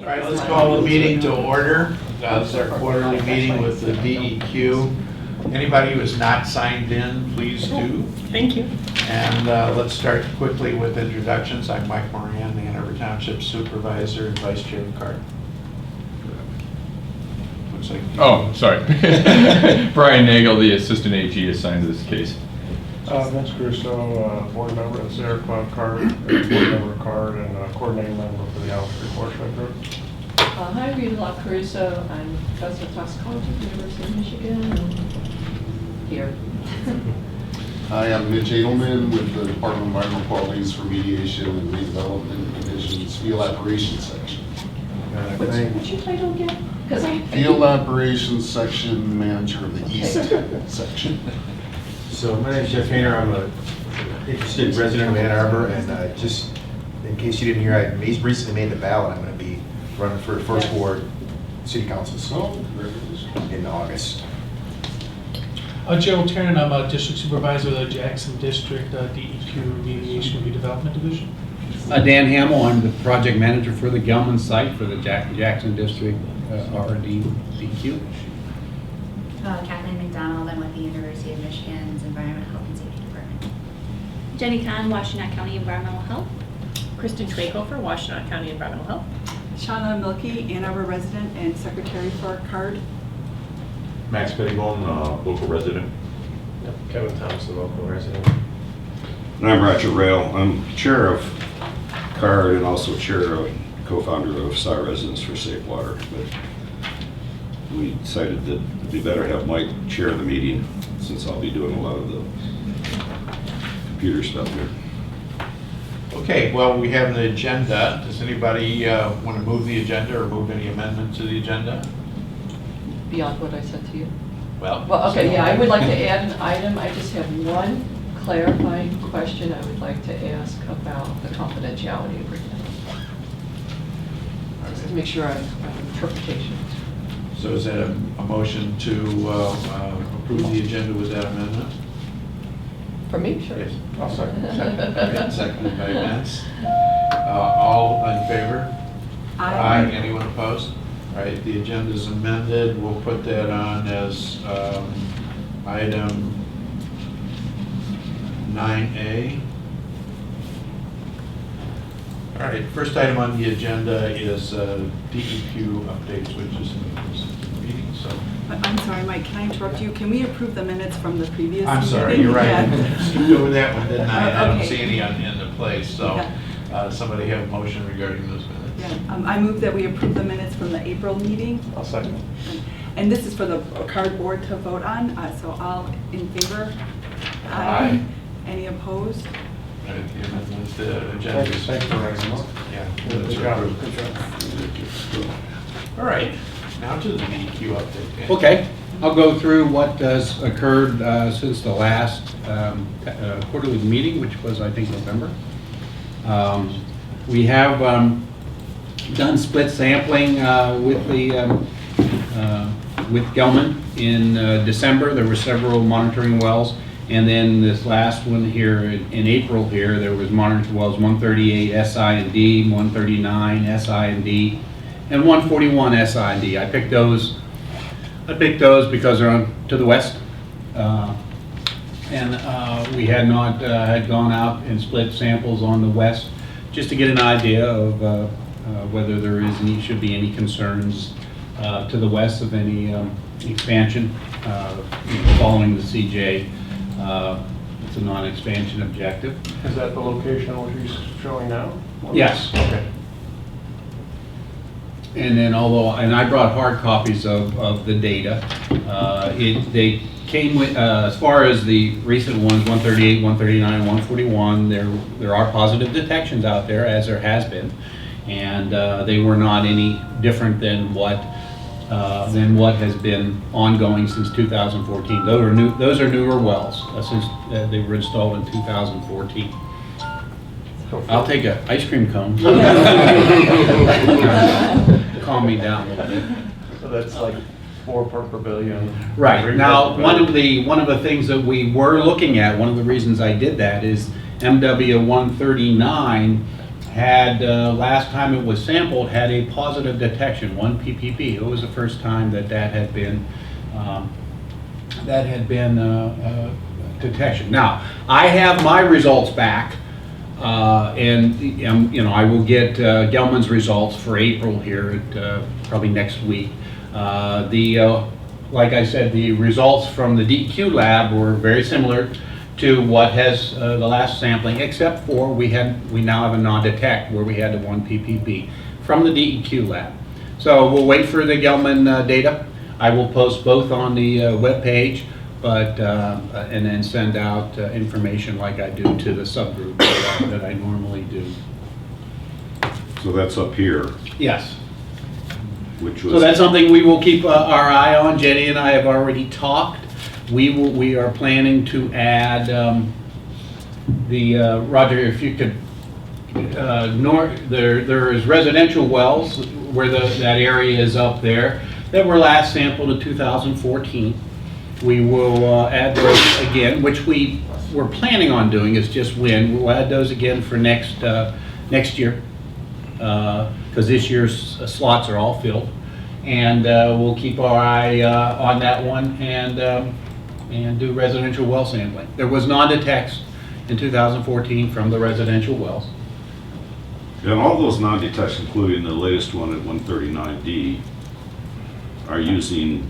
All right, let's call the meeting to order. This is our quarterly meeting with the DEQ. Anybody who is not signed in, please do. Thank you. And let's start quickly with introductions. I'm Mike Moran, the Ann Arbor Township Supervisor and Vice Chair of CARD. Looks like sorry. Brian Nagel, the Assistant AG assigned to this case. Vince Crusoe, board member at Sierra Club CARD, board member of CARD, and coordinating member for the Alpha Report Group. Hi, Rita La Caruso. I'm professor of toxicology at the University of Michigan. And here. Hi, I'm Mitch Edelman with the Department of Environmental Quality's Remediation and Redevelopment Division's Field Operations Section. What's your title again? Because Field Operations Section Manager of the East Section. So my name is Jeff Hayner. I'm an interested resident of Ann Arbor, and just in case you didn't hear, I recently made the ballot. I'm going to be running for first ward city councils in August. Gerald Terran, I'm a district supervisor of the Jackson District DEQ Remediation and Redevelopment Division. Dan Hamill, I'm the project manager for the Gelman site for the Jackson District DEQ. Kathleen McDonald, I'm with the University of Michigan's Environmental Health and Safety Department. Jenny Conn, Washtenaw County Environmental Health. Kristen Schwakelfer, Washtenaw County Environmental Health. Shauna Milkey, Ann Arbor resident and secretary for CARD. Max Pettibone, local resident. Kevin Thompson, local resident. And I'm Roger Rail. I'm chair of CARD and also co-founder of Scio Residents for Safe Water. But we decided that it'd be better to have Mike chair the meeting since I'll be doing a lot of the computer stuff here. Okay, well, we have an agenda. Does anybody want to move the agenda or move any amendment to the agenda? beyond what I said to you. Well, okay, yeah, I would like to add an item. I just have one clarifying question I would like to ask about the confidentiality agreement. Just to make sure I'm interpretation. So is that a motion to approve the agenda with that amendment? For me, sure. Yes. I'll second. Seconded by Vince. All in favor? Aye. Anyone opposed? All right, the agenda is amended. We'll put that on as item 9A. All right, first item on the agenda is DEQ updates, which is in the meeting. So I'm sorry, Mike, can I interrupt you? Can we approve the minutes from the previous meeting? I'm sorry, you're right. Yeah. Skipped over that one, didn't I? I don't Okay. see any in the place. So somebody have a motion regarding those minutes? Yeah, I move that we approve the minutes from the April meeting. I'll second. And this is for the CARD board to vote on, so all in favor? Aye. Any opposed? All right, the amendment, the agenda is. Thanks for writing them up. Yeah. Good job. Good job. All right, now to the DEQ update. Okay, I'll go through what has occurred since the last quarterly meeting, which was, I think, November. We have done split sampling with Gelman in December. There were several monitoring wells, and then this last one here in April here, there was monitored wells 138 SI and D, 139 SI and D, and 141 SI and D. I picked those because they're on to the west, and we had not had gone out and split samples on the west just to get an idea of whether there should be any concerns to the west of any expansion following the CJ. It's a non-expansion objective. Is that the location where he's showing now? Yes. Okay. And then I brought hard copies of the data. They came with, as far as the recent ones, 138, 139, 141, there are positive detections out there, as there has been. And they were not any different than what has been ongoing since 2014. Those are newer wells since they were installed in 2014. I'll take an ice cream cone. Calm me down a little bit. So that's like 4 per billion. Right. Now, one of the things that we were looking at, one of the reasons I did that is MW 139 had, last time it was sampled, had a positive detection, 1 ppb. It was the first time that had been detection. Now, I have my results back, and you know, I will get Gelman's results for April here, probably next week. Like I said, the results from the DEQ lab were very similar to what has the last sampling, except for we now have a non-detect where we had the 1 ppb from the DEQ lab. So we'll wait for the Gelman data. I will post both on the web page, but and then send out information like I do to the subgroup that I normally do. So that's up here, Yes. which was. So that's something we will keep our eye on. Jenny and I have already talked. We are planning to add Roger, if you could, there is residential wells where that area is up there that were last sampled in 2014. We will add those again, which we were planning on doing, is just when. We'll add those again for next year, because this year's slots are all filled. And we'll keep our eye on that one and do residential well sampling. There was non-detects in 2014 from the residential wells. And all those non-detects, including the latest one at 139D, are using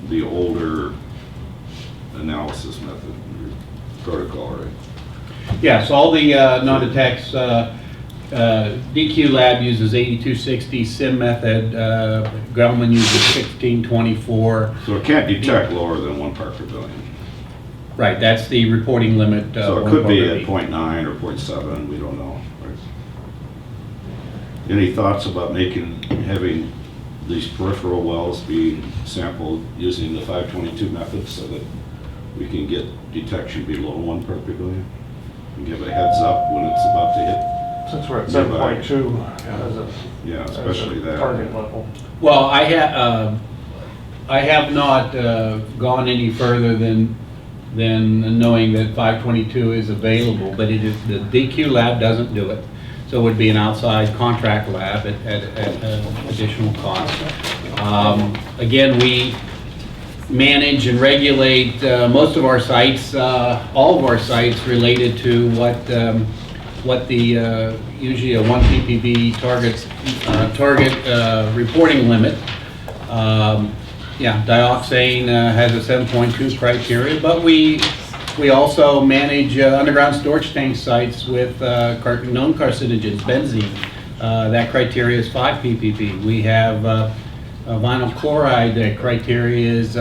the older analysis method protocol, right? Yes, all the non-detects, DEQ lab uses 8260 SIM method, Gelman uses 1624. So it can't detect lower than 1 part per billion. Right, that's the reporting limit. So it could be at 0.9 or 0.7, we don't know. Right? Any thoughts about having these peripheral wells being sampled using the 522 method so that we can get detection below 1 part per billion? And give a heads up when it's about to hit? Since we're at 7.2 as a, yeah, especially that target level. Well, I have not gone any further than knowing that 522 is available, but it is, the DEQ lab doesn't do it. So it would be an outside contract lab at additional cost. Again, we manage and regulate most of our sites, all of our sites related to what the usually a 1 ppb target reporting limit. Yeah, dioxane has a 7.2 criteria, but we also manage underground storage tank sites with known carcinogens, benzene. That criteria is 5 ppb. We have vinyl chloride criteria is 2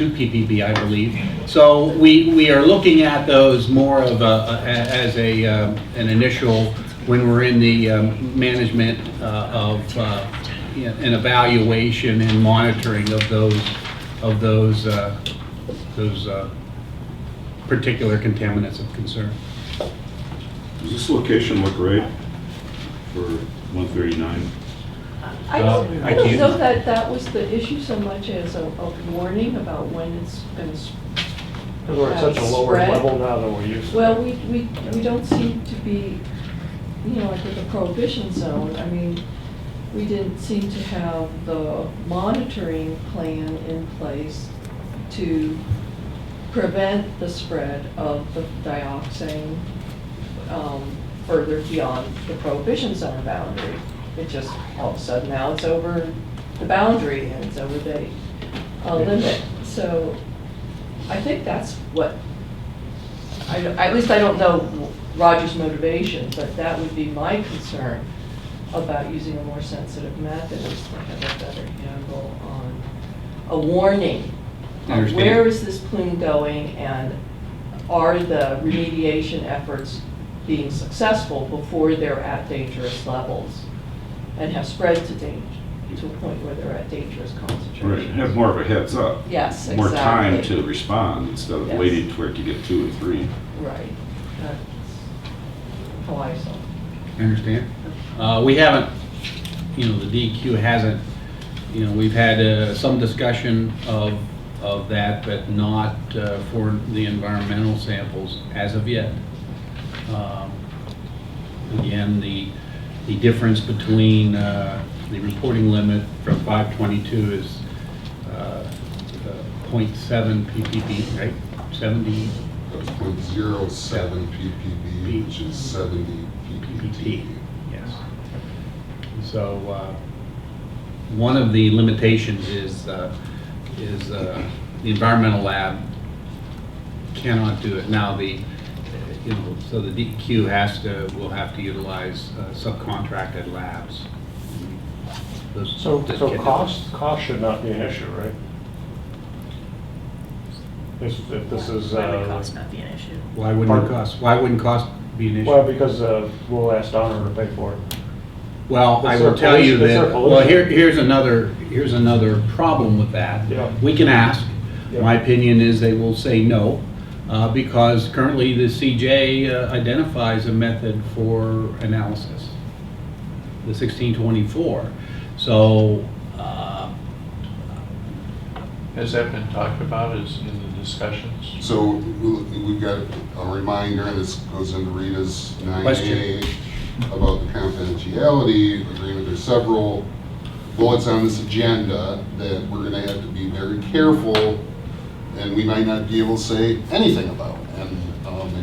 ppb, I believe. So we are looking at those more of as an initial when we're in the management of an evaluation and monitoring of those particular contaminants of concern. Does this location look right for 139? I don't know that was the issue so much as a warning about when it's going to Because we're at such a lower spread. level now than we used to. Well, we don't seem to be, like with the prohibition zone, I mean, we didn't seem to have the monitoring plan in place to prevent the spread of the dioxane further beyond the prohibition zone boundary. It just, all of a sudden now it's over the boundary and it's over the limit. So I think that's what, at least I don't know Roger's motivation, but that would be my concern about using a more sensitive method, is to have a better handle on a warning. Where is this plume going, and are the remediation efforts being successful before they're at dangerous levels and have spread to a point where they're at dangerous concentrations? Right, have more of a heads up. Yes, More time exactly. to respond instead of Yes. waiting for it to get 2 or 3. Right. That's how I saw it. I understand. We haven't, the DEQ hasn't, we've had some discussion of that, but not for the environmental samples as of yet. Again, the difference between the reporting limit from 522 is 0.7 ppb, right? 70 .07 ppb, which is 70 ppt. Yes. So one of the limitations is the environmental lab cannot do it. Now so the DEQ will have to utilize subcontracted labs. So Those can't do it. cost should not be an issue, right? If this is, Why would cost not be an issue? Why wouldn't cost be an issue? well, because we'll ask Donner to pay for it. Well, Is I there will tell you pollution? Is that, there well, pollution? here's another problem with that. Yeah. We can ask. Yeah. My opinion is they will say no, because currently the CJ identifies a method for analysis, the 1624. So, Has that been talked about as in the discussions? So we've got a reminder, and this goes into Rita's 9A Question. about the confidentiality agreement. There's several bullets on this agenda that we're gonna have to be very careful, and we might not be able to say anything about. And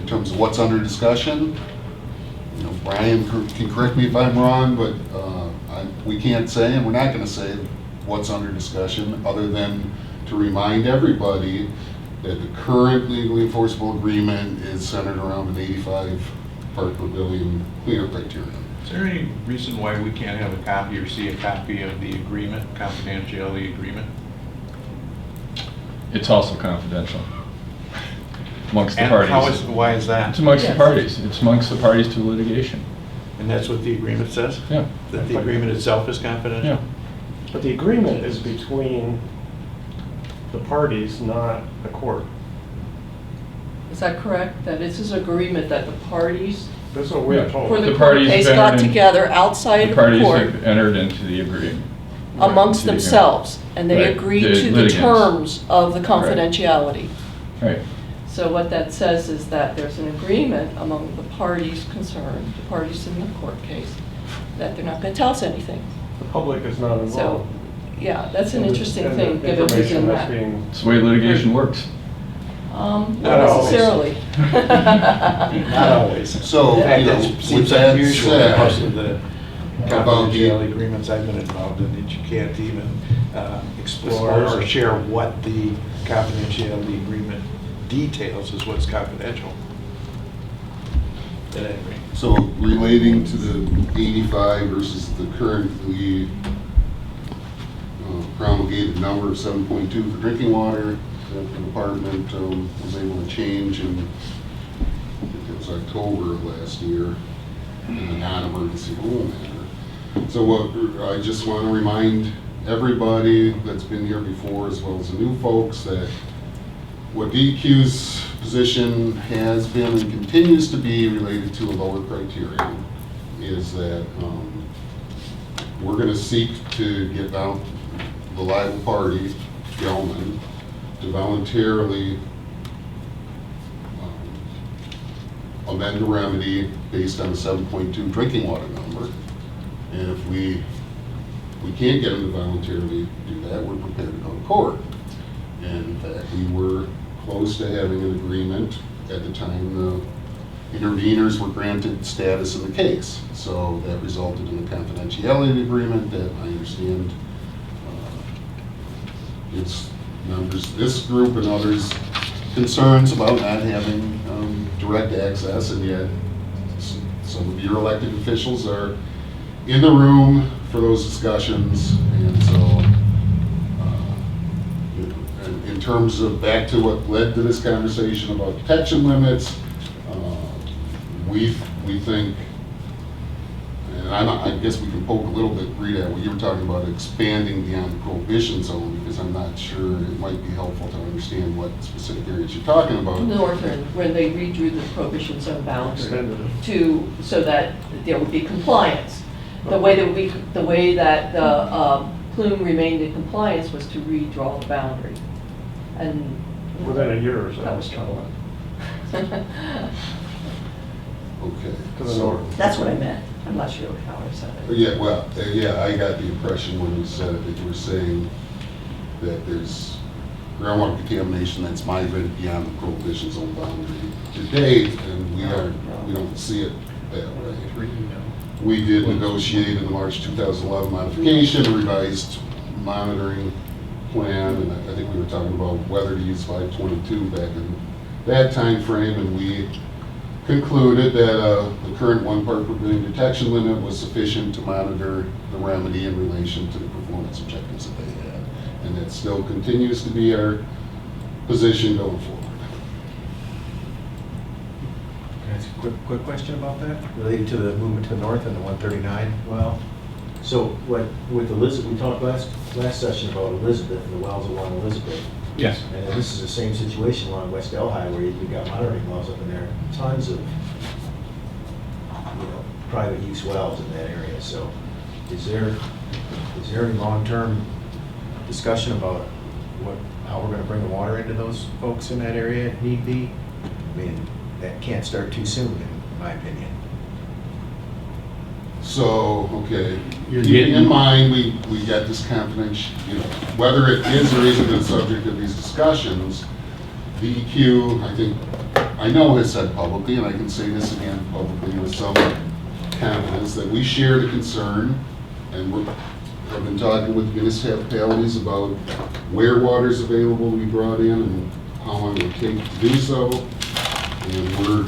in terms of what's under discussion, you know, Brian can correct me if I'm wrong, but we can't say, and we're not gonna say what's under discussion, other than to remind everybody that the current legally enforceable agreement is centered around an 85 part per billion cleanup criterion. Is there any reason why we can't have a copy or see a copy of the agreement, confidentiality agreement? It's also confidential amongst the And parties. why is that? It's amongst the Yes. parties. It's amongst the parties to litigation. And that's what the agreement says? Yeah. That the agreement itself is confidential? Yeah. But the agreement is between the parties, not the court. Is that correct? That this is agreement that the parties This is what we're Yeah. told. for the The court parties case have got entered in- together outside The of parties court have entered into the agreement. amongst to the themselves, and they Right. agreed The to the litigants. terms of the confidentiality. Right. So what that says is that there's an agreement among the parties concerned, the parties in the court case, that they're not going to tell us anything. The public is not So, involved. yeah, that's an And the- interesting and thing, the given who's information in that's that. being- It's the way litigation works. Not Not always. necessarily. Not always. So, In fact, you know, that with seems that unusual said, because of the about the- confidentiality agreements I've been involved in, that you can't even explore or share what the confidentiality agreement details is what's confidential. At any rate. So relating to the 85 versus the currently promulgated number of 7.2 for drinking water, that the department was able to change in, I think it was October of last year, in a non-emergency rule matter. So what I just want to remind everybody that's been here before, as well as the new folks, that what DEQ's position has been and continues to be related to a lower criterion is that we're going to seek to get down the liable party, Gelman, to voluntarily amend the remedy based on the 7.2 drinking water number. And if we can't get them to voluntarily do that, we're prepared to go to court. And in fact, we were close to having an agreement at the time the interveners were granted status in the case. So that resulted in a confidentiality agreement that I understand gives members, this group and others, concerns about not having direct access, and yet some of your elected officials are in the room for those discussions. And so in terms of back to what led to this conversation about protection limits, we think, and I guess we can poke a little bit, Rita, what you were talking about expanding beyond the prohibition zone, because I'm not sure, it might be helpful to understand what specific areas you're talking about. Northern, when they redrew the prohibition zone boundary Extended it. so that there would be compliance. The way that the Plume remained in compliance was to redraw the boundary. And Within a year or so. that was trouble. Okay. To the so- north. That's what I meant. I'm not sure how I said it. Yeah, well, yeah, I got the impression when you said it that you were saying that there's groundwater contamination that's migrated beyond the prohibition zone boundary to date, and we don't see it that way. We did negotiate in the March 2011 modification, a revised monitoring plan, and I think we were talking about whether to use 522 back in that time frame, and we concluded that the current 1 part per billion detection limit was sufficient to monitor the remedy in relation to the performance objectives that they had. And that still continues to be our position going forward. Can I ask a quick question about that, related to the movement to the north and the 139 well? So with Elizabeth, we talked last session about Elizabeth and the wells along Elizabeth. Yes. And this is the same situation along West Delhi where you've got monitoring wells up in there, tons of, private use wells in that area. So is there any long-term discussion about how we're gonna bring the water into those folks in that area if need be? I mean, that can't start too soon, in my opinion. So, okay, You're keeping getting- in mind, we got this confidential, whether it is or isn't the subject of these discussions, DEQ, I know has said publicly, and I can say this again publicly with some confidence, that we share the concern, and I've been talking with municipalities about where water is available to be brought in and how long it would take to do so, and we're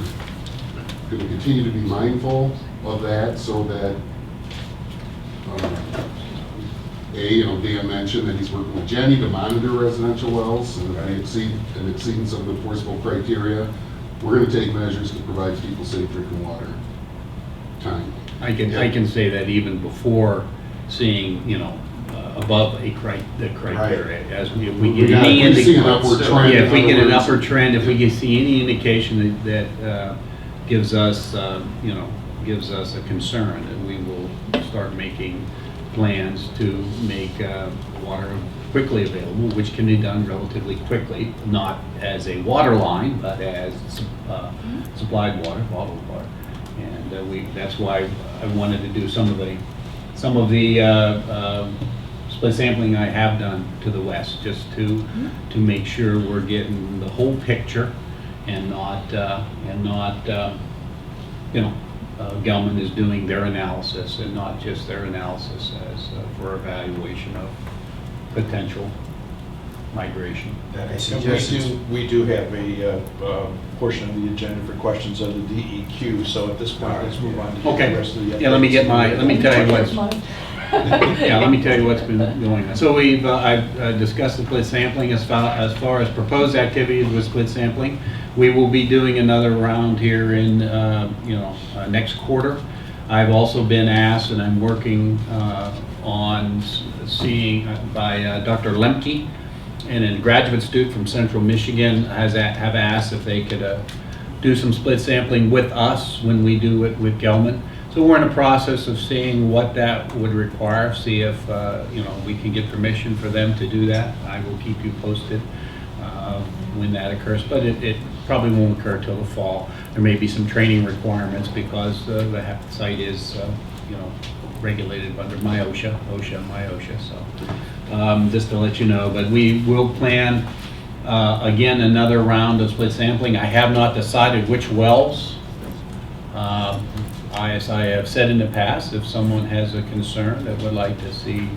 going to continue to be mindful of that, so that Dan mentioned that he's working with Jenny to monitor residential wells, and if they exceed some of the enforceable criteria, we're going to take measures to provide people safe drinking water. Time. I can say that even before seeing, above the criteria, as we get any We see an upward trend. Yeah, if we in get other an words. upward trend, if we can see any indication that gives us, gives us a concern, that we will start making plans to make water quickly available, which can be done relatively quickly, not as a water line, but as supplied water, bottled water. And that's why I wanted to do some of the split sampling I have done to the west, just to make sure we're getting the whole picture and not Gelman is doing their analysis and not just their analysis as for evaluation of potential migration. That I And suggest we do have a portion of the agenda for questions of the DEQ, so at this point, let's move on to the Okay. rest of the. Yeah, let me tell you what's, Mine. yeah, let me tell you what's been going on. So I've discussed the split sampling as far as proposed activities with split sampling. We will be doing another round here in, next quarter. I've also been asked, and I'm working on seeing by Dr. Lemke, and a graduate student from Central Michigan have asked if they could do some split sampling with us when we do it with Gelman. So we're in the process of seeing what that would require, see if we can get permission for them to do that. I will keep you posted when that occurs, but it probably won't occur till the fall. There may be some training requirements because the site is regulated under OSHA. So just to let you know, but we will plan again another round of split sampling. I have not decided which wells. As I have said in the past, if someone has a concern that would like to see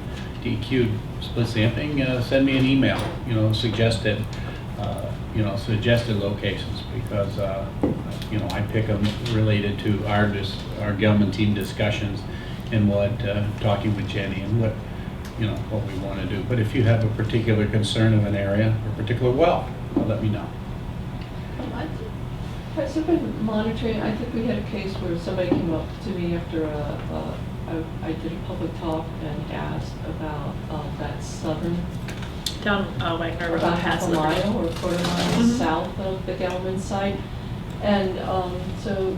DEQ split sampling, send me an email, suggested locations, because, I pick them related to our Gelman team discussions and talking with Jenny and what we want to do. But if you have a particular concern of an area, or a particular well, let me know. Has there been monitoring? I think we had a case where somebody came up to me after I did a public talk and asked about that southern, Down Wagner Road. about half a Liberty. mile or a quarter mile south of the Gelman site. And so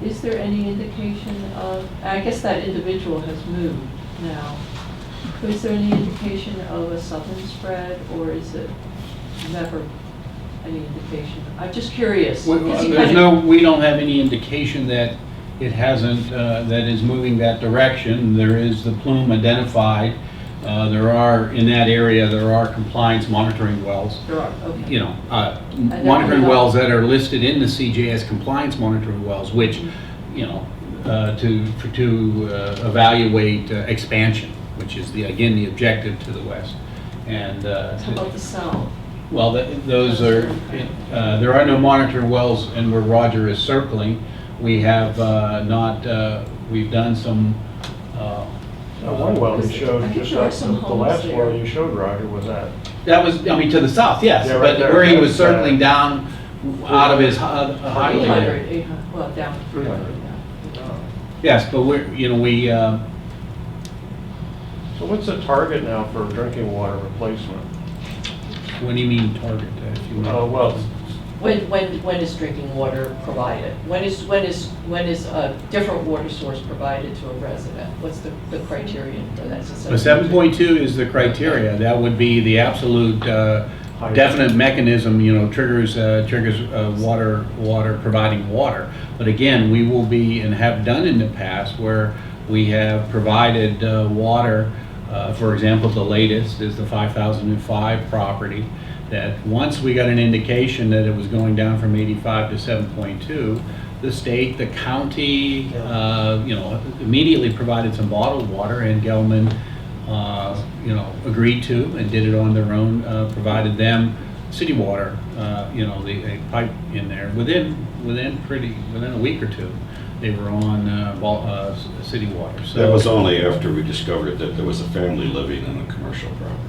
is there any indication of, I guess that individual has moved now, is there any indication of a southern spread, or is it never any indication? I'm just curious. We don't have any indication that it hasn't, that is moving that direction. There is the Plume identified. There are, in that area, there are compliance monitoring wells. There are, okay. You know, monitoring wells that are listed in the CJ as compliance monitoring wells, which, you know, to evaluate expansion, which is again the objective to the west. And How about the south? well, those are there are no monitoring wells, and where Roger is circling, we have we've done some. One well you showed, I think just there are like some the homes last there. well you showed, Roger, was that? That was, I mean, to the south, yes, Yeah, right but there. where he was That's, circling down out of his highway. 800, 800, well, down to 300 now. Yes, but we're, you know, we. So what's the target now for drinking water replacement? What do you mean target? If you know? Well, When is drinking water provided? When is a different water source provided to a resident? What's the criterion for that? The 7.2 is the criteria. That would be the absolute definite mechanism, you know, triggers water providing water. But again, we will be and have done in the past where we have provided water. For example, the latest is the 5005 property. That once we got an indication that it was going down from 85 to 7.2, the state, the county, you know, immediately provided some bottled water, and Gelman, you know, agreed to and did it on their own. Provided them city water, you know, a pipe in there within a week or two. They were on city water. So That was only after we discovered that there was a family living in a commercial property.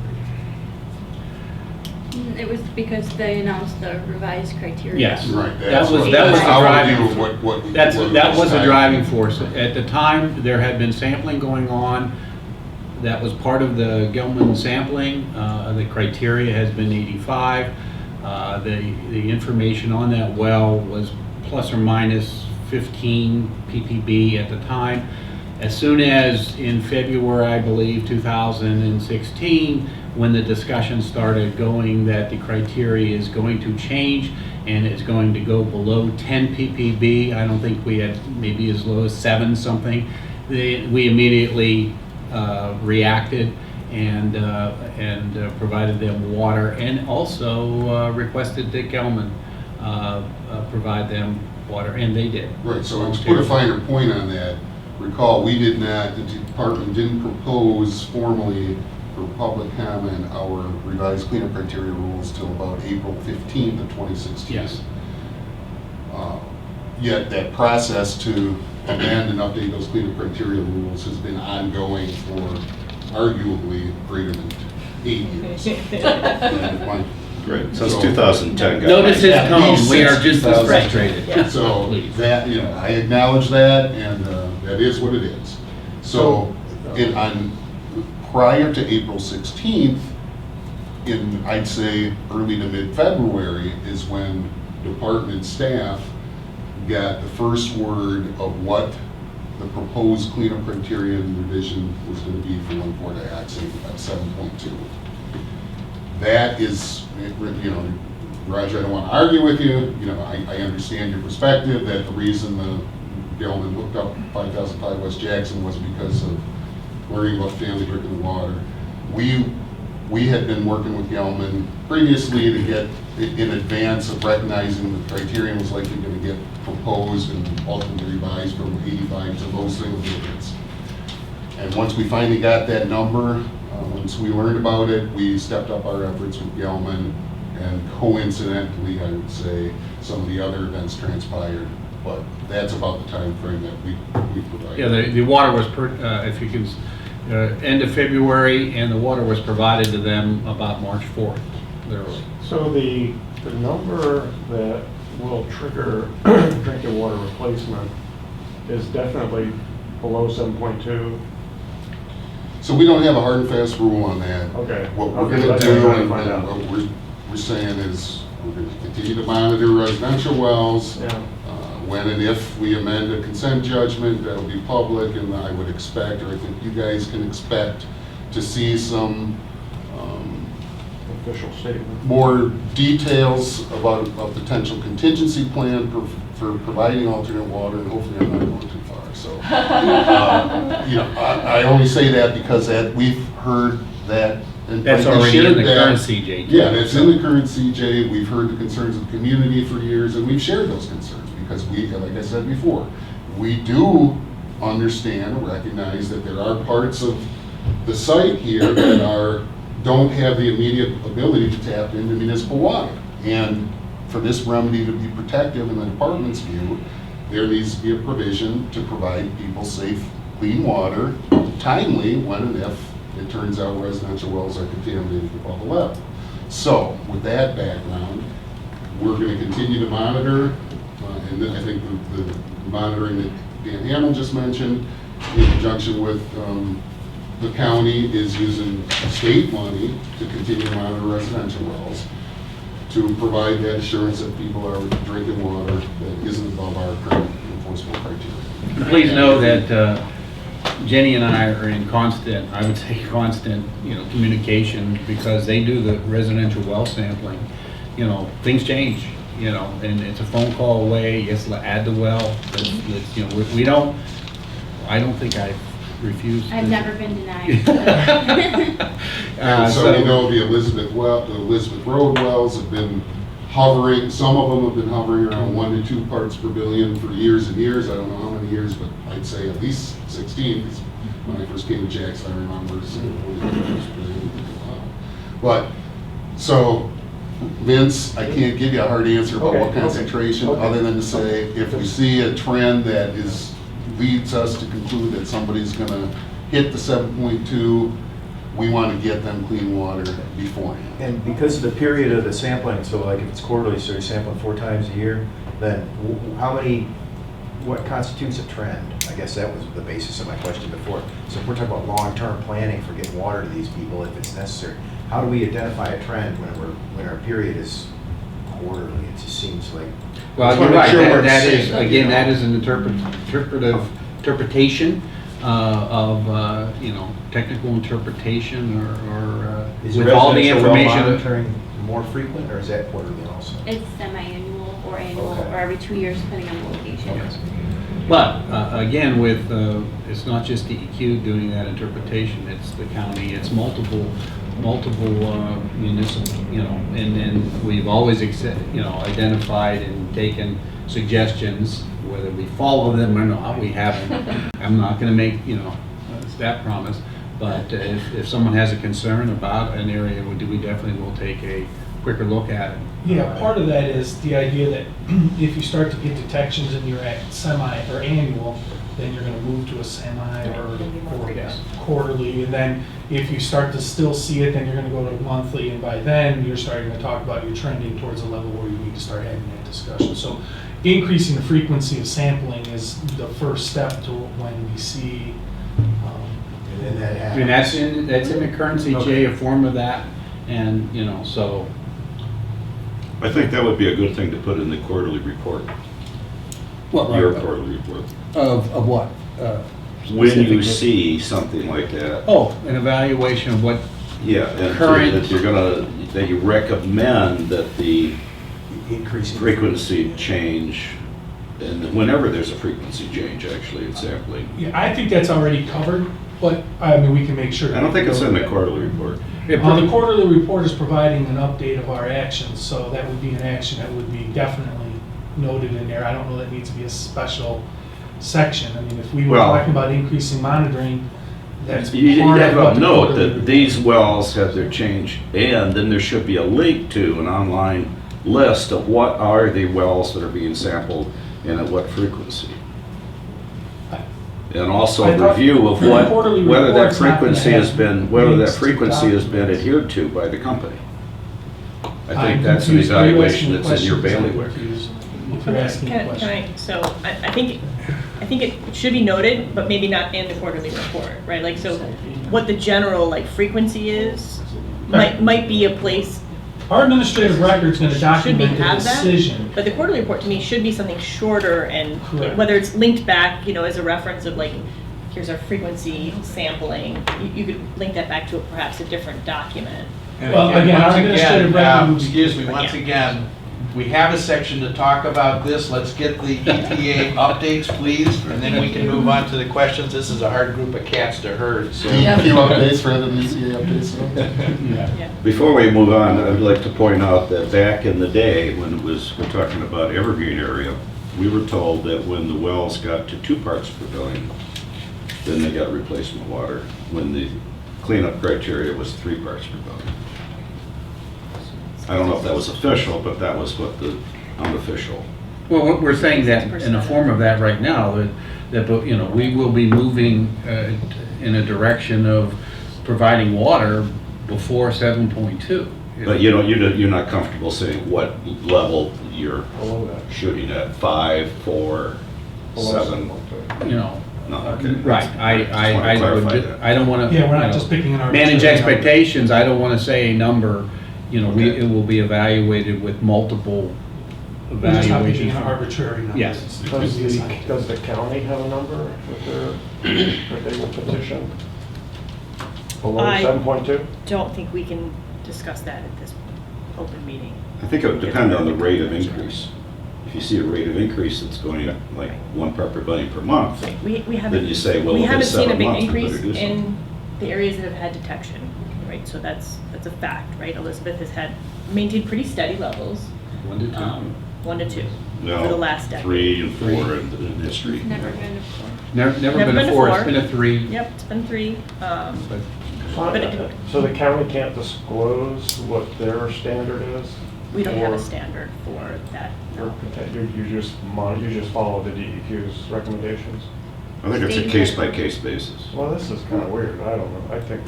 It was because they announced the revised criteria. yes, Right, that was the our driving. view of what That was the decided. driving force. At the time, there had been sampling going on. That was part of the Gelman sampling. The criteria has been 85. The information on that well was plus or minus 15 ppb at the time. As soon as in February, I believe, 2016, when the discussion started going that the criteria is going to change and it's going to go below 10 ppb, I don't think we had maybe as low as 7 something, we immediately reacted and provided them water, and also requested that Gelman provide them water, and they did. Right, so to put a finer point on that, recall, we did not, the department didn't propose formally for public comment our revised cleanup criteria rules till about April 15th of 2016. Yes. Yet that process to amend and update those cleanup criteria rules has been ongoing for arguably greater than 8 years. Right, since 2010. guys. Notice his At tone, least we are since just as 2010. frustrated. So Please. that, you know, I acknowledge that, and that is what it is. So, prior to April 16th, in, I'd say, early to mid-February, is when department staff got the first word of what the proposed cleanup criteria and revision was going to be for 1,4-dioxane at 7.2. That is, you know, Roger, I don't want to argue with you. You know, I understand your perspective that the reason the Gelman looked up 5005 West Jackson was because of worrying about family drinking water. We had been working with Gelman previously to get in advance of recognizing the criterion was likely going to get proposed and ultimately revised from 85 to low single digits. And once we finally got that number, once we learned about it, we stepped up our efforts with Gelman, and coincidentally, I would say, some of the other events transpired, but that's about the time frame that we provided. Yeah, the water was, if you can, end of February, and the water was provided to them about March 4th, literally. so the number that will trigger drinking water replacement is definitely below 7.2. So we don't have a hard and fast rule on that. Okay. What we're Okay, going that's to what do, I'm trying and to find out. what we're saying is, we're going to continue to monitor residential wells. Yeah. When and if we amend a consent judgment, that'll be public, and I would expect, or I think you guys can expect, to see some Official statement. more details about a potential contingency plan for providing alternate water, and hopefully I'm not going too far, so. You know, I only say that because we've heard that. and That's we already in shared the that. current CJ. Yeah, it's in the current CJ. We've heard the concerns of the community for years, and we've shared those concerns because like I said before, we do understand and recognize that there are parts of the site here that don't have the immediate ability to tap into municipal water. And for this remedy to be protective in the department's view, there needs to be a provision to provide people safe, clean water timely when and if it turns out residential wells are contaminated above the level. So with that background, we're going to continue to monitor, and I think the monitoring that Dan Hamel just mentioned in conjunction with the county is using state money to continue to monitor residential wells to provide that assurance that people are drinking water that isn't above our current enforceable criteria. Please know that Jenny and I are in constant, I would say constant, communication because they do the residential well sampling. Things change, and it's a phone call away. Yes, add the well. We don't. I don't think I've refused. I've never been denied. So we know the Elizabeth Road wells have been hovering. Some of them have been hovering around 1 to 2 parts per billion for years and years. I don't know how many years, but I'd say at least 16. Because when I first came to Jackson, I remember saying 1 to 2 parts per billion. But so, Vince, I can't give you a hard answer about what concentration, other than to say if we see a trend that leads us to conclude that somebody's going to hit the 7.2, we want to get them clean water beforehand. And because of the period of the sampling, so like if it's quarterly, so you're sampling 4 times a year, then what constitutes a trend? I guess that was the basis of my question before. So if we're talking about long-term planning for getting water to these people if it's necessary, how do we identify a trend when our period is quarterly? It just seems like. Well, you're right. That is an interpretation of technical interpretation or Is with all the residential well information. monitoring more frequent, or is that quarterly also? It's semi-annual or annual, Okay. or every 2 years, depending on the location. Okay. But again, with it's not just DEQ doing that interpretation; it's the county, it's multiple municipal, and then we've always identified and taken suggestions. Whether we follow them or not, we haven't. I'm not going to make that promise. But if someone has a concern about an area, we definitely will take a quicker look at it. Yeah, part of that is the idea that if you start to get detections and you're at semi or annual, then you're going to move to a semi or quarterly. And then if you start to still see it, then you're going to go to monthly. And by then, you're starting to talk about you're trending towards a level where you need to start having that discussion. So increasing the frequency of sampling is the first step to when we see. And then that happens. And that's in the current CJ, a form of that, and so. I think that would be a good thing to put in the quarterly report. What? Your quarterly report. Of what? When you see something like that. Oh, an evaluation of what. Yeah, and current. that you recommend that the Increasing frequency change, and whenever there's a frequency change, actually, in sampling. Yeah, I think that's already covered, but we can make sure. I don't think it's in the quarterly report. The quarterly report is providing an update of our actions, so that would be an action that would be definitely noted in there. I don't know that needs to be a special section. I mean, if we were talking about increasing monitoring, that's You part have of what to the note quarterly that report- these wells have their change, and then there should be a link to an online list of what are the wells that are being sampled and at what frequency. And also I a thought review of the quarterly whether that report's not gonna frequency have has been, whether that links to frequency has been documents. adhered to by the company. I I'm think that's an confused. Are you evaluation asking that's in your questions? I'm bailiwick. confused. If you're asking a Can question. I, so I think it should be noted, but maybe not in the quarterly report, right? Like, so what the general frequency is might be a place. Our administrative record's gonna Should we document the have that? decision. But the quarterly report to me should be something shorter and Correct. whether it's linked back, as a reference of here's our frequency sampling. You could link that back to perhaps a different document. And Well, again, our once administrative revenue- excuse me, once Yeah. again, we have a section to talk about this. Let's get the EPA updates, please, and then we can move on to the questions. This is a hard group of cats to herd, so. DEQ updates rather than EPA updates. Yeah. Before we move on, I'd like to point out that back in the day, when we're talking about Evergreen area, we were told that when the wells got to 2 parts per billion, then they got replacement water, when the cleanup criteria was 3 parts per billion. I don't know if that was official, but that was what the unofficial. Well, what we're saying that in the form of that right now, that you know, we will be moving in a direction of providing water before 7.2. But you know, you're not comfortable saying what level you're Below that. shooting at, 5, 4, Below 7? You know, No, okay. right, Just wanted to clarify that. I don't want to. Yeah, we're not just picking an arbitrary manage number. expectations, I don't want to say a number, you know, Okay. it will be evaluated with multiple We're just not picking evaluations. an arbitrary number. Yes. It's going to be assigned. Does the county have a number that they will petition? Below I- 7.2? Don't think we can discuss that at this open meeting. I think it would depend on the rate of increase. If you see a rate of increase that's going up like 1 part per billion per month, We haven't. then you say, well, We within haven't seen a 7 big months, we increase better do something. in the areas that have had detection, right? So that's a fact, right? Elizabeth has maintained pretty steady levels. 1 to 2. 1 to 2 No, for the last decade. 3 and 4 in history. Never been a 4. Never been a 4, it's been a 3. Yep, it's been 3. But But it- So the county can't disclose what their standard is? We don't have a Or- standard for that, or no. You just follow the DEQ's recommendations? I think it's a case-by-case basis. Well, this is kind of weird, I don't know, I think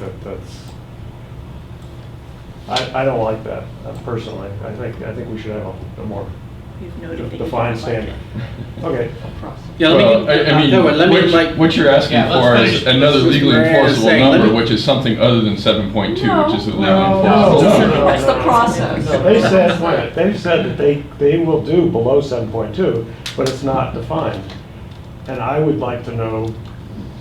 I don't like that personally, I think we should have a more We've noted that you defined don't like standard. it. Okay. Yeah, Well, let me, what- what you're asking Yeah, let's for finish is another this. legally Mary is enforceable saying, let number, me- which is something other than 7.2, which is the legally No, enforceable no, number. no, That's the no, process. no, They said that they will do below 7.2, but it's not defined. And I would like to know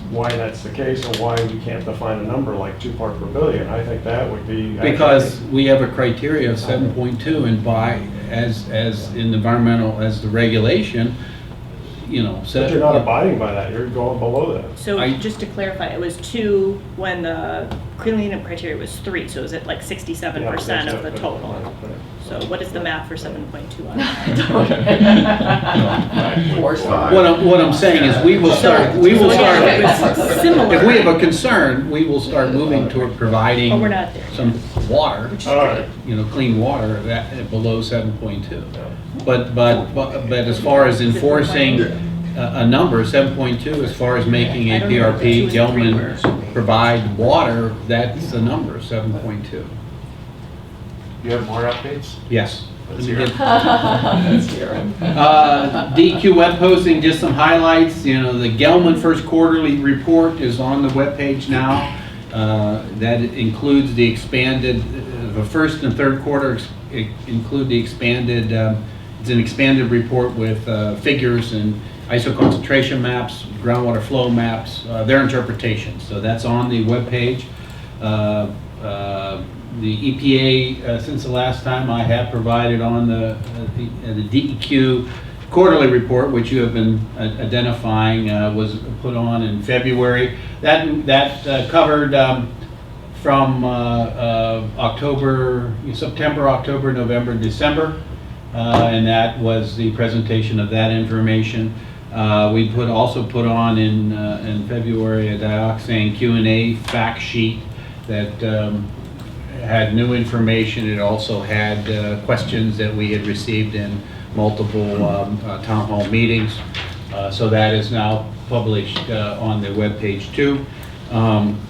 why that's the case and why we can't define a number like 2 part per billion. I think that would be. because we have a criteria of 7.2, and as in environmental, as the regulation, you know. But you're not abiding by that, you're going below that. So just to clarify, it was 2 when the cleanup criteria was 3, so is it like 67% of the total? So what is the math for 7.2 on that? What I'm saying is we will start, So again, it's similar. if we have a concern, we will start moving toward providing But we're not there. some water, Which is All right. you know, clean water that below 7.2. But as far as enforcing a number, 7.2, as far as making a I don't know what the 2 PRP, and 3 were. Gelman provide water, that's the number, 7.2. You have more updates? Yes. Let's hear 'em. Let's hear 'em. DEQ web posting, just some highlights. You know, the Gelman first quarterly report is on the webpage now. That includes the expanded, the first and third quarter include the expanded, it's an expanded report with figures and ISO concentration maps, groundwater flow maps, their interpretations. So that's on the webpage. The EPA, since the last time I have provided on the DEQ quarterly report, which you have been identifying, was put on in February. That covered from September, October, November, December, and that was the presentation of that information. We also put on in February a dioxane Q&A fact sheet that had new information. It also had questions that we had received in multiple town hall meetings. So that is now published on the webpage too.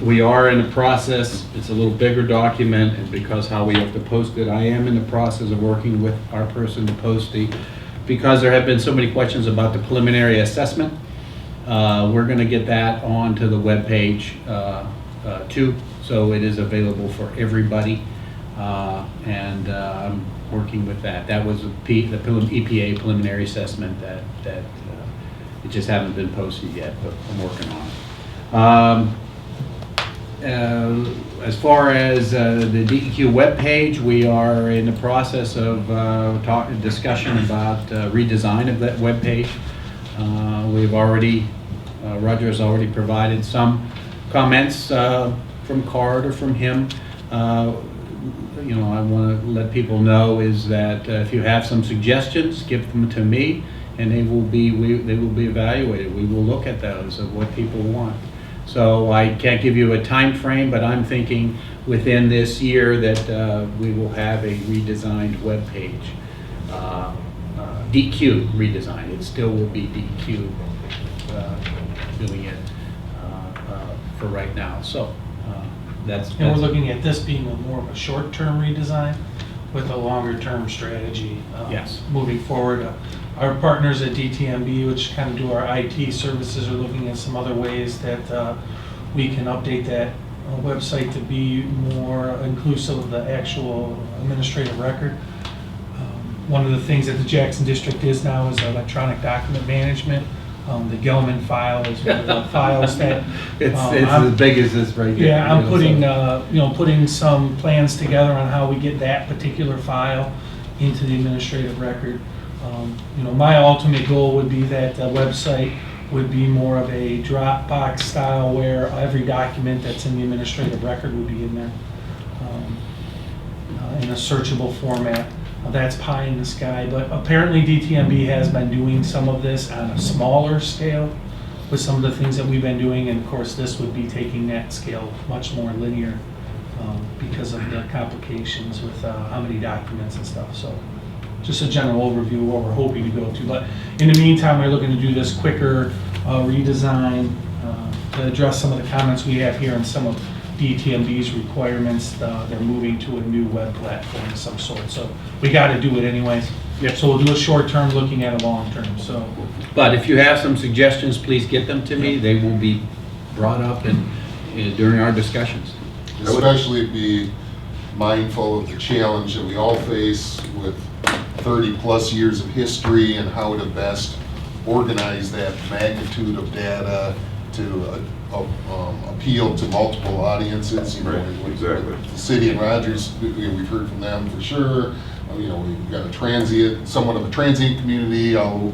We are in the process, it's a little bigger document, and because how we have to post it, I am in the process of working with our person to post because there have been so many questions about the preliminary assessment. We're going to get that onto the webpage too. So it is available for everybody, and I'm working with that. That was the EPA preliminary assessment that it just haven't been posted yet, but I'm working on it. As far as the DEQ webpage, we are in the process of discussion about redesign of that webpage. We've already, Roger has already provided some comments from CARD or from him. You know, I want to let people know is that if you have some suggestions, give them to me, and they will be evaluated. We will look at those of what people want. So I can't give you a time frame, but I'm thinking within this year that we will have a redesigned web page. DEQ redesign. It still will be DEQ doing it for right now. So that's. And we're looking at this being more of a short-term redesign with a longer-term strategy. Yes. Moving forward. Our partners at DTMB, which kind of do our IT services, are looking at some other ways that we can update that website to be more inclusive of the actual administrative record. One of the things that the Jackson District is now is electronic document management. The Gelman file is one of the files that it's as big as this right here. Yeah, I'm putting putting some plans together on how we get that particular file into the administrative record. You know, my ultimate goal would be that the website would be more of a Dropbox style where every document that's in the administrative record would be in there in a searchable format. That's pie in the sky, but apparently DTMB has been doing some of this on a smaller scale with some of the things that we've been doing, and of course this would be taking that scale much more linear because of the complications with how many documents and stuff. So just a general overview of what we're hoping to go to. But in the meantime, we're looking to do this quicker redesign to address some of the comments we have here and some of DTMB's requirements. They're moving to a new web platform of some sort. So we got to do it anyways. Yep. So we'll do a short term looking at a long term. So, but if you have some suggestions, please get them to me. They will be brought up during our discussions. Especially be mindful of the challenge that we all face with 30+ years of history and how to best organize that magnitude of data to appeal to multiple audiences. You know, right, exactly. The city and Rogers, we've heard from them for sure. You know, we've got somewhat of a transient community on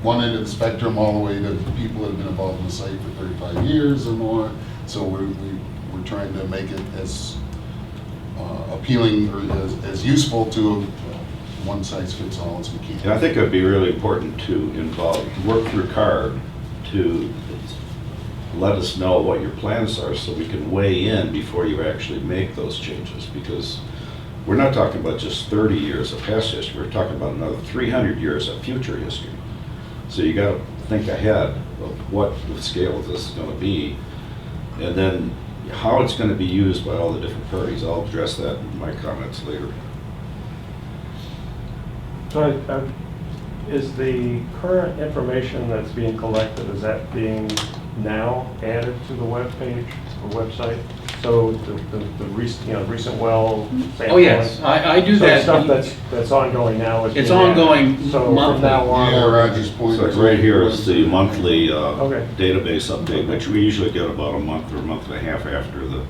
one end of the spectrum, all the way to people that have been involved in the site for 35 years or more. So we're trying to make it as appealing or as useful to one size fits all as we can. And I think it would be really important to work through CARD to let us know what your plans are so we can weigh in before you actually make those changes, because we're not talking about just 30 years of past history, we're talking about another 300 years of future history. So you got to think ahead of what the scale of this is going to be, and then how it's going to be used by all the different parties. I'll address that in my comments later. So is the current information that's being collected, is that being now added to the web page or website? So the recent well sampling? Oh yes, I do so that. Stuff that's ongoing now is it's being ongoing added. So monthly. from now on, yeah, Roger's point. So like right here is the monthly okay. database update, which we usually get about a month or a month and a half after the.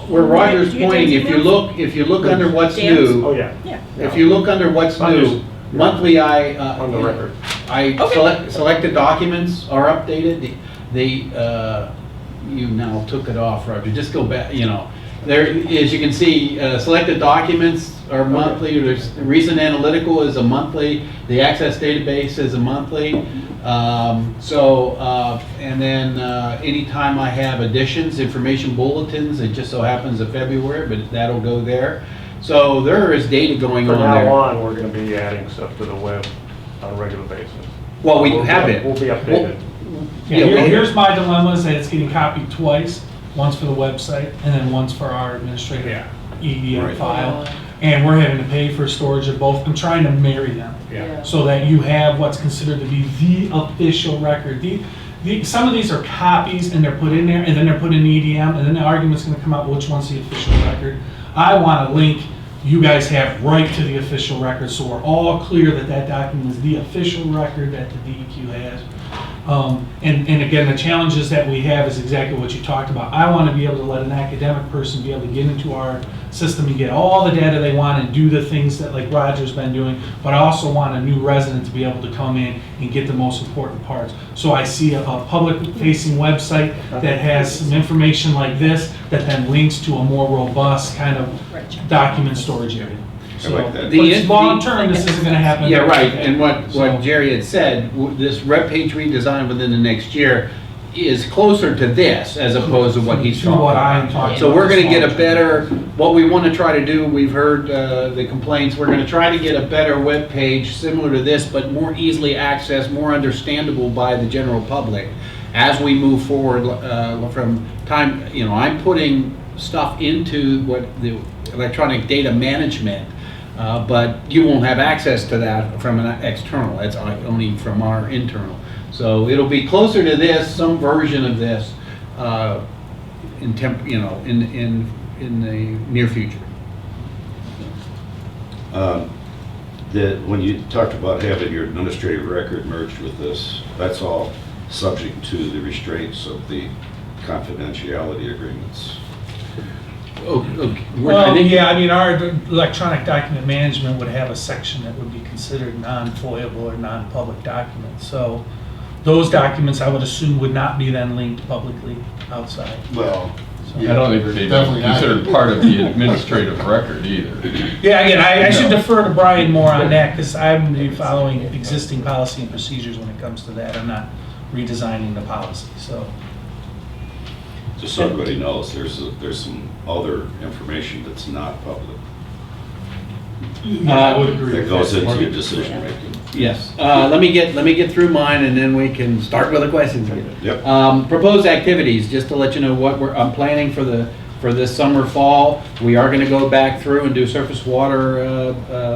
Where Roger's Do you get pointing, if emails? you look under what's Stamps? new, Oh yeah. Yeah. if you look under what's new, monthly on the record. I Okay. selected documents are updated. You now took it off, Roger. Just go back. You know, there, as you can see, selected documents are monthly. There's recent analytical is a monthly. The access database is a monthly. And then anytime I have additions, information bulletins, it just so happens of February, but that'll go there. So there is data going From on now there. on, we're going to be adding stuff to the web on a regular basis. Well, we We'll have be- it. We'll be updated. here's my dilemma is that it's getting copied twice, once for the website and then once for our administrative EDM Right. file. And we're having to pay for storage of both. I'm trying to marry them Yeah. so that you have what's considered to be the official record. Some of these are copies and they're put in there and then they're put in EDM and then the argument's going to come out which one's the official record. I want to link you guys have right to the official record so we're all clear that that document is the official record that the DEQ has. And again, the challenges that we have is exactly what you talked about. I want to be able to let an academic person be able to get into our system and get all the data they want and do the things that like Roger's been doing, but I also want a new resident to be able to come in and get the most important parts. So I see a public-facing website that has some information like this that then links to a more robust kind of document storage area. I like that. But it's long-term, this isn't going to happen. Yeah, right, and what So- Jerry had said, this web page redesign within the next year is closer to this as opposed to what he's To talking what I'm about. talking So we're about. gonna get a better, what we wanna try to do, we've heard the complaints, we're gonna try to get a better web page similar to this, but more easily accessed, more understandable by the general public as we move forward from time, you know, I'm putting stuff into what the electronic data management, but you won't have access to that from an external. It's only from our internal. So it'll be closer to this, some version of this, in the near future. When you talked about having your administrative record merged with this, that's all subject to the restraints of the confidentiality agreements. Well, yeah, I mean, our electronic document management would have a section that would be considered non-foilable or non-public documents. So those documents, I would assume, would not be then linked publicly outside. Well, I don't think they'd be considered part of the administrative record either. Yeah, again, I should defer to Brian more on that because I'm going to be following existing policy and procedures when it comes to that. I'm not redesigning the policy, so. Just so everybody knows, there's some other information that's not public. I would agree. That goes into your decision making. Yes. Let me get through mine, and then we can start with the questions again. Yep. Proposed activities, just to let you know what I'm planning for this summer, fall. We are going to go back through and do surface water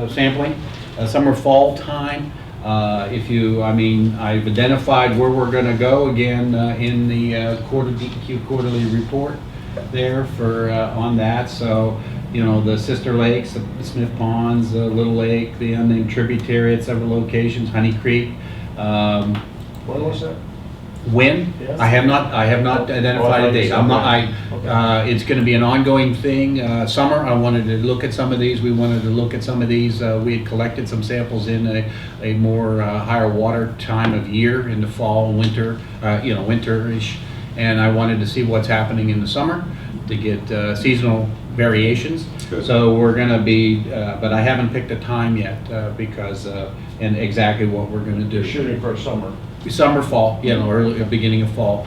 sampling, summer, fall time. I've identified where we're going to go again in the DEQ quarterly report there for on that. So, you know, the sister lakes, the Smith Ponds, the Little Lake, the unnamed tributary at several locations, Honey Creek. When was that? When? Yes. I have not identified a date. It's going to be an ongoing thing. Summer, I wanted to look at some of these. We wanted to look at some of these. We had collected some samples in a more higher water time of year in the fall, winter, winterish, and I wanted to see what's happening in the summer to get seasonal variations. Good. So we're going to be, but I haven't picked a time yet because and exactly what we're going to do. You're shooting for summer. Summer, fall, early beginning of fall.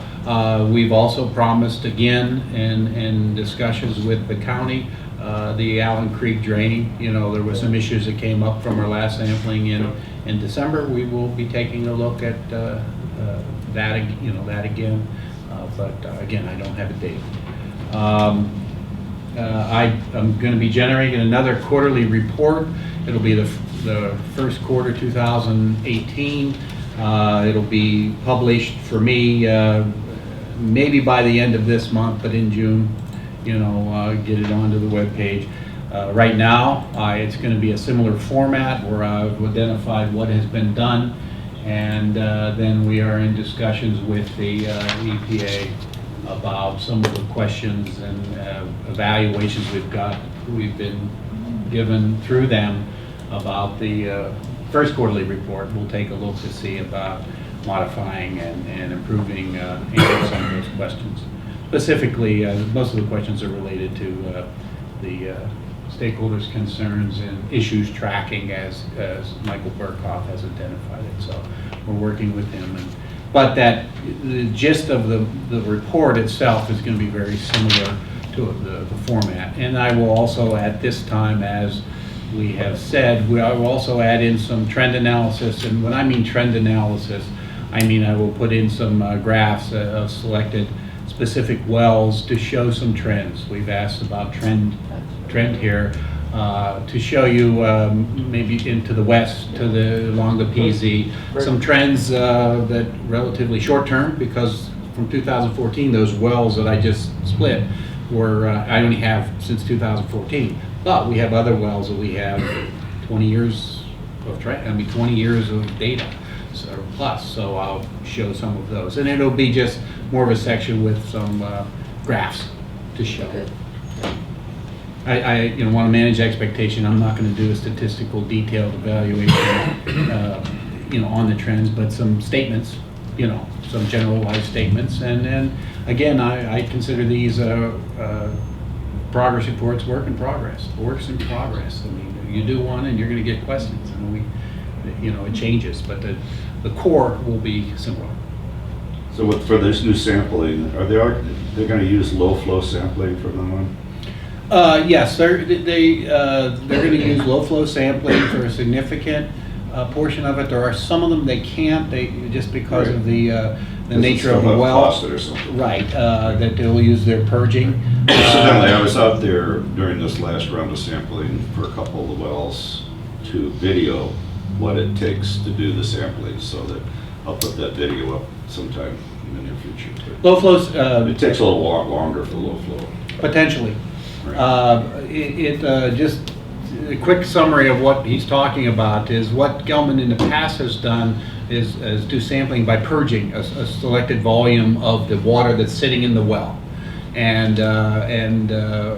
We've also promised again in discussions with the county, the Allen Creek draining. You know, there were some issues that came up from our last sampling in December. We will be taking a look at that again. But again, I don't have a date. I'm going to be generating another quarterly report. It'll be the first quarter 2018. It'll be published for me maybe by the end of this month, but in June, get it onto the web page. Right now, it's going to be a similar format where I've identified what has been done, and then we are in discussions with the EPA about some of the questions and evaluations we've been given through them about the first quarterly report. We'll take a look to see about modifying and improving answering some of those questions. Specifically, most of the questions are related to the stakeholders' concerns and issues tracking as Michael Burkhoff has identified it. So we're working with him. But the gist of the report itself is going to be very similar to the format. And I will also at this time, as we have said, I will also add in some trend analysis. And when I mean trend analysis, I mean I will put in some graphs of selected specific wells to show some trends. We've asked about trend here to show you maybe into the west, along the PZ, some trends that relatively short term, because from 2014 those wells that I just split were I only have since 2014. But we have other wells that we have 20 years of 20 years of data. units or plus, so I'll show some of those. And it'll be just more of a section with some graphs to show. Good. I want to manage expectation. I'm not going to do a statistical detailed evaluation, on the trends, but some statements, some generalized statements. And then, again, I consider these progress reports works in progress. I mean, you do one and you're going to get questions, and it changes, but the core will be similar. So for this new sampling, they're going to use low flow sampling from now on? Yes, they're going to use low flow sampling for a significant portion of it. There are some of them they can't, just because of the nature of the well. Cost it or something. Right, that they'll use their purging. Incidentally, I was out there during this last round of sampling for a couple of the wells to video what it takes to do the sampling, so that I'll put that video up sometime in the near future. But low flows. it takes a little longer for low flow. Potentially. Right. Just a quick summary of what he's talking about is what Gelman in the past has done is do sampling by purging a selected volume of the water that's sitting in the well. And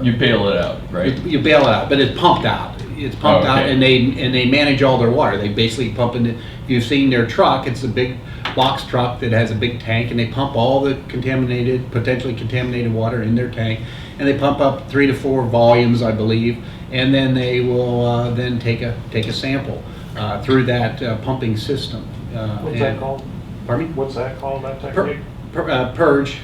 You bail it out, right? You bail it out, but it's pumped out. It's pumped out, and they manage all their water. They basically pump in. If you've seen their truck, it's a big box truck that has a big tank, and they pump all the potentially contaminated water in their tank, and they pump up 3 to 4 volumes, I believe, and then they will then take a sample through that pumping system. What's that called? Pardon me? What's that called, that technique? Purge.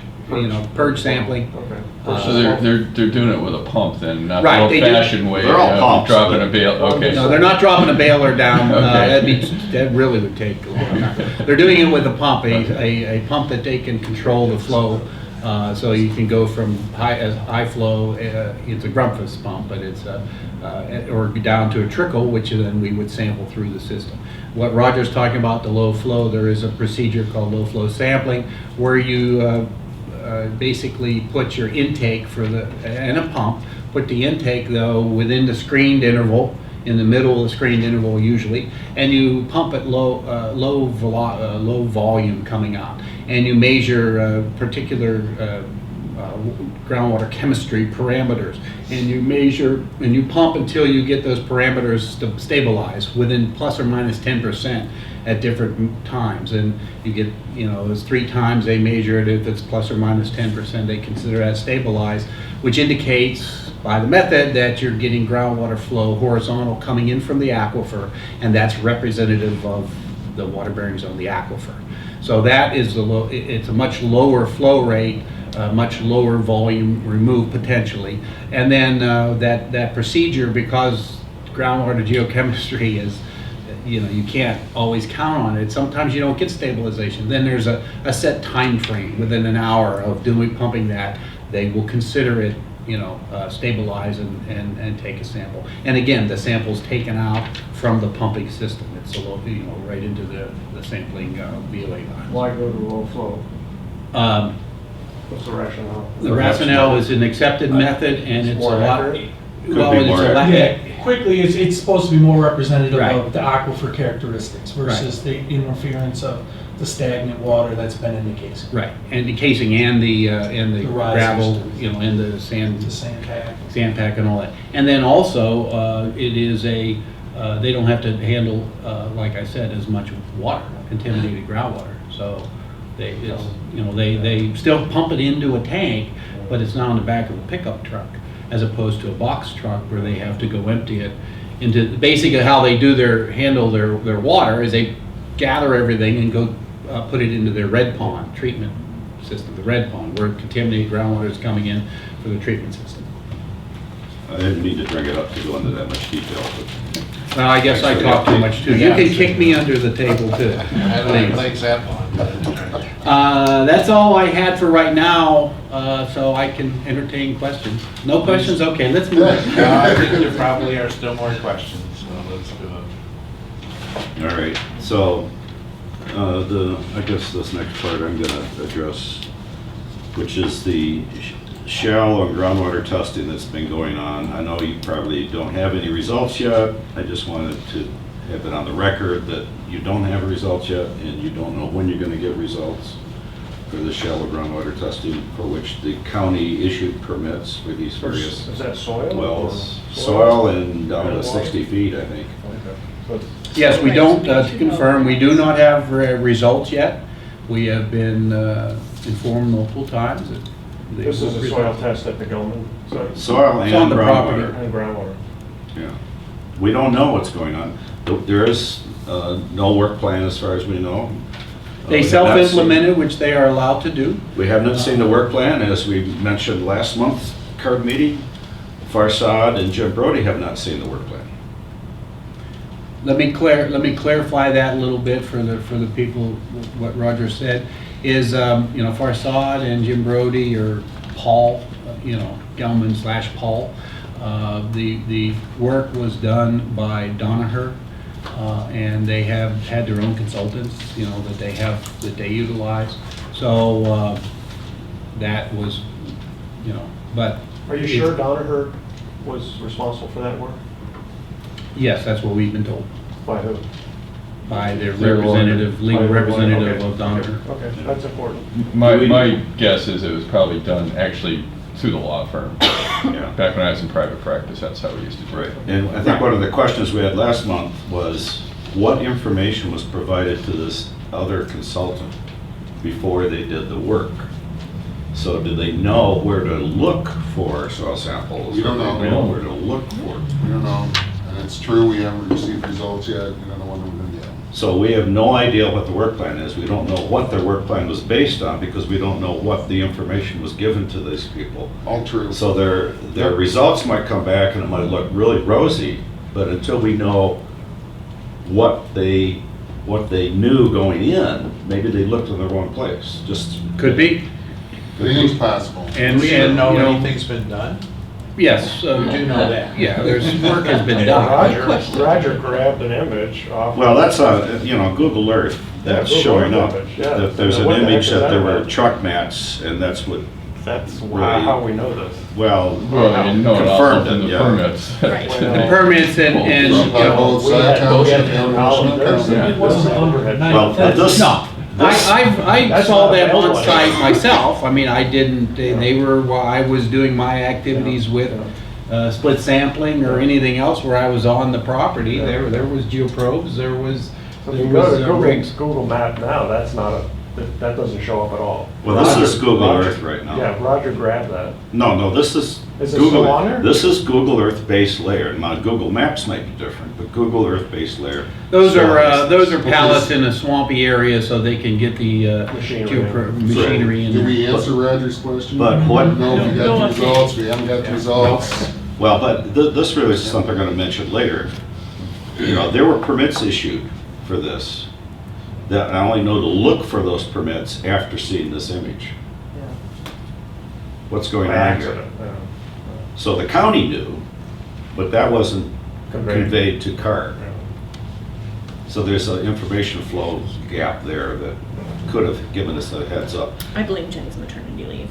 Purge sampling. Okay. So they're doing it with a pump then, not Right, the old-fashioned way They're all of pumps, dropping but- a bail. Okay. No, they're not dropping a bailer down. Okay. That really would take a long time. They're doing it with a pump, a pump that they can control the flow. So you can go from high flow, it's a Grumpus pump, but it's or down to a trickle, which then we would sample through the system. What Roger's talking about, the low flow, there is a procedure called low flow sampling, where you basically put your intake in a pump, put the intake though within the screened interval, in the middle of the screened interval usually, and you pump at low volume coming out, and you measure particular groundwater chemistry parameters, and you measure and you pump until you get those parameters to stabilize within plus or minus 10% at different times, and you get, those 3 times they measure it. If it's plus or minus 10%, they consider that stabilized, which indicates by the method that you're getting groundwater flow horizontal coming in from the aquifer, and that's representative of the water bearing zone, the aquifer. So that is it's a much lower flow rate, much lower volume removed potentially, and then that procedure, because groundwater geochemistry is, you can't always count on it. Sometimes you don't get stabilization. Then there's a set time frame within an hour of pumping that. They will consider it, stabilize and take a sample. And again, the sample's taken out from the pumping system. It's right into the sampling BLA line. Why go to low flow? What's the rationale? The rationale is an accepted method, and it's a more lot. accurate? Well, it's a lot. Quickly, it's supposed to be more representative Right. of the aquifer characteristics versus the interference of the stagnant water that's been in the casing. Right, and the casing and the The gravel, risers. and the sand Sand pack. and all that. And then also, it is they don't have to handle, like I said, as much water, contaminated groundwater. So they still pump it into a tank, but it's not on the back of a pickup truck, as opposed to a box truck where they have to go empty it into. Basically, how they handle their water is they gather everything and go put it into their red pond treatment system, the red pond, where contaminated groundwater is coming in for the treatment system. I didn't mean to bring it up to go into that much detail, but Well, I guess I talk too much too. You can kick me under the table too. Thanks, that one. That's all I had for right now, so I can entertain questions. No questions? Okay, let's move on. I think there probably are still more questions, so let's do it. all right. So I guess this next part I'm going to address, which is the shallow and groundwater testing that's been going on. I know you probably don't have any results yet. I just wanted to have been on the record that you don't have results yet, and you don't know when you're gonna get results for the shallow groundwater testing, for which the county issued permits for these various Is that soil? wells. or Soil and down to Water? 60 feet, I think. Okay. Yes, we don't, to confirm, we do not have results yet. We have been informed multiple times that they This is will a soil result. test at the Gelman site? Soil It's on and the property. groundwater. And groundwater. Yeah. We don't know what's going on. There is no work plan as far as we know. They We have not self-implemented, which they are allowed to do. seen- We have not seen the work plan, as we mentioned last month's CARD meeting. Farsad and Jim Brody have not seen the work plan. Let me clarify that a little bit for the people, what Roger said, is, Farsad and Jim Brody, or Paul, Gelman / Paul. The work was done by Donaher, and they have had their own consultants, that they utilize. So, that was, but. Are you sure Donaher was responsible for that work? Yes, that's what we've been told. By who? By their Their representative, legal By the lawyer, representative okay. of Donaher. Okay, that's important. My guess is it was probably done actually through the law firm. Yeah. Back when I was in private practice, that's how we used to do it. And I think one of the questions we had last month was, what information was provided to this other consultant before they did the work? So do they know where to look for soil samples? We don't Or know. they know where to look for? We don't know, and it's true, we haven't received results yet, we don't know when we're gonna get them. So we have no idea what the work plan is. We don't know what their work plan was based on, because we don't know what the information was given to these people. All true. So their results might come back and it might look really rosy, but until we know what they knew going in, maybe they looked in the wrong place. Just Could be. Anything's possible. And Do we even know you know, anything's been done? Yes. We do know that. Yeah, there's, work has been done. Roger grabbed an image off. Well, that's on, Google Earth, that's Google showing Earth up. image, yeah. That there's an What the heck image is that that there were about? truck mats, and that's what, That's Right. how we know this. well, Well, you know it also confirmed in it, the yeah. permits. Right. The permits and, Both We had township the and knowledge Michigan there, County. so It wasn't under it. Well, this, no. I That's saw not them on available. site myself. I mean, I didn't, they were, while I was doing my activities with split sampling or anything else where I was on the property, there was geoprobes, there was So if you go to rigs. Google Map now, that's not that doesn't show up at all. well, this is Google Roger- Earth right now. Yeah, Roger grabbed that. No, this is Is it Google. still on there? This is Google Earth base layer. Now, Google Maps might be different, but Google Earth base layer. Those So are pallets in a swampy area so they can get the machinery in Did there. we answer Roger's question? But what- No, we No got the update. results, we haven't got the results. Well, but this really is something I'm going to mention later. There were permits issued for this, that I only know to look for those permits after seeing this image. What's going By on here? accident. yeah. So the county knew, but that wasn't Conveyed. conveyed to CARD. Yeah. So there's an information flow gap there that could have given us a heads up. I blame Jenny's maternity leave.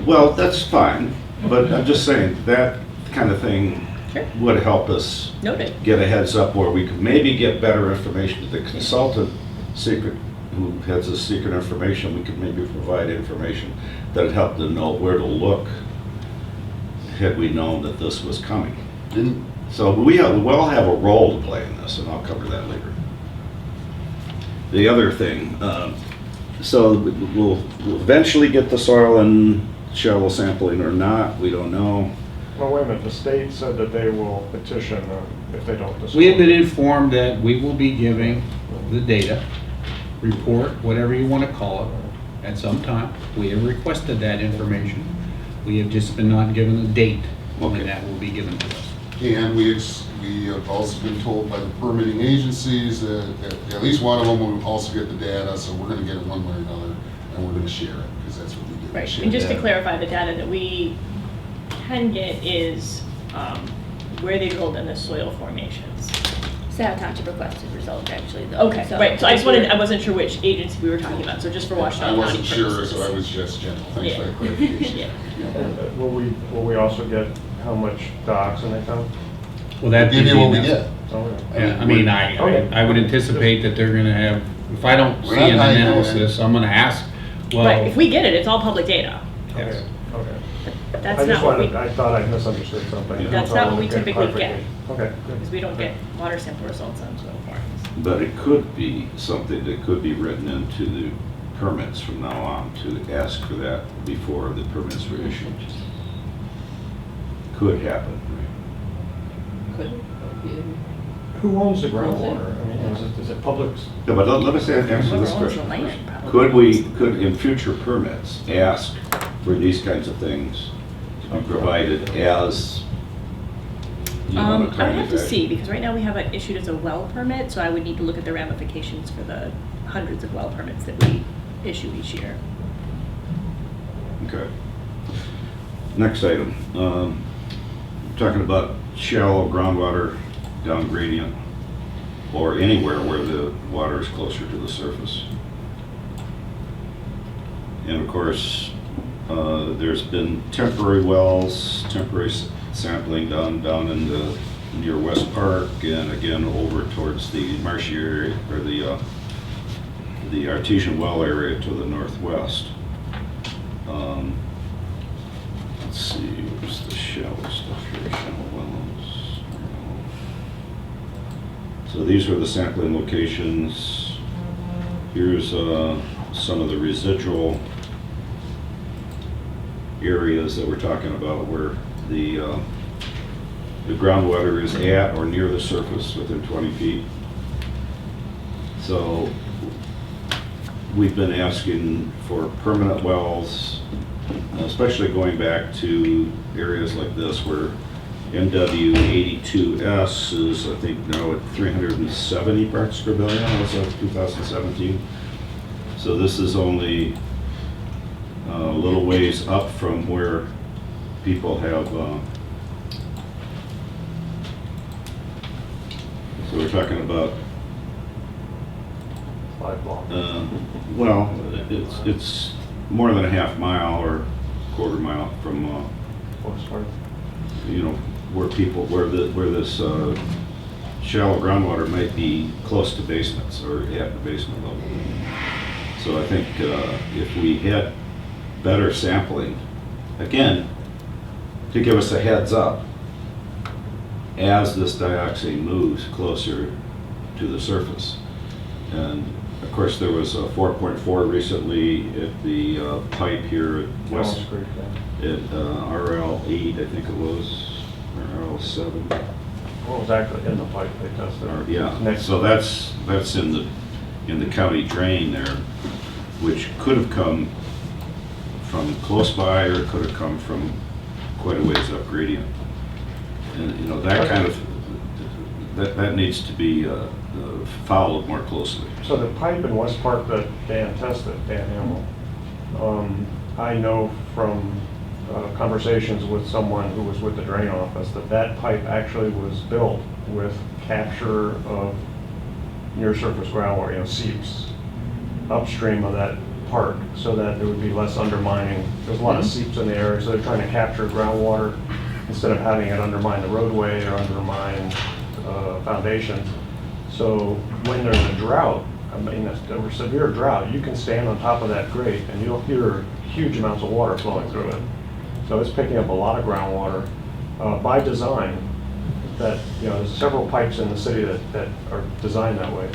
Well, that's fine, but I'm just saying, that kind of thing Sure. would help us Noted. get a heads up where we could maybe get better information to the consultant who has the secret information. We could maybe provide information that would help them know where to look had we known that this was coming. Didn't, So we'll have a role to play in this, and I'll cover that later. The other thing, so we'll eventually get the soil and shallow sampling or not, we don't know. Well, wait a minute, the state said that they will petition if they don't disclose. We have been informed that we will be giving the data, report, whatever you want to call it, at some time. We have requested that information. We have just been not given a date Okay. when that will be given to us. and we have also been told by the permitting agencies that at least one of them will also get the data, so we're gonna get it one way or another, and we're gonna share it, because that's what we do. We Right, share and just to data. clarify, the data that we can get is where they drilled in the soil formations. Scio Twp requested results actually though. Okay, right, so I wasn't sure which agency we were talking about, so just for Washtenaw I County wasn't sure, purposes. so I was just general. Thanks for Yeah. that clarification. Yeah. And, will we also get how much dioxane they found? Well, that'd Give be you what we enough. get. Yeah, I mean, Okay. I would anticipate that they're gonna have, if I don't We're see not an hiding it. analysis, I'm gonna ask, well. Right, if we get it, it's all public data. Yes. Okay. That's I just not what we, wanted, I thought I misunderstood something. That's So I not what we wanted to get typically get. clarification. Okay, good. because we don't get water sample results on soil farms. But it could be something that could be written into the permits from now on to ask for that before the permits were issued. Could happen, right? Could be. Who owns the groundwater? I mean, is it public? No, but let me say, answer Whoever this owns the question. land probably. Could in future permits ask for these kinds of things to be provided as, you know, in a I timely have to fashion? see, because right now we have it issued as a well permit, so I would need to look at the ramifications for the hundreds of well permits that we issue each year. Okay. Next item, talking about shallow groundwater down gradient or anywhere where the water is closer to the surface. And of course, there's been temporary wells, temporary sampling done down in the near West Park and again over towards the marshy area or the artesian well area to the northwest. Let's see, where's the shallow stuff here? Shallow wells. So these are the sampling locations. Here's some of the residual areas that we're talking about where the groundwater is at or near the surface within 20 feet. So we've been asking for permanent wells, especially going back to areas like this where MW82S is, I think, now at 370 parts per billion as of 2017. So this is only a little ways up from where people have, so we're talking about 5 blocks. well, it's more than a half mile or quarter mile from, you know, where this shallow groundwater might be close to basements or at the basement level. So I think if we had better sampling, again, to give us a heads up as this dioxane moves closer to the surface. And of course, there was a 4.4 recently at the pipe here at West, at RL8, I think it was, or RL7. What was actually in the pipe they tested? Yeah, so that's in the county drain there, which could have come from close by or could have come from quite a ways up gradient. And you know, that kind of, that needs to be followed more closely. So the pipe in West Park that Dan tested, Dan Hamill, I know from conversations with someone who was with the drain office that pipe actually was built with capture of near surface groundwater, you know, seeps upstream of that park so that there would be less undermining. There's a lot of seeps in the area, so they're trying to capture groundwater instead of having it undermine the roadway or undermine foundations. So when there's a drought, I mean a severe drought, you can stand on top of that grate and you'll hear huge amounts of water flowing through it. So it's picking up a lot of groundwater by design. That, you know, there's several pipes in the city that are designed that way.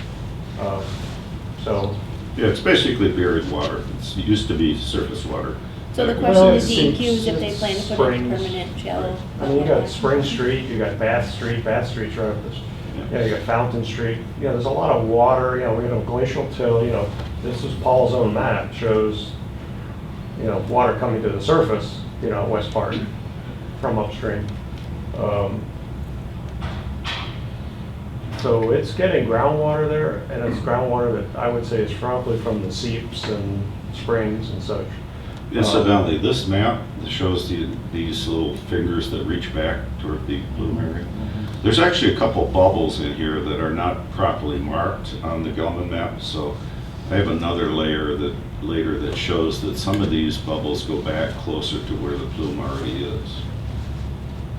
So yeah, it's basically buried water. It used to be surface water. So the Back question in to DEQ is if they plan to put in permanent shallow. I mean, you got Spring Street, you got Bath Street's right up this. Yeah, you got Fountain Street. Yeah, there's a lot of water. You know, we got a glacial till. You know, this is Paul's own map shows, you know, water coming to the surface. You know, at West Park from upstream. So it's getting groundwater there, and it's groundwater that I would say is probably from the seeps and springs and such. Incidentally, this map shows these little fingers that reach back toward the Plume area. There's actually a couple bubbles in here that are not properly marked on the Gelman map, so I have another layer that shows that some of these bubbles go back closer to where the Plume already is.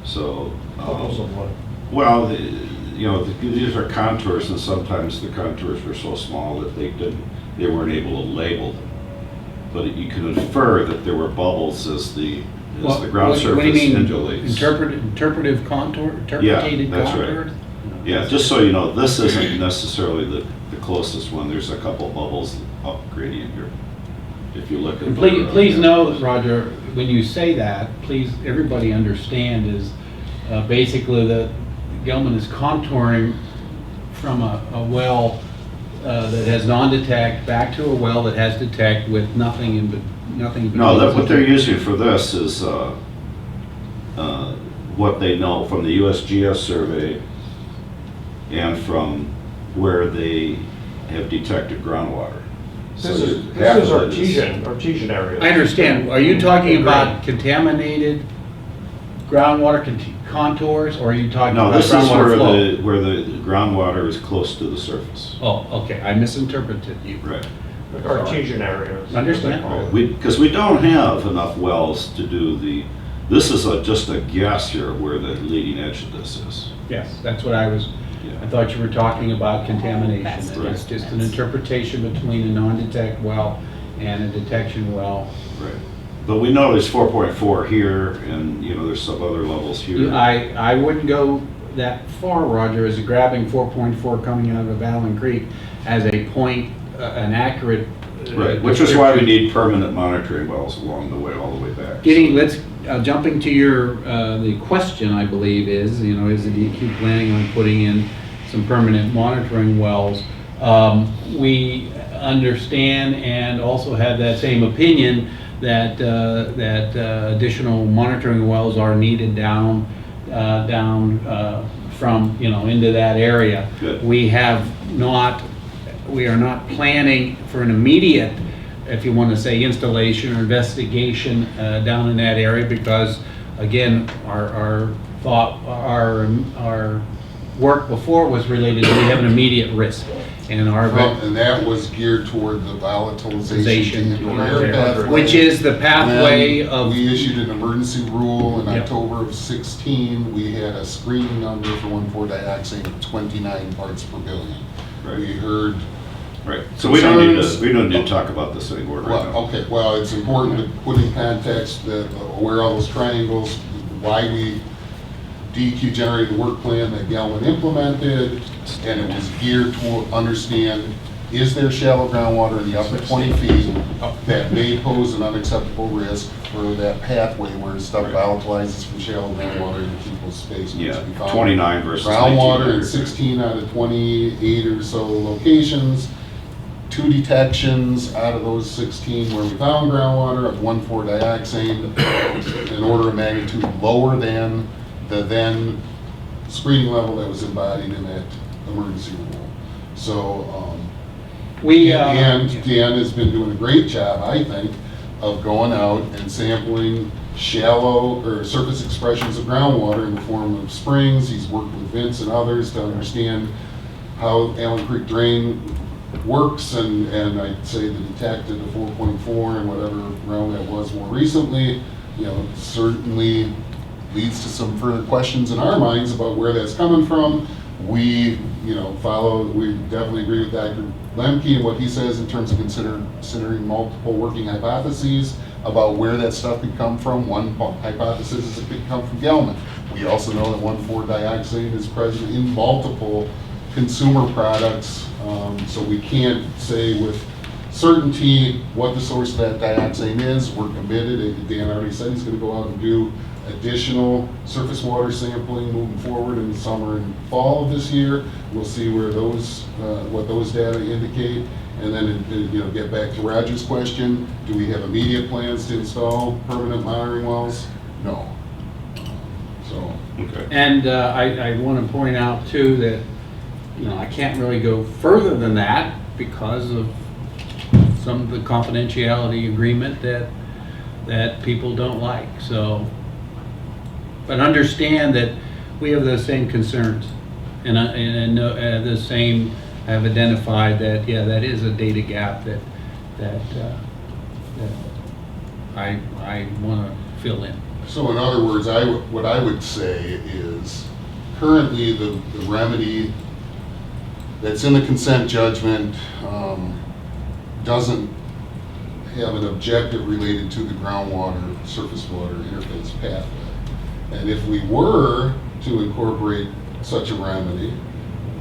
So Bubbles of what? Well, these are contours, and sometimes the contours were so small that they weren't able to label them. But you can infer that there were bubbles as the ground surface What do you mean, undulates. interpretive contour, interpretated that's contours? right. Yeah, just so you know, this isn't necessarily the closest one. There's a couple bubbles up gradient here. If you look at And the, please know, Roger, when you say that, please, everybody understand is basically that Gelman is contouring from a well that has non-detect back to a well that has detect with nothing in between. No, what they're using for this is what they know from the USGS survey and from where they have detected groundwater. This is artesian areas. I understand. Are you talking about contaminated groundwater contours, or are you talking No, about this is groundwater flow? where the groundwater is close to the surface. Oh, okay, I misinterpreted you. Right. Artesian areas. Understand. Because we don't have enough wells to do this is just a guess here where the leading edge of this is. Yes, that's what I was, Yeah. I thought you were talking about contamination. That's It's just an interpretation between a non-detect well and a detection well. Right. But we know there's 4.4 here, and there's some other levels here. I wouldn't go that far, Roger, as grabbing 4.4 coming out of Allen Creek as a point, an accurate. Right, which is why we need permanent monitoring wells along the way, all the way back. Jumping to your, the question, I believe, is the DEQ planning on putting in some permanent monitoring wells? We understand and also have that same opinion that additional monitoring wells are needed down from, into that area. Good. We are not planning for an immediate, if you want to say, installation or investigation down in that area, because again, our work before was related to we have an immediate risk. And and that was geared toward the volatilization to air pathway, which is the pathway of. We issued an emergency rule in Yep. October of 16. We had a screening number for 1,4-dioxane of 29 parts per billion. Right. We heard. Right. So we don't need to talk about this anymore right now. Okay. Well, it's important to put in context that where all those triangles, why we DEQ generated the work plan that Gelman implemented, and it was geared to understand, is there shallow groundwater in the upper 20 feet that may pose an unacceptable risk for that pathway where stuff volatilizes from shallow groundwater into people's space. Yeah, 29 versus 19. Groundwater in 16 out of 28 or so locations. 2 detections out of those 16 where we found groundwater of 1,4-dioxane, an order of magnitude lower than the then screening level that was embodied in that emergency rule. So, Dan has been doing a great job, I think, of going out and sampling shallow or surface expressions of groundwater in the form of springs. He's worked with Vince and others to understand how Allen Creek Drain works, and I'd say the detected the 4.4 and whatever round that was more recently, certainly leads to some further questions in our minds about where that's coming from. We, we definitely agree with Dr. Lemke and what he says in terms of considering multiple working hypotheses about where that stuff could come from. One hypothesis is it could come from Gelman. We also know that 1,4-dioxane is present in multiple consumer products, so we can't say with certainty what the source of that dioxane is. We're committed. Dan already said he's going to go out and do additional surface water sampling moving forward in the summer and fall of this year. We'll see where what those data indicate, and then get back to Roger's question: do we have immediate plans to install permanent monitoring wells? No. So. Okay. And I want to point out too that I can't really go further than that because of some of the confidentiality agreement that people don't like. So. But understand that we have those same concerns, and the same have identified that that is a data gap that I want to fill in. So in other words, what I would say is currently the remedy that's in the consent judgment doesn't have an objective related to the groundwater, surface water interface pathway. And if we were to incorporate such a remedy,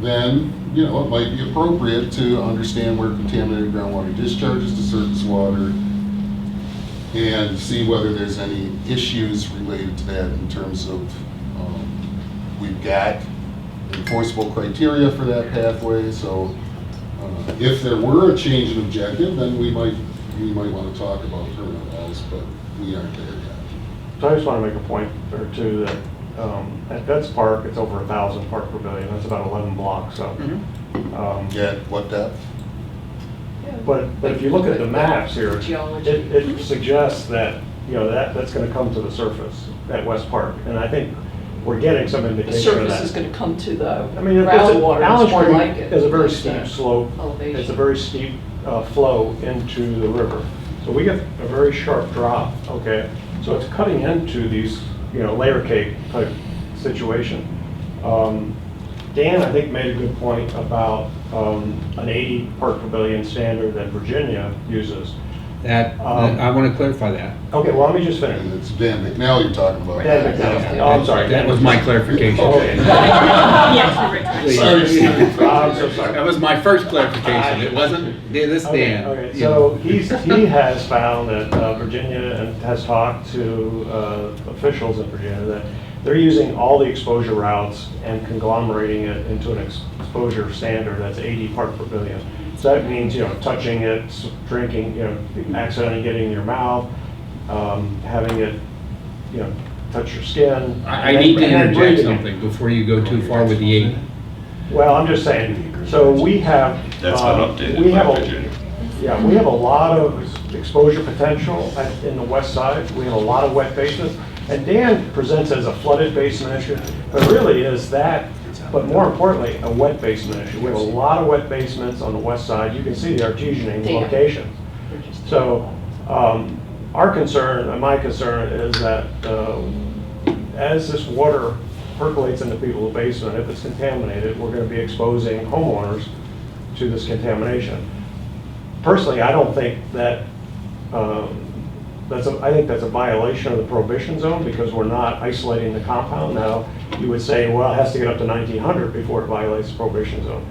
then, you know, it might be appropriate to understand where contaminated groundwater discharges to surface water and see whether there's any issues related to that in terms of we've got enforceable criteria for that pathway. So if there were a change in objective, then we might want to talk about permanent wells, but we aren't there yet. So I just want to make a point or two that at Vets Park, it's over 1,000 parts per billion. That's about 11 blocks. So, Yeah, what depth? but if you look at the maps here, it suggests that, you know, that's going to come to the surface at West Park, and I think we're getting some The indication of that. surface is going to come to the I mean, groundwater, Allen it's more Street like it. is a very like steep that slope. elevation. It's a very steep flow into the river. So we get a very sharp drop, okay? So it's cutting into these, you know, layer cake type situation. Dan, I think, made a good point about an 80 part per billion standard that Virginia uses. That, I want to clarify that. Okay, well, let me just finish. And it's Dan McNally you're talking about. Dan McNally. Oh, I'm sorry. That was my clarification. Okay. Yes, you're right. I'm so sorry. That was my first clarification. It wasn't this Dan. Okay, so he has found that Virginia and has talked to officials in Virginia that they're using all the exposure routes and conglomerating it into an exposure standard that's 80 part per billion. So that means, you know, touching it, drinking, you know, accidentally getting in your mouth, having it, you know, touch your skin. I need to interject something before you go too far with the 80. Well, I'm just saying, so we have. That's been updated we have by a- Virginia. Yeah, we have a lot of exposure potential in the west side. We have a lot of wet basements. And Dan presents as a flooded basement issue, but really is that, but more importantly, a wet basement issue. We have a lot of wet basements on the west side. You can see the artesianing locations. So our concern, and my concern, is that as this water percolates into people's basement, if it's contaminated, we're going to be exposing homeowners to this contamination. Personally, I don't think that I think that's a violation of the prohibition zone because we're not isolating the compound. Now, you would say, well, it has to get up to 1900 before it violates the prohibition zone.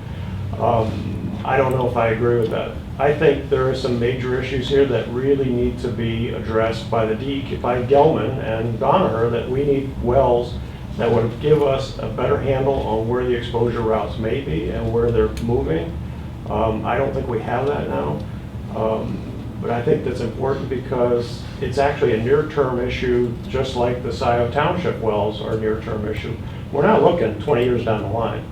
I don't know if I agree with that. I think there are some major issues here that really need to be addressed by the DEQ, by Gelman and Donaher, that we need wells that would give us a better handle on where the exposure routes may be and where they're moving. I don't think we have that now. But I think that's important because it's actually a near-term issue, just like the Scio Township wells are a near-term issue. We're not looking 20 years down the line.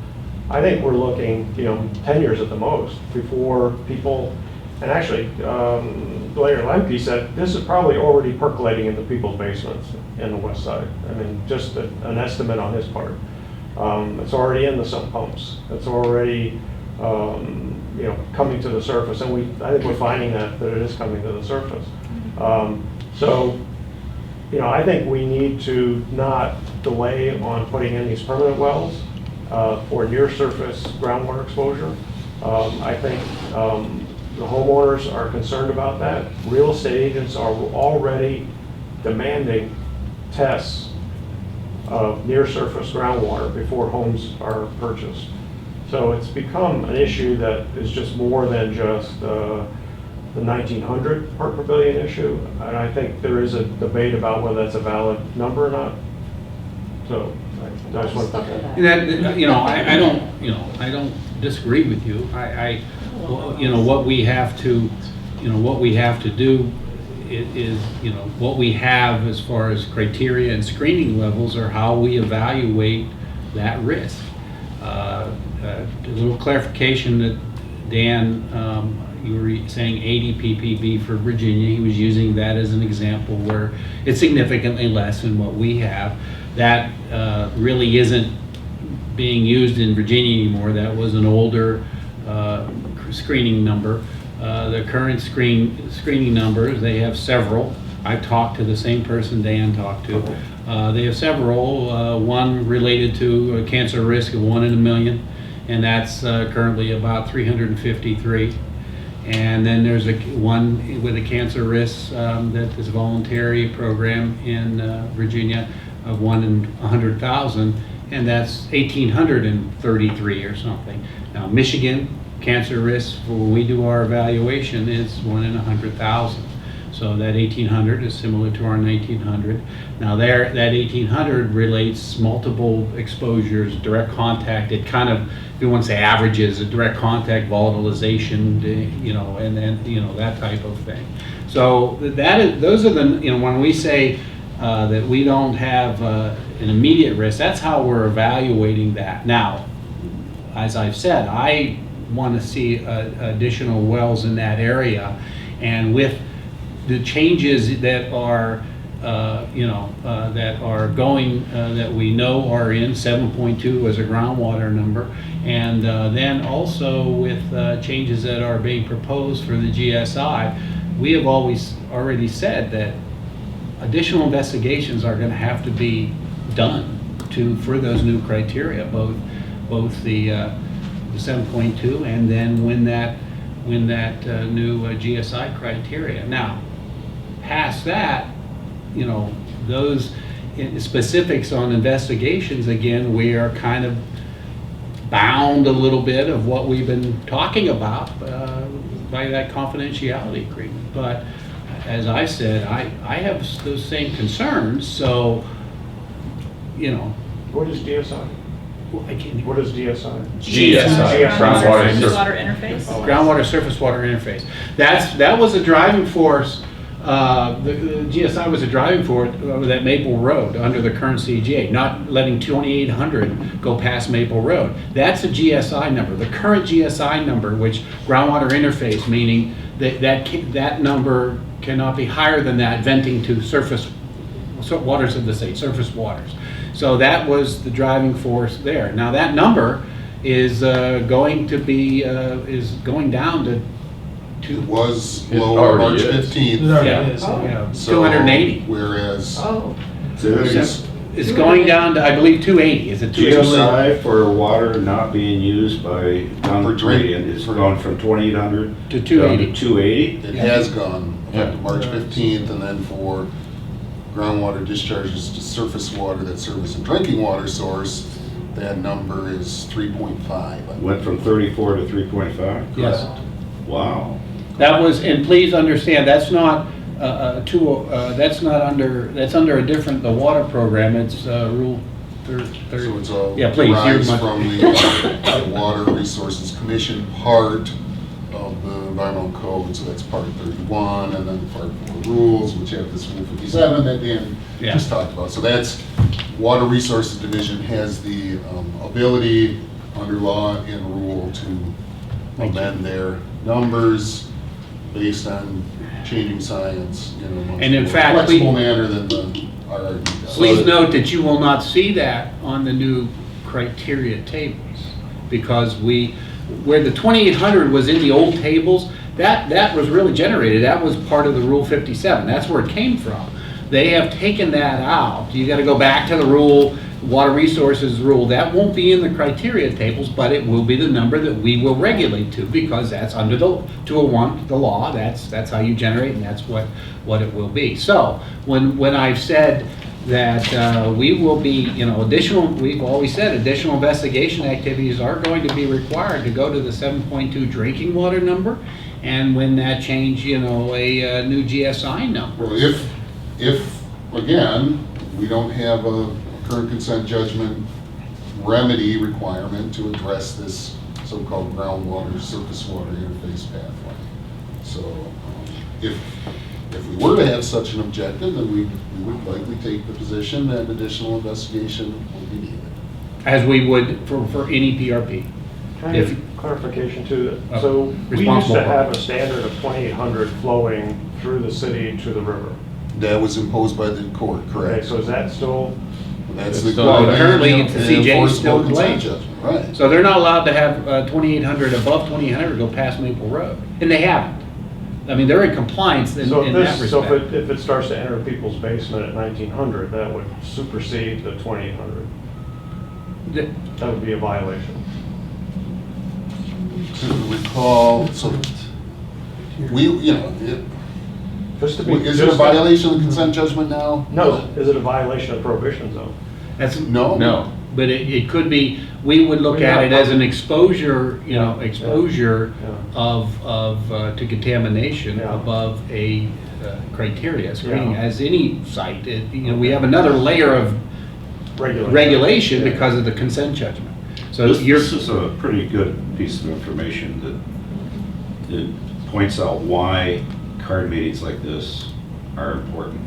I think we're looking, you know, 10 years at the most before people, and actually, Larry Lemke said this is probably already percolating into people's basements in the west side. I mean, just an estimate on his part. It's already in the sump pumps. It's already, you know, coming to the surface, and I think we're finding that it is coming to the surface. So, you know, I think we need to not delay on putting in these permanent wells for near-surface groundwater exposure. I think the homeowners are concerned about that. Real estate agents are already demanding tests of near-surface groundwater before homes are purchased. So it's become an issue that is just more than just the 1900 part per billion issue. And I think there is a debate about whether that's a valid number or not. So I just want to put that. That, you know, I don't disagree with you. You know, what we have to do is, you know, what we have as far as criteria and screening levels are how we evaluate that risk. A little clarification that Dan, you were saying 80 ppb for Virginia. He was using that as an example where it's significantly less than what we have. That really isn't being used in Virginia anymore. That was an older screening number. The current screening numbers, they have several. I've talked to the same person Dan talked to. They have several, one related to a cancer risk of 1 in a million, and that's currently about 353. And then there's one with a cancer risk that is a voluntary program in Virginia of 1 in 100,000, and that's 1,833 or something. Now Michigan, cancer risk for when we do our evaluation is 1 in 100,000. So that 1,800 is similar to our 1,900. Now that 1,800 relates multiple exposures, direct contact. It kind of, if you want to say averages, a direct contact, volatilization, and then that type of thing. So those are the, when we say that we don't have an immediate risk, that's how we're evaluating that. Now, as I've said, I want to see additional wells in that area, and with the changes that are, that are going, that we know are in 7.2 as a groundwater number, and then also with changes that are being proposed for the GSI, we have already said that additional investigations are going to have to be done for those new criteria, both the 7.2 and then when that new GSI criteria. Now, past that, those specifics on investigations, again, we are kind of bound a little bit of what we've been talking about by that confidentiality agreement. But as I said, I have those same concerns, so, What is DSI? What is DSI? GSI, Groundwater Groundwater Water Interface. Groundwater Surface Water Interface. That was a driving force. The GSI was a driving force at Maple Road under the current CGA, not letting 2,800 go past Maple Road. That's a GSI number. The current GSI number, which groundwater interface, meaning that number cannot be higher than that, venting to surface waters of the state, surface waters. So that was the driving force there. Now that number is going down to It was It low already March is. 15th. It already Yeah. is, yeah. So, 280. Whereas Oh, It's going down to, I believe, 280. Is it 280? GSI for water not being used by non-Canadian is gone from 2,800 To 280. down to 280? it has gone effective Yeah. March 15th, and then for groundwater discharges to surface water that service a drinking water source, that number is 3.5. Went from 34 to 3.5? Yes. Wow. That was, and please understand, that's not that's under a different, the water program, it's Rule 30. So it's a Yeah, please, rise you're from the Water Resources Commission part of the environmental code, so that's part 31, and then part 4 rules, which have this Rule 57 that Dan Yeah. just talked about. So that's, Water Resources Division has the ability under law and rule to amend their numbers based on changing science, much And in more fact, flexible manner than the RRD does. Please note that you will not see that on the new criteria tables, because where the 2,800 was in the old tables, that was really generated, that was part of the Rule 57, that's where it came from. They have taken that out. You gotta go back to the rule, Water Resources rule, that won't be in the criteria tables, but it will be the number that we will regulate to, because that's under the 201, the law, that's how you generate, and that's what it will be. So, when I've said that we will be, we've always said additional investigation activities are going to be required to go to the 7.2 drinking water number, and when that change, a new GSI number. Well, if again, we don't have a current consent judgment remedy requirement to address this so-called groundwater surface water interface pathway. So if we were to have such an objective, then we would likely take the position that additional investigation would be needed. As we would for any PRP. Kind of clarification too. So we used responsible to have party. a standard of 2,800 flowing through the city to the river. That was imposed by the court, Okay, correct? so is that still? That's the So court currently, and the CJ is still enforceable consent delayed. judgment, right? So they're not allowed to have 2,800, above 2,800 go past Maple Road, and they haven't. I mean, they're in compliance in So if that this, so respect. if it starts to enter people's basement at 1900, that would supersede the 2800. That would be a violation. To recall, so we, you know, Just to be. is it a violation of the consent judgment now? No, is it a violation of prohibition zone? That's, No? No. but it could be, we would look at it as an exposure, you know, exposure to contamination Yeah. above a criteria screening, Yeah. as any site. You know, we have another layer of regulation Yeah. because of the consent judgment. So This you're, is a pretty good piece of information that points out why CARD meetings like this are important.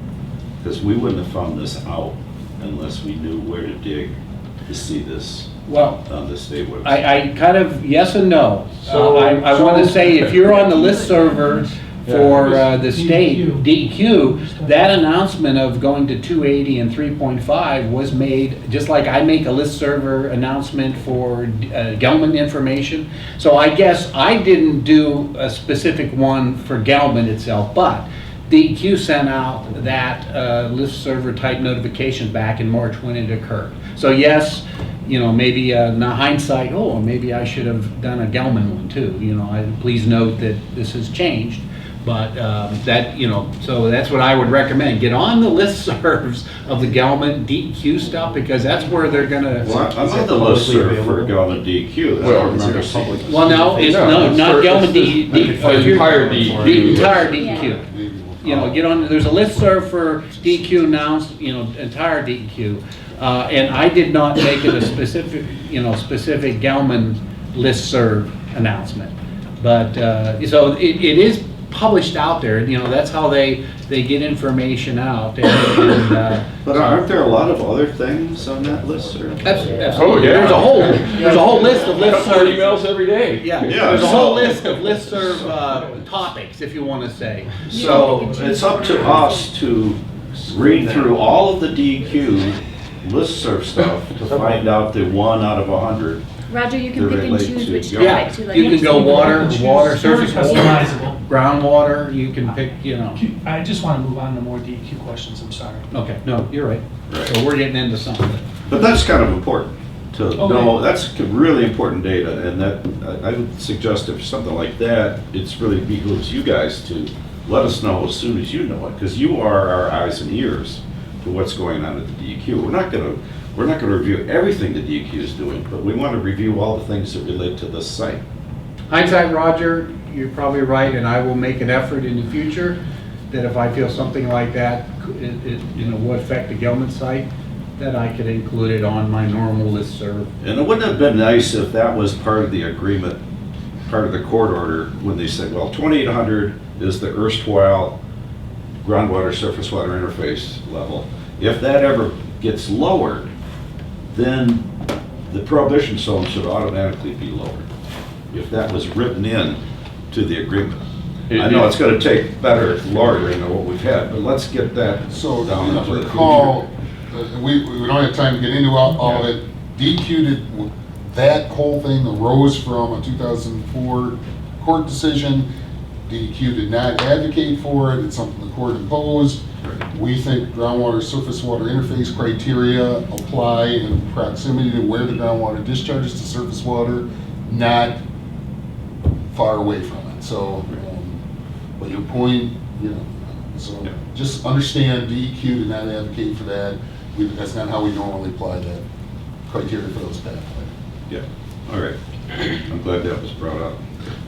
Because we wouldn't have found this out unless we knew where to dig to see this well, on the state website. I kind of, yes and no. So- I want to say, if you're on the listserv for the state DEQ, that announcement of going to 280 and 3.5 was made, just like I make a listserv announcement for Gelman information. So I guess I didn't do a specific one for Gelman itself, but DEQ sent out that listserv type notification back in March when it occurred. So yes, you know, maybe in hindsight, oh, maybe I should have done a Gelman one too. You know, please note that this has changed. But that, you know, so that's what I would recommend. Get on the listservs of the Gelman DEQ stuff, because that's where they're gonna. Well, I'm on the listserv for Gelman DEQ. I don't remember seeing this. Well, no, it's, no, not Gelman DEQ. The entire DEQ. The entire DEQ. You know, get on, there's a listserv for DEQ announced, you know, entire DEQ. And I did not make it a specific, you know, specific Gelman listserv announcement. But, so it is published out there, you know, that's how they get information out. But aren't there a lot of other things on that listserv? Absolutely. Oh, yeah. There's a whole list of Couple of listserv. emails every day. Yeah, Yeah, there's a so- whole list of listserv topics, if you want to say. So it's up to us to read through all of the DEQ listserv stuff to find out the 1 out of 100. Roger, you can They're pick and related choose to which Gelman. topic to like. You can go water, surface Very water, customizable. groundwater, you can pick, you know. I just want to move on to more DEQ questions, I'm sorry. Okay, no, you're right. Right. So we're getting into something. But that's kind of important to Okay. know. That's really important data, and that I would suggest if something like that, it's really behooves you guys to let us know as soon as you know it, because you are our eyes and ears to what's going on at the DEQ. We're not going to review everything the DEQ is doing, but we want to review all the things that relate to this site. Hindsight, Roger, you're probably right, and I will make an effort in the future that if I feel something like that, you know, will affect the Gelman site, that I could include it on my normal listserv. And it wouldn't have been nice if that was part of the agreement, part of the court order, when they said, well, 2800 is the erstwhile groundwater surface water interface level. If that ever gets lowered, then the prohibition zone should automatically be lowered, if that was written in to the agreement. I know it's gonna take better lawyering than what we've had, but let's get that So, down into the recall, we don't have time to get into all of it. DEQ did, that whole thing arose from a 2004 court decision. DEQ did not advocate for it, it's something the court imposed. We think groundwater surface water interface criteria apply in proximity to where the groundwater discharges to surface water, not far away from it. So, but your point, you know, so just understand DEQ did not advocate for that. That's not how we normally apply that criteria for those pathways. Yeah, all right. I'm glad that was brought up.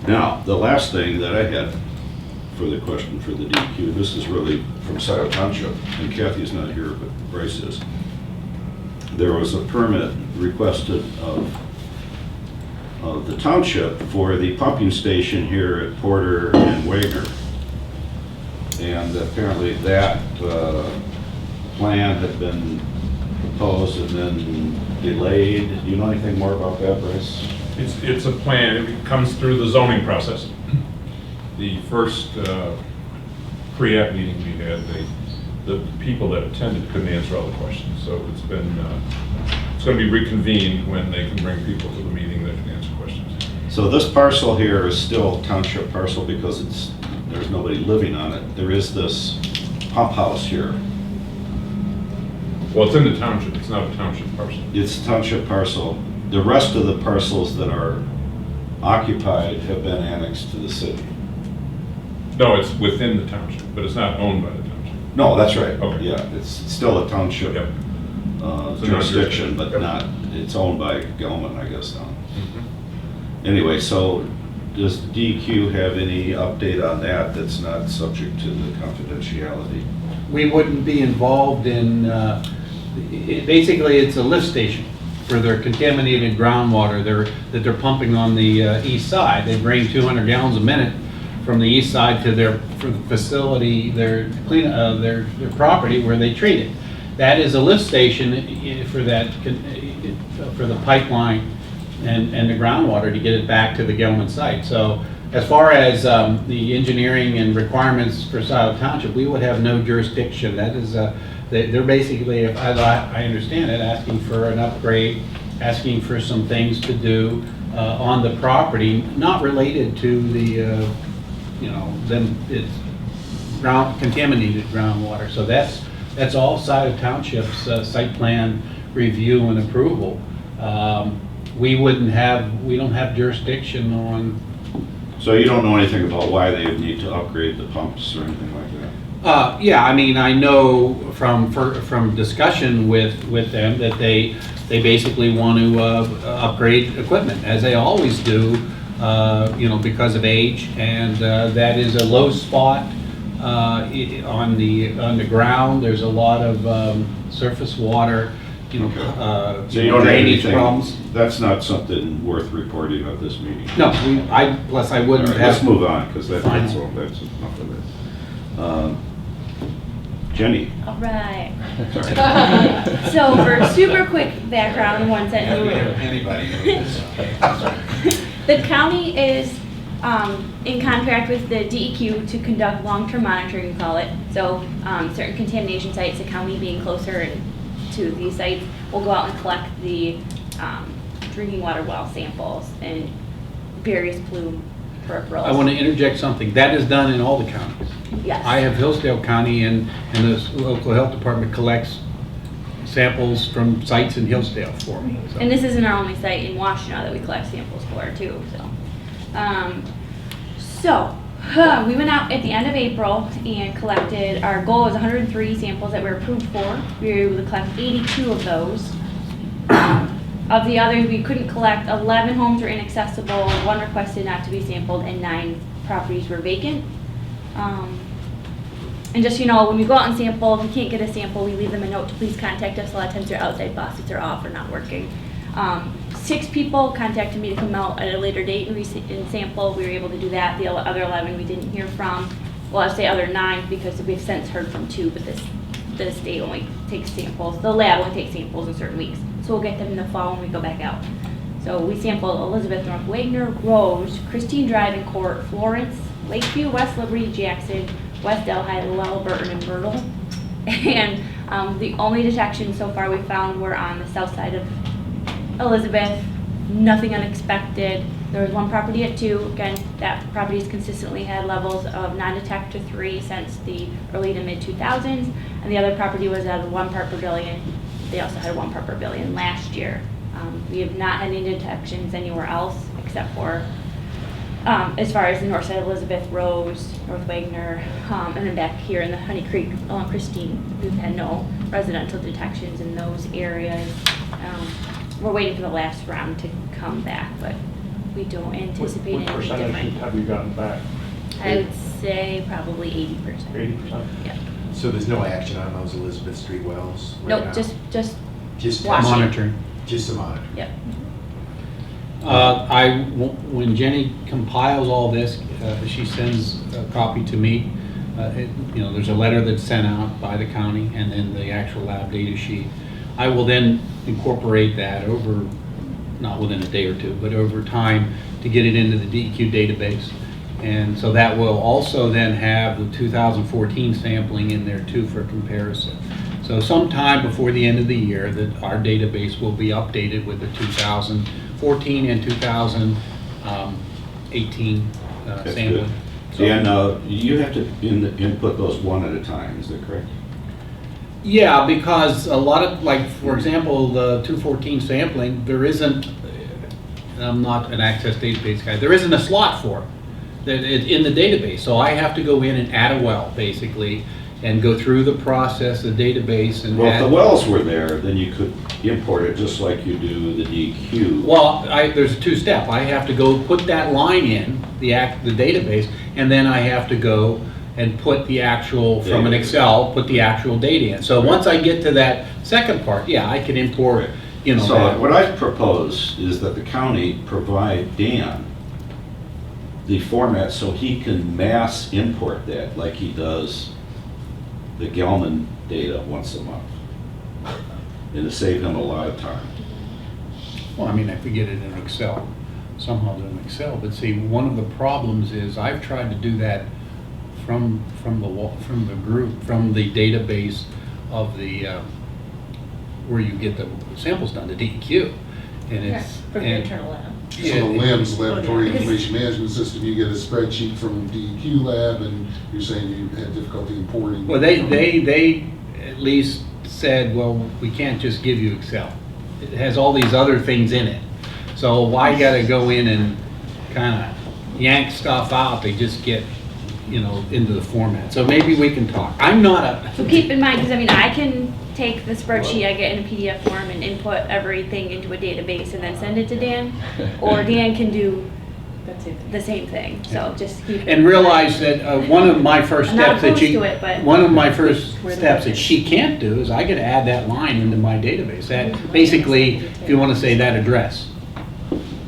Now, the last thing that I had for the question for the DEQ, this is really from Scio Township, and Kathy's not here, but Bryce is. There was a permit requested of the township for the pumping station here at Porter and Wagner. And apparently that plan had been proposed and then delayed. Do you know anything more about that, Bryce? It's a plan, it comes through the zoning process. The first pre-app meeting we had, the people that attended couldn't answer all the questions, so it's been, it's going to be reconvened when they can bring people to the meeting that can answer questions. So this parcel here is still township parcel because it's there's nobody living on it. There is this pump house here. Well, it's in the township, it's not a township parcel. It's township parcel. The rest of the parcels that are occupied have been annexed to the city. No, it's within the township, but it's not owned by the township. No, that's right. Okay. Yeah, it's still a township Yep. jurisdiction, but Yep. not, it's owned by Gelman, I guess now. Mhm. Anyway, so does the DEQ have any update on that that's not subject to the confidentiality? We wouldn't be involved in, basically, it's a lift station for their contaminated groundwater that they're pumping on the east side. They bring 200 gallons a minute from the east side to their facility, their property where they treat it. That is a lift station for that, for the pipeline and the groundwater to get it back to the Gelman site. So as far as the engineering and requirements for Scio Township, we would have no jurisdiction. That is, they're basically, if I understand it, asking for an upgrade, asking for some things to do on the property, not related to the, it's contaminated groundwater. So that's all Scio Township's site plan review and approval. We don't have jurisdiction on. So you don't know anything about why they would need to upgrade the pumps or anything like that? Yeah, I mean, I know from discussion with them that they basically want to upgrade equipment, as they always do, because of age, and that is a low spot on the ground. There's a lot of surface water, So you don't have drainage anything, problems. that's not something worth reporting at this meeting? No, plus I wouldn't All right, have. let's move on, because that's Fine. enough of it. Jenny? All right. So for super quick background, one sentence. The county is in contract with the DEQ to conduct long-term monitoring, we call it. So certain contamination sites, the county being closer to these sites, will go out and collect the drinking water well samples and various plume peripherals. I want to interject something. That is done in all the counties. Yes. I have Hillsdale County, and the local health department collects samples from sites in Hillsdale for me. So. And this isn't our only site in Washtenaw that we collect samples for too, we went out at the end of April and collected, our goal was 103 samples that were approved for. We were able to collect 82 of those. Of the others, we couldn't collect. 11 homes were inaccessible, 1 requested not to be sampled, and 9 properties were vacant. And just, when we go out and sample, if we can't get a sample, we leave them a note to please contact us. A lot of times their outside faucets are off or not working. 6 people contacted me to come out at a later date and sample. We were able to do that. The other 11 we didn't hear from. Well, I say other 9 because we've since heard from 2, but the state only takes samples. The lab only takes samples in certain weeks. So we'll get them in the fall when we go back out. So we sampled Elizabeth, North Wagner, Rose, Christine Drive and Court, Florence, Lakeview, West Liberty, Jackson, West Delhi, Llewellyn, Burton, and Myrtle. And the only detections so far we found were on the south side of Elizabeth. Nothing unexpected. There was one property at 2. Again, that property has consistently had levels of non-detect to 3 since the early to mid 2000s. And the other property was at 1 part per billion. They also had 1 part per billion last year. We have not had any detections anywhere else except for as far as the north side of Elizabeth, Rose, North Wagner, and then back here in the Honey Creek along Christine, we've had no residential detections in those areas. We're waiting for the last round to come back, but we don't anticipate What anything percentage different. have you gotten back? I would say probably 80%. 80%? Yeah. So there's no action on those Elizabeth Street wells right Nope, now? just Just watching. Monitoring. Just a monitor. Yep. When Jenny compiles all this, she sends a copy to me. There's a letter that's sent out by the county and then the actual lab data sheet. I will then incorporate that over, not within a day or 2, but over time to get it into the DEQ database. And so that will also then have the 2014 sampling in there too for comparison. So sometime before the end of the year that our database will be updated with the 2014 and 2018 sampling. Dan, you have to input those one at a time, is that correct? Yeah, because a lot of, like, for example, the 214 sampling, there isn't, and I'm not an Access database guy, there isn't a slot for it in the database. So I have to go in and add a well, basically, and go through the process, the database, and Well, if add. the wells were there, then you could import it just like you do the DEQ. Well, there's a two-step. I have to go put that line in, the database, and then I have to go and put the actual, from an Excel, put the actual data in. So once I get to that second part, yeah, I can import, you know. So what I propose is that the county provide Dan the format so he can mass import that like he does the Gelman data once a month. And to save him a lot of time. Well, I mean, if we get it in Excel, somehow in Excel, but see, one of the problems is I've tried to do that from the group, from the database of the, where you get the samples done, the DEQ. And it's. From the and- internal lab. So the LIMS, Laboratory yeah. Information Management System, you get a spreadsheet from DEQ Lab, and you're saying you had difficulty importing. Well, they at least said, well, we can't just give you Excel. It has all these other things in it. So why gotta go in and kind of yank stuff out? They just get, you know, into the format. So maybe we can talk. I'm not a. So keep in mind, because I mean, I can take the spreadsheet I get in a PDF form and input everything into a database and then send it to Dan, or Dan can do the same thing, so just keep. And realize that one of my first I'm not steps that opposed to it, but- one of my first steps that she can't do is I gotta add that line into my database. That, basically, if you wanna say that address,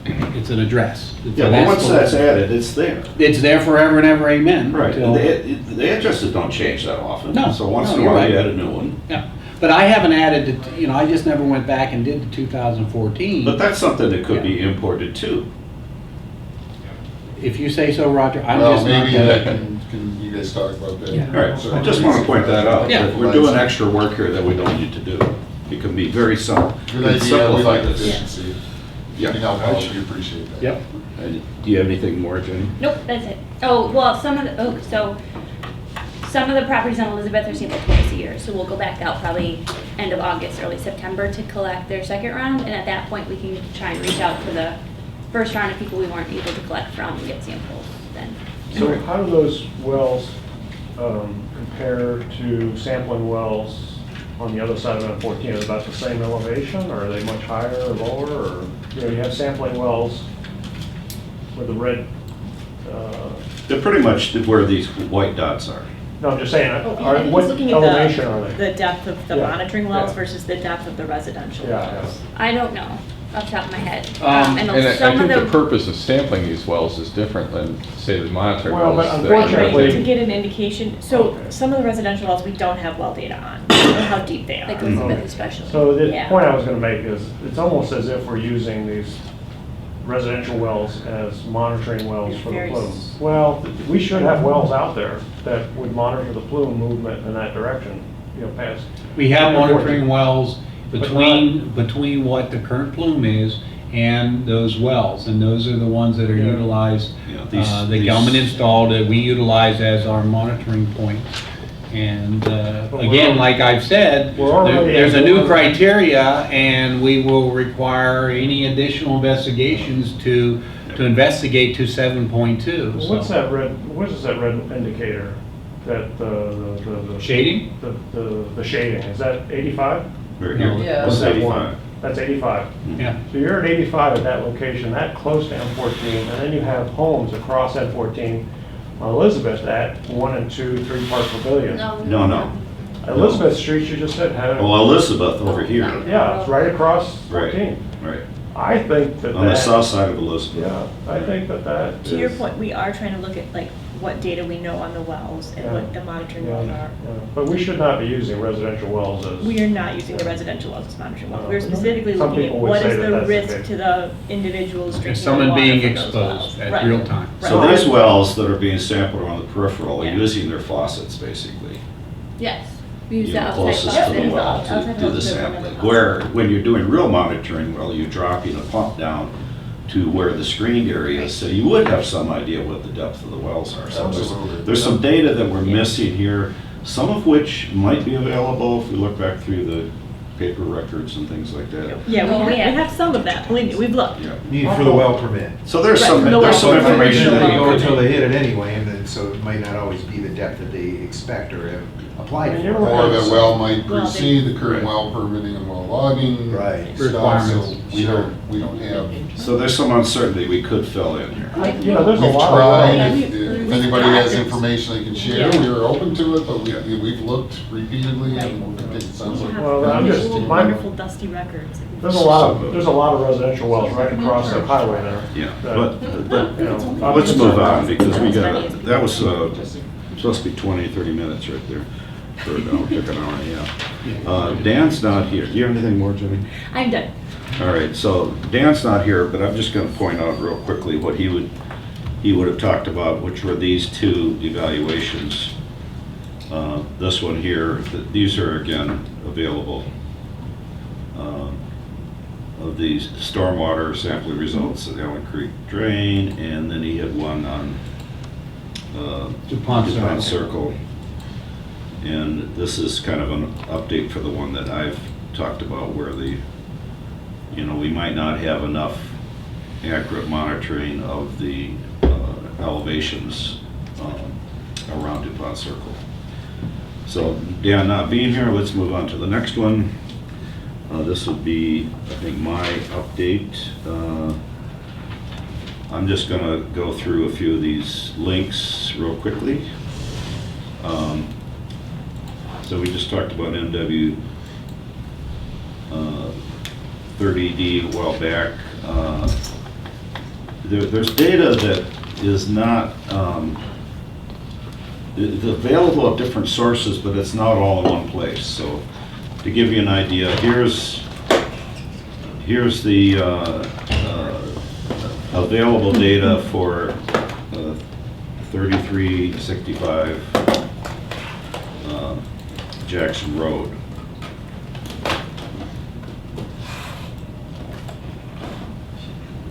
it's an address. Yeah, So but once the- that's added, it's there. It's there forever and ever, amen. Right, until- the addresses don't change that often. No, So once no, in a you're while, right. you add a new one. Yeah, but I haven't added it, you know, I just never went back and did the 2014. But that's something that could be imported too. If you say so, Roger, I'm Well, just not maybe that. can you guys talk about that? Yeah. All right, I just want to point that out. Yeah. that We're doing extra work here that we don't need to do. It can be very simple. Good idea, we Simplify like this. efficiency. Yeah. You know, I would appreciate that. Yep. Do you have anything more, Jenny? Nope, that's it. Oh, well, some of the properties on Elizabeth are sampled twice a year, so we'll go back out probably end of August, early September to collect their second round, and at that point, we can try and reach out for the first round of people we weren't able to collect from and get samples then. So how do those wells compare to sampling wells on the other side of N14? Are they about the same elevation, or are they much higher or lower? Or, you know, you have sampling wells with the red, They're pretty much where these white dots are. no, I'm just saying, He's what looking elevation at are they? the depth of the Yeah, monitoring wells yeah. versus the depth of the residential Yeah, wells. I don't know off the top of my head. And I some think of the purpose of sampling these wells is different than, say, the monitoring Well, wells. but that- unfortunately- To get an indication, so Okay. some of the residential wells, we don't have well data on, or how deep they like are. Elizabeth especially. So the Yeah. point I was gonna make is, it's almost as if we're using these residential wells as monitoring wells for the Very plume. Well, we should have wells out there that would monitor the plume movement in that direction, you know, past. We have monitoring wells But between what the current plume is and those wells, and those are the ones that are Yeah. utilized, Yeah, that these- Gelman installed, that we utilize as our monitoring points. And But again, we're- like I've said, we're already there's a at new one- criteria, and we will require any additional investigations to investigate to 7.2. Well, what's that red, what is that red indicator? That the Shading? The shading, is that 85? Right here. Yeah. That's What's that 85. one? That's 85. Yeah. So you're at 85 at that location, that close to N14, and then you have homes across N14 on Elizabeth at 1 and 2, 3-part pavilion. No. Elizabeth Street, you just said, had, Well, Elizabeth over here. yeah, it's right across 14. Right. I think that On the that- south side of Elizabeth. Yeah, I think that To your is- point, we are trying to look at like what data we know on the wells and Yeah. what the monitoring Yeah, wells yeah. are. But we should not be using residential wells as. We are not using the residential wells as monitoring wells. No. We're specifically Some looking at people would what say is that the that's the risk case. to the individuals drinking the Someone water being from those exposed wells. at Right. real time. So Right. these wells that are being sampled on the peripheral are Yeah. using their faucets, basically. Yes, we use You the know, outside closest faucet to the as well outside to do faucet the is one of sampling. the Where, when you're doing real monitoring, well, you're dropping a pump down to where the screened area is, so you would have some idea what the depth of the wells are. So Absolutely. there's some data that we're missing here, some of which might be available if we look back through the paper records and things like that. Yeah, Oh, we yeah. have some of that, believe me, we've looked. Yeah. Need for the well permit. So there's Right, some, for the there's some well. information that They you go could. until they hit it anyway, and then, so it might not always be the depth that they expect or have applied And you're for. Or the well might Well, they- precede the current Right. well permitting and well logging. Right. Stuff, so Requirements. we don't have. So there's some uncertainty we could fill in here. You know, there's a We've lot tried, of if anybody has information they can share, Yeah. we are open to it, but we've looked repeatedly and it sounds like. Well, I'm just- Wonderful, my- wonderful dusty records. There's a lot of residential wells right across the highway there. Yeah, that, but you know, let's move on, because we got, that was supposed to be 20, 30 minutes right there. For an hour, took an hour and a half. Dan's not here. Do you have anything more, Jimmy? I'm done. All right, so Dan's not here, but I'm just gonna point out real quickly what he would have talked about, which were these two evaluations. This one here, these are again available, of these stormwater sampling results at Allen Creek Drain, and then he had one on DuPont Circle. And this is kind of an update for the one that I've talked about, where we might not have enough accurate monitoring of the elevations around DuPont Circle. So Dan not being here, let's move on to the next one. This would be, I think, my update. I'm just gonna go through a few of these links real quickly. So we just talked about NW 30D a while back. There's data that is not, it's available at different sources, but it's not all in one place. So to give you an idea, here's the available data for 3365 Jackson Road.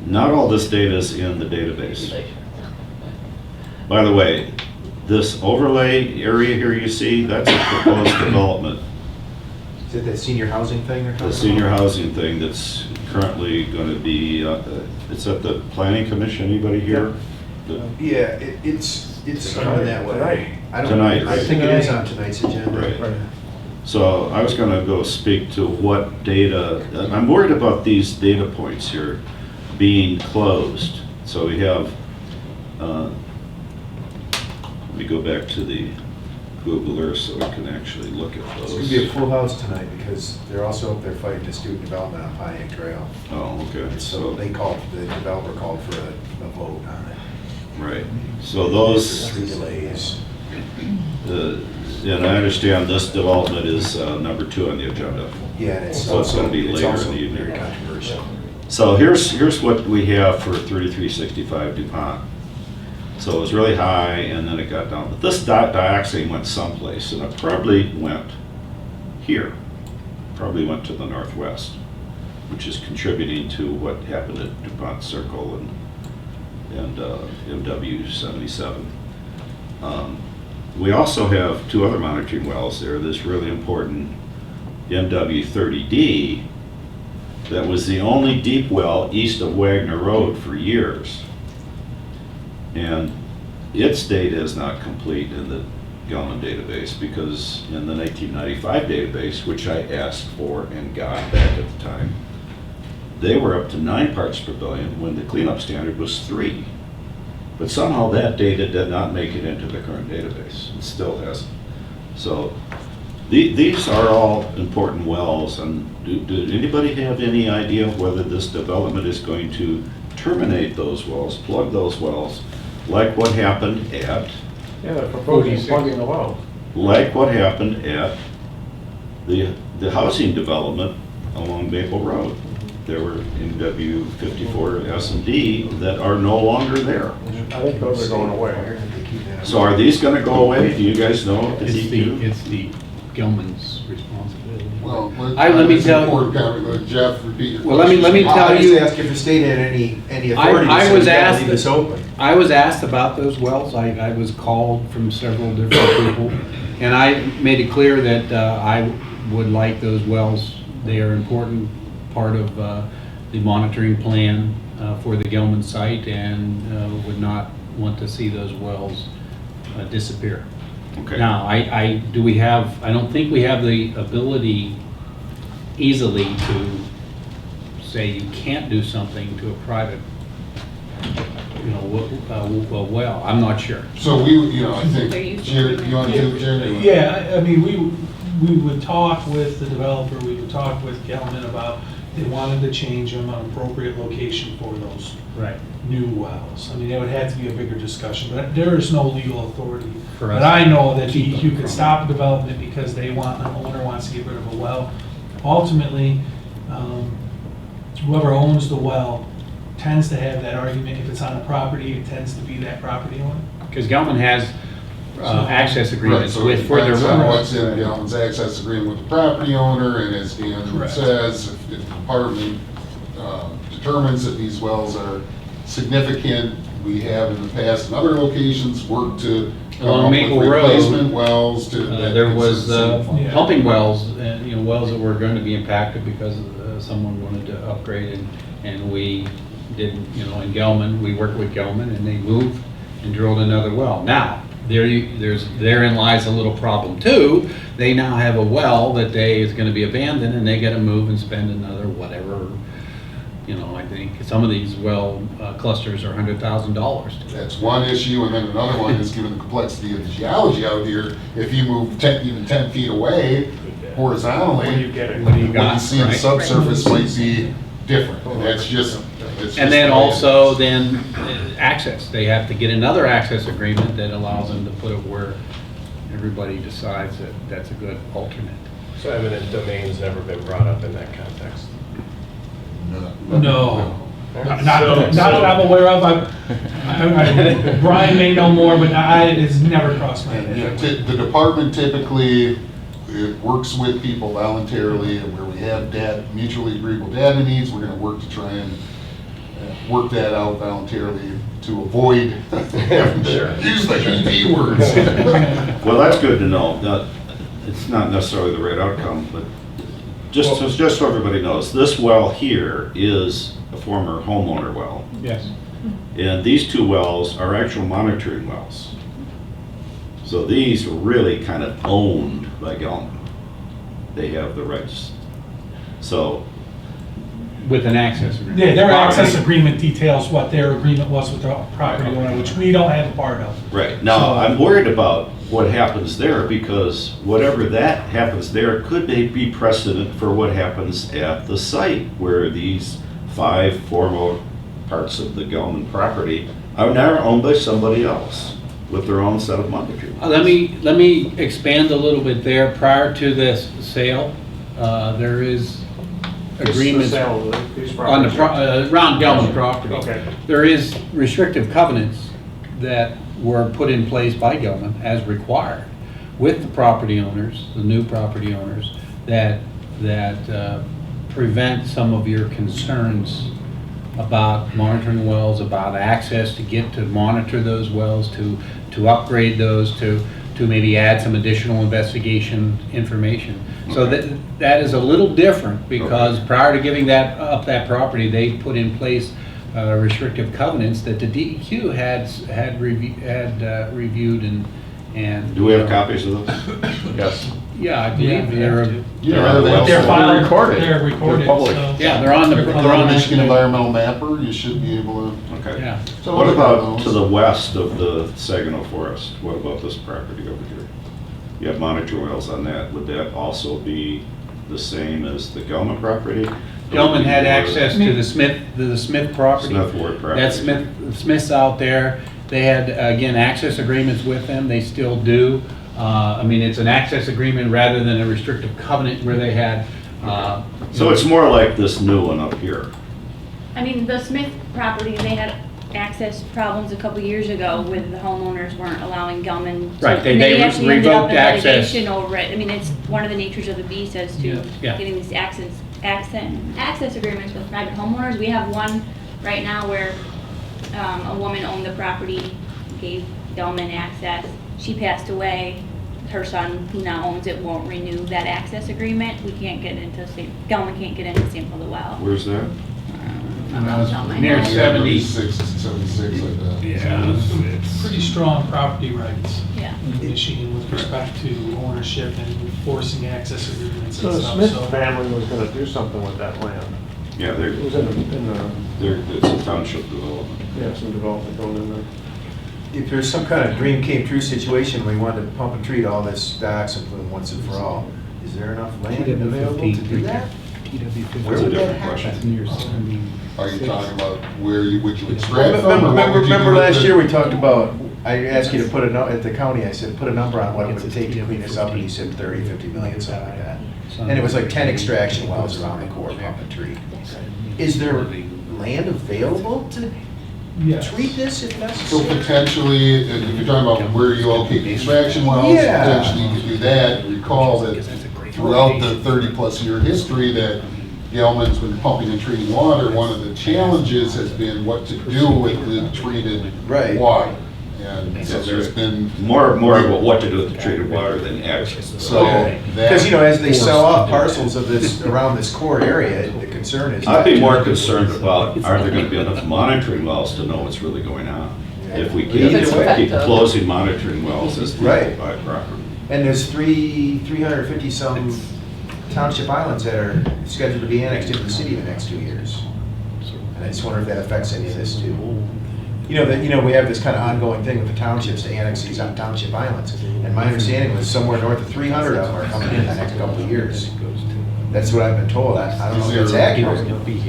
Not all this data is in the database. By the way, this overlay area here you see, that's a proposed development. Is it that senior housing thing they're talking The about? senior housing thing that's currently going to be, it's at the Planning Commission, anybody here? Yeah, it's coming that way. I don't- Tonight, I right? think it is on tonight's agenda. Right. So I was going to go speak to what data, I'm worried about these data points here being closed. So we have, let me go back to the Google Earth so we can actually look at It's those. gonna be a full house tonight because they're also up there fighting the student development on Pine Egg Trail. Oh, okay. And so the developer called for a vote on it. Right. So those, 3 delays. and I understand this development is number 2 on the agenda. Yeah, and it's So it's also, gonna be it's later in also the evening. very controversial. So here's what we have for 3365 DuPont. So it was really high and then it got down. But this dioxane went someplace and it probably went here. Probably went to the northwest, which is contributing to what happened at DuPont Circle and MW 77. We also have 2 other monitoring wells there. This really important MW 30D that was the only deep well east of Wagner Road for years. And its data is not complete in the Gelman database because in the 1995 database, which I asked for and got back at the time, they were up to 9 parts per billion when the cleanup standard was 3. But somehow that data did not make it into the current database. It still hasn't. So these are all important wells, and do anybody have any idea whether this development is going to terminate those wells, plug those wells, like what happened at? Yeah, they're proposing plugging the well. Like what happened at the housing development along Maple Road. There were MW 54 S&D that are no longer there. I think those are going away. So are these going to go away? Do you guys know? It's the Gelman's responsibility. Well, let me tell you. Jeff, repeat your Well, let me question. tell I you. just ask if the state had any authority I to say was you gotta asked, leave this open. I was asked about those wells. I was called from several different people, and I made it clear that I would like those wells. They are an important part of the monitoring plan for the Gelman site, and would not want to see those wells disappear. Okay. Now, I don't think we have the ability easily to say you can't do something to a private, well. I'm not sure. So we, I think, They're used to Jared, you want to do, Jared? Yeah, I mean, we would talk with the developer, we would talk with Gelman about, they wanted to change them on appropriate location for those Right. new wells. I mean, it would have to be a bigger discussion, but there is no legal authority. For us But I know that to keep DEQ them could from- stop development because the owner wants to get rid of a well. Ultimately, whoever owns the well tends to have that argument. If it's on a property, it tends to be that property owner. Because Gelman has access agreements Right, so with, it for their depends on wells. what's in Gelman's access agreement with the property owner, and as Dan Correct. says, if the department determines that these wells are significant, we have in the past in other locations worked to come Along up Maple with Road, replacement wells to. that There could was save funds. Yeah. pumping wells, wells that were going to be impacted because someone wanted to upgrade, and we did, in Gelman, we worked with Gelman, and they moved and drilled another well. Now, therein lies a little problem too. They now have a well that is going to be abandoned, and they got to move and spend another whatever. I think some of these well clusters are $100,000. That's one issue, and then another one is given the complexity of the geology out here, if you move even 10 feet away horizontally, What do you get? What do you what got? you see in the right? subsurface might be different, and that's just. And then also access. They have to get another access agreement that allows them to put it where everybody decides that that's a good alternate. So eminent domain's never been brought up in that context? No. Not that I'm aware of. Brian may know more, but it's never crossed my And, head. the department typically works with people voluntarily, and where we have mutually agreeable data needs, we're going to work to try and work that out voluntarily to avoid having to use the ED words. Well, that's good to know. It's not necessarily the right outcome, but just so everybody knows, this well here is a former homeowner well. Yes. And these two wells are actual monitoring wells. So these are really kind of owned by Gelman. They have the rights. So, With an access agreement. Yeah, their access agreement details what their agreement was with the property owner, which we don't have a part of. right, now I'm worried about what happens there, because whatever that happens there could be precedent for what happens at the site where these 5 former parts of the Gelman property are now owned by somebody else with their own set of monitoring. Let me expand a little bit there. Prior to this sale, there is agreements on the around Gelman property. Okay. There is restrictive covenants that were put in place by Gelman as required with the property owners, the new property owners, that prevent some of your concerns about monitoring wells, about access to get to monitor those wells, to upgrade those, to maybe add some additional investigation information. So that is a little different, because prior to giving up that property, they put in place restrictive covenants that the DEQ had reviewed and. Do we have copies of those? Yes. Yeah, I believe they're. They're filed, recorded. they're recorded, They're public. so. Yeah, they're on the. They're on the Michigan Environmental Mapper, you should be able to. Okay. Yeah. So What look at about those. to the west of the Saginaw Forest? What about this property over here? You have monitor wells on that. Would that also be the same as the Gelman property? Gelman had access to the Smith property. Smith Ward property. That's Smith's out there. They had, again, access agreements with them. They still do. I mean, it's an access agreement rather than a restrictive covenant where they had. So it's more like this new one up here. I mean, the Smith property, they had access problems a couple years ago with the homeowners weren't allowing Gelman. Right, they actually ended up revoked in access. litigation over it. I mean, it's one of the natures of the beast as to Yeah. getting these access agreements with private homeowners. We have one right now where a woman owned the property, gave Gelman access. She passed away. Her son, who now owns it, won't renew that access agreement. We can't get into, Gelman can't get in to sample the well. Where's that? Near 70. 76, like that. Yeah. Pretty strong property rights Yeah. in Michigan with respect to ownership and enforcing access agreements So and the stuff, Smith so. family was gonna do something with that land. Yeah, It was in the, it's a township development. yeah, some development going in there. If there's some kind of dream came true situation where you wanted to pump and treat all this dioxane plume once and for all, is there enough land available to do that? Where would that happen? Are you talking about where you, would you extract from? or what would you do Remember with last the- year we talked about, I asked you to put a note at the county, I said, put a number on what it would take to clean this up, and you said 30, 50 million, something like that. And it was like 10 extraction wells around the core pump and treat. Is there land available to Yes. treat this if So necessary? potentially, if you're talking about where you locate the extraction wells, Yeah. potentially you could do that. Recall that throughout the 30-plus year history that Gelman's been pumping and treating water, one of the challenges has been what to do with the treated Right. water. And so there's been, More about what to do with the treated water than access. so that. Because, you know, as they sell off parcels of this, around this core area, the concern is. I'd be more concerned about, are there gonna be enough monitoring wells to know what's really going on? If we Either way. keep closing monitoring wells as Right. by property. And there's 350 some township islands that are scheduled to be annexed into the city in the next 2 years. And I just wonder if that affects any of this too. You know, we have this kind of ongoing thing with the townships to annex these township islands. And my understanding was somewhere north of 300 of them are coming in the next couple of years. That's what I've been told. I don't know if it's accurate.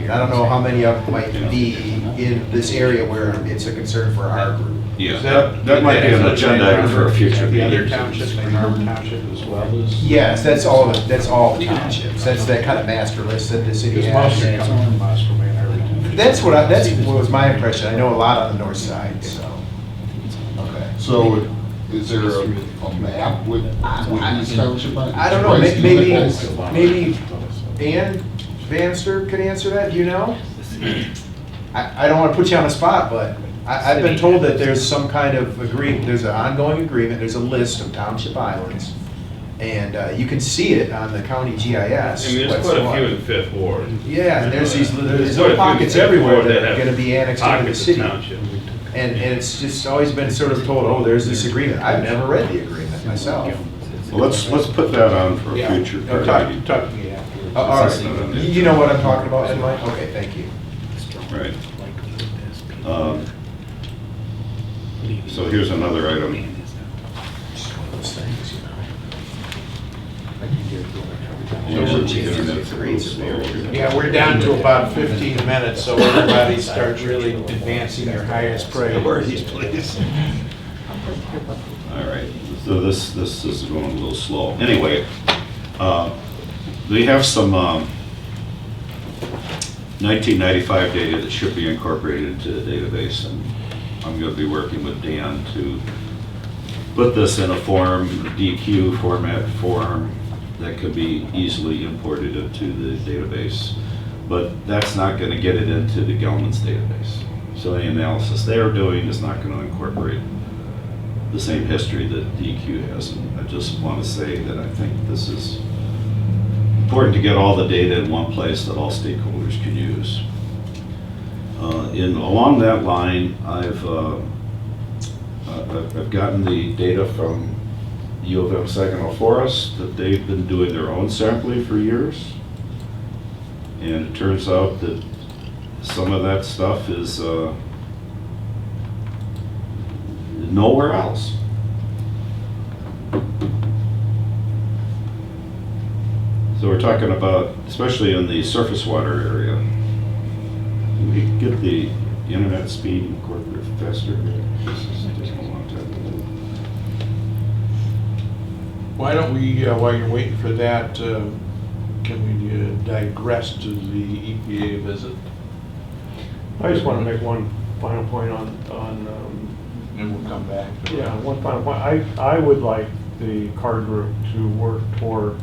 I don't know how many of them might be in this area where it's a concern for our group. Yeah, that might be an agenda item for a future The other meeting. townships, like Harbor Township as well as. Yes, that's all the townships. That's that kind of master list that the city Because has. most are coming from us from Ann Arbor. That's what was my impression. I know a lot on the north side, so. Okay. So is there a map with these township? I don't know, maybe Ann Bannister could answer that, do you know? I don't want to put you on the spot, but I've been told that there's some kind of agreement, there's an ongoing agreement, there's a list of township islands. And you can see it on the county GIS. I mean, there's quite a few in Fifth Ward. Yeah, and there's these Quite a little few pockets in Fifth everywhere Ward that are have gonna be annexed into the pockets of city. township. And it's just always been sort of told, oh, there's this agreement. I've never read the agreement myself. Well, let's put that on for a Yeah. future. No, talk to me afterwards. All right, you know what I'm talking about, then, Mike? Okay, thank you. Right. So here's another item. Those things, you know. Yeah, we're down to about 15 minutes, so everybody start really advancing their highest priorities, please. All right, so this is going a little slow. Anyway, we have some 1995 data that should be incorporated into the database, and I'm going to be working with Dan to put this in a form, DEQ format form that could be easily imported into the database. But that's not going to get it into the Gelman's database. So any analysis they're doing is not going to incorporate the same history that DEQ has. And I just want to say that I think this is important to get all the data in one place that all stakeholders can use. Along that line, I've gotten the data from U of M Saginaw Forest that they've been doing their own sampling for years. And it turns out that some of that stuff is nowhere else. So we're talking about, especially in the surface water area, we get the internet speed incorporated faster. This is taking a long time to do. Why don't we, while you're waiting for that, can we digress to the EPA visit? I just want to make one final point on, And we'll come back. yeah, one final point. I would like the CARD group to work toward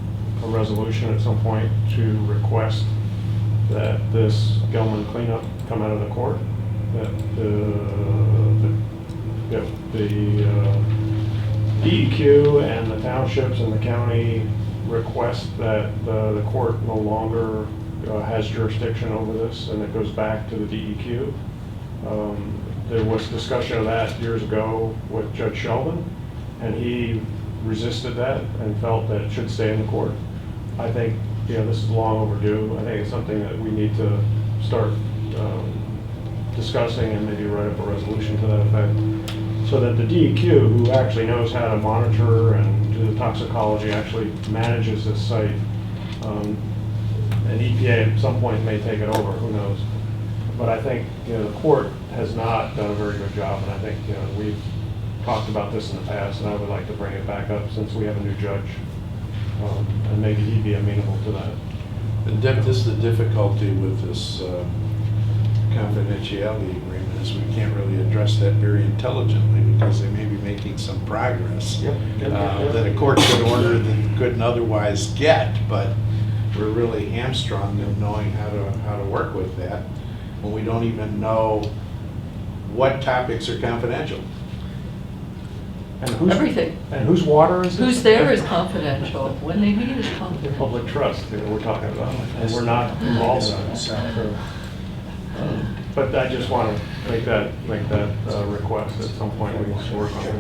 a resolution at some point to request that this Gelman cleanup come out of the court, that the DEQ and the townships and the county request that the court no longer has jurisdiction over this, and it goes back to the DEQ. There was discussion of that years ago with Judge Sheldon, and he resisted that and felt that it should stay in the court. I think, this is long overdue. I think it's something that we need to start discussing and maybe write up a resolution to that effect, so that the DEQ, who actually knows how to monitor and do the toxicology, actually manages this site. And EPA at some point may take it over, who knows? But I think, the court has not done a very good job, and I think, we've talked about this in the past, and I would like to bring it back up since we have a new judge, and maybe he'd be amenable to that. And this is the difficulty with this confidentiality agreement, is we can't really address that very intelligently, because they may be making some progress that a court could order that couldn't otherwise get, but we're really hamstrung in knowing how to work with that when we don't even know what topics are confidential. And who's, Everything. And whose water is it? Who's there is confidential. When they meet is confidential. Public trust, we're talking about, and we're not involved in it. But I just want to make that request at some point. We can work on it.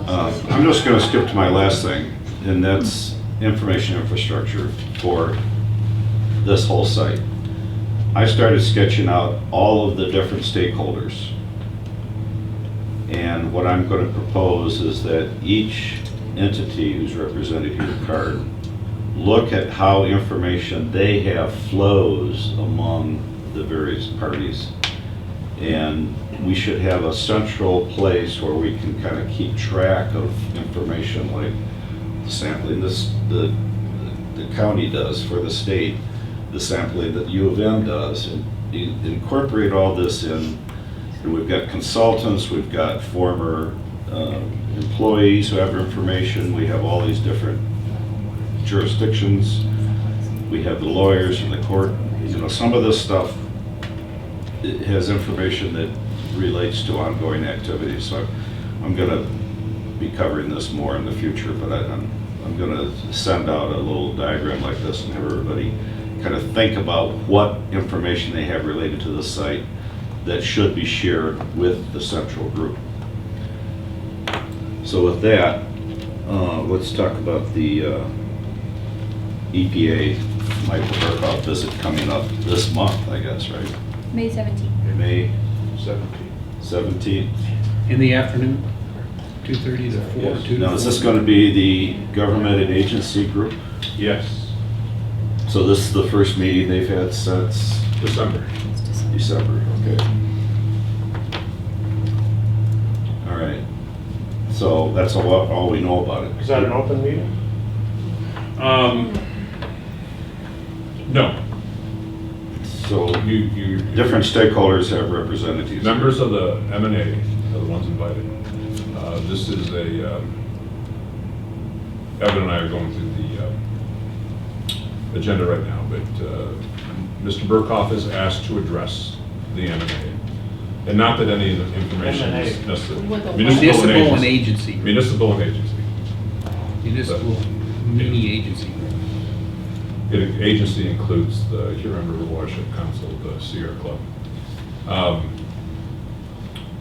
I'm just going to skip to my last thing, and that's information infrastructure for this whole site. I started sketching out all of the different stakeholders. And what I'm going to propose is that each entity who's represented here at CARD look at how information they have flows among the various parties. And we should have a central place where we can kind of keep track of information, like the sampling the county does for the state, the sampling that U of M does, and incorporate all this in. And we've got consultants, we've got former employees who have information, we have all these different jurisdictions, we have the lawyers in the court. Some of this stuff, it has information that relates to ongoing activities. So I'm going to be covering this more in the future, but I'm going to send out a little diagram like this and have everybody kind of think about what information they have related to the site that should be shared with the central group. So with that, let's talk about the EPA Michael Burkoff visit coming up this month, I guess, right? May 17th. May 17th. 17th. In the afternoon, 2:30 to 4, Yes. 2 to Now, 4. is this going to be the government and agency group? Yes, So this is the first meeting they've had since December. December, okay. All right. So that's all we know about it. Is that an open meeting? No. So You different stakeholders have representatives. Members of the M&A are the ones invited. This is Evan and I are going through the agenda right now, but Mr. Burkoff is asked to address the M&A. And not that any of the information is necessary. Municipal and agency. Municipal and agency. Municipal mini agency. Agency includes the Huron River Watershed Council, the Sierra Club.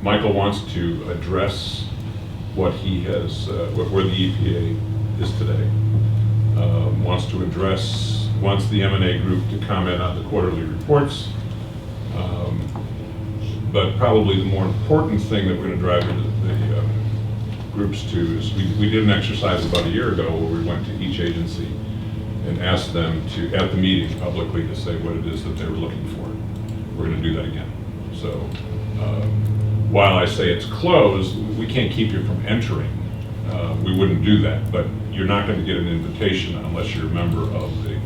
Michael wants to address what he has, where the EPA is today. Wants to address, wants the M&A group to comment on the quarterly reports. But probably the more important thing that we're going to drive the groups to is we did an exercise about a year ago where we went to each agency and asked them to, at the meeting publicly, to say what it is that they were looking for. We're going to do that again. So while I say it's closed, we can't keep you from entering. We wouldn't do that, but you're not going to get an invitation unless you're a member of the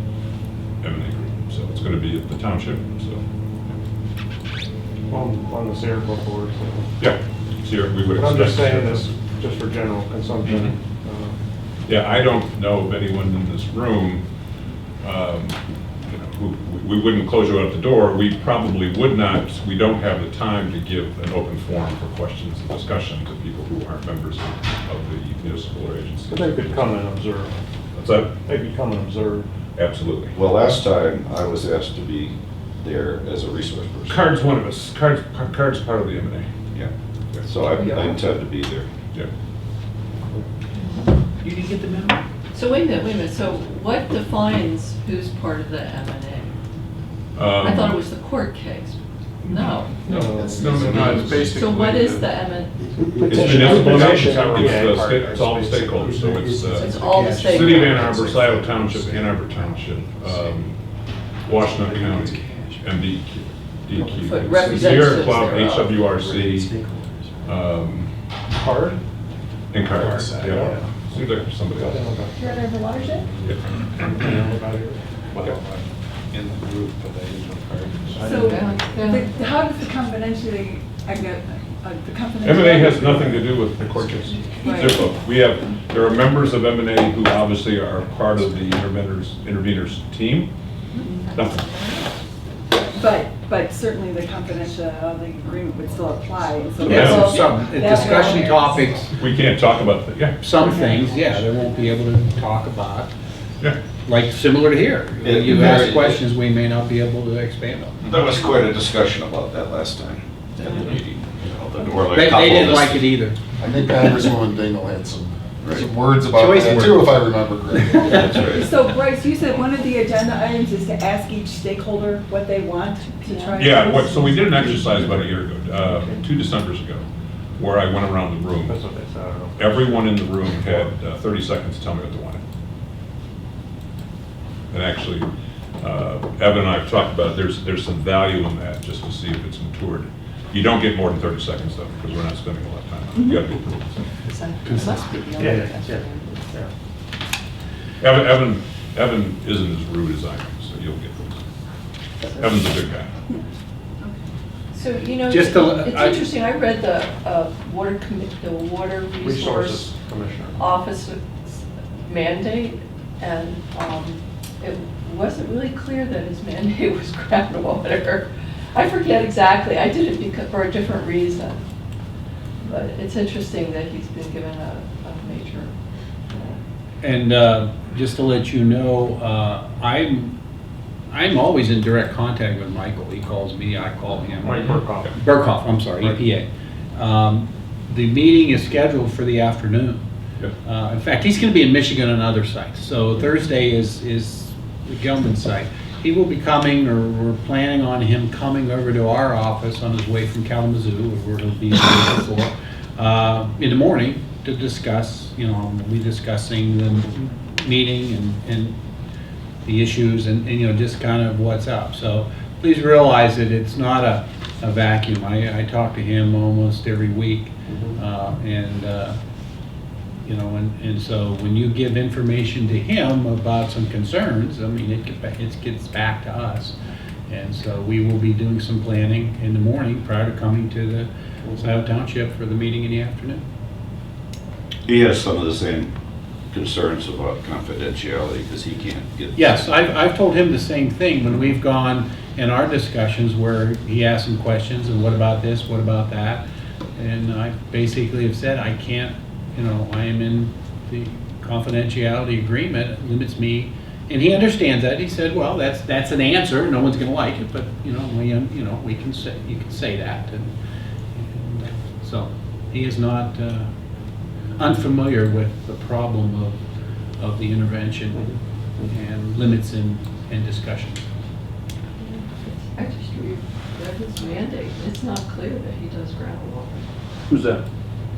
M&A group. So it's going to be at the township. So on the Scio board. So. Yeah, so we would But I'm just expect- saying this, just for general consumption. Yeah, I don't know of anyone in this room, who, we wouldn't close you out the door. We probably would not, we don't have the time to give an open forum for questions and discussion to people who aren't members of the municipal or agency. But they could come and observe. What's that? They could come and observe. Absolutely. Well, last time I was asked to be there as a resource person. CARD's one of us. CARD's part of the M&A. Yeah. So I intend to be there. Yeah. You didn't get the memo? So wait a minute, so what defines who's part of the M&A? I thought it was the court case. No. No, It's basically. So what is the M&A? It's municipal it's all the stakeholders, so It's all the City of Ann stakeholders. Arbor, Scio Township, Ann Arbor Township, Washtenaw County, and DEQ. But Sierra representatives Club, thereof. HWRC, CARD? and CARD. Yeah. Yeah. Seems like there's somebody else. You're there for watershed? In the group, but they use a card. So, Yeah. how does the confidentiality, I get, the confidentiality? M&A has nothing to do with the court case. Right. There are members of M&A who obviously are part of the interveners team. Nothing. But certainly the confidentiality agreement would still apply. And so Yeah, that's- some that's discussion where- topics, We can't talk about that, yeah. some things, yeah, they won't be able to talk about, Yeah. like similar to here. It- You it- ask questions we may not be able to expand on. There was quite a discussion about that last time at the meeting. They didn't like it either. I think Congresswoman Dingell had some Right. words about Choice that words. too, if I remember correctly. That's right. So Bryce, you said one of the agenda items is to ask each stakeholder what they want to try. Yeah, so we did an exercise about a year ago, 2 Decembers ago, where I went around the room. That's what they said, I don't know. Everyone in the room had 30 seconds to tell me what they wanted. And actually, Evan and I have talked about, there's some value in that, just to see if it's matured. You don't get more than 30 seconds though, because we're not spending a lot of time on it. You gotta be approved. Must be the only Yeah. Evan isn't as rude as I am, so you'll get those. Evan's a good guy. So, you know, Just to- it's interesting, I read the Water Resource Resources Commissioner. Office mandate, and it wasn't really clear that his mandate was groundwater. I forget exactly, I did it for a different reason. But it's interesting that he's been given a major. And just to let you know, I'm always in direct contact with Michael. He calls me, I call him. Mike Burkhoff. Burkhoff, I'm sorry, EPA. The meeting is scheduled for the afternoon. Yep. In fact, he's going to be in Michigan and other sites. So Thursday is the Gelman site. He will be coming, or we're planning on him coming over to our office on his way from Kalamazoo, where he'll be the day before, in the morning to discuss, we'll be discussing the meeting and the issues and just kind of what's up. So please realize that it's not a vacuum. I talk to him almost every week. And so when you give information to him about some concerns, I mean, it gets back to us. And so we will be doing some planning in the morning prior to coming to the Scio Township for the meeting in the afternoon. He has some of the same concerns about confidentiality because he can't get. Yes, I've told him the same thing when we've gone in our discussions where he asked some questions and what about this, what about that? And I basically have said, I can't, I am in the confidentiality agreement, it limits me. And he understands that. He said, well, that's an answer. No one's going to like it, but we can say, you can say that. And so he is not unfamiliar with the problem of the intervention and limits in discussion. I just read his mandate, it's not clear that he does groundwater. Who's that?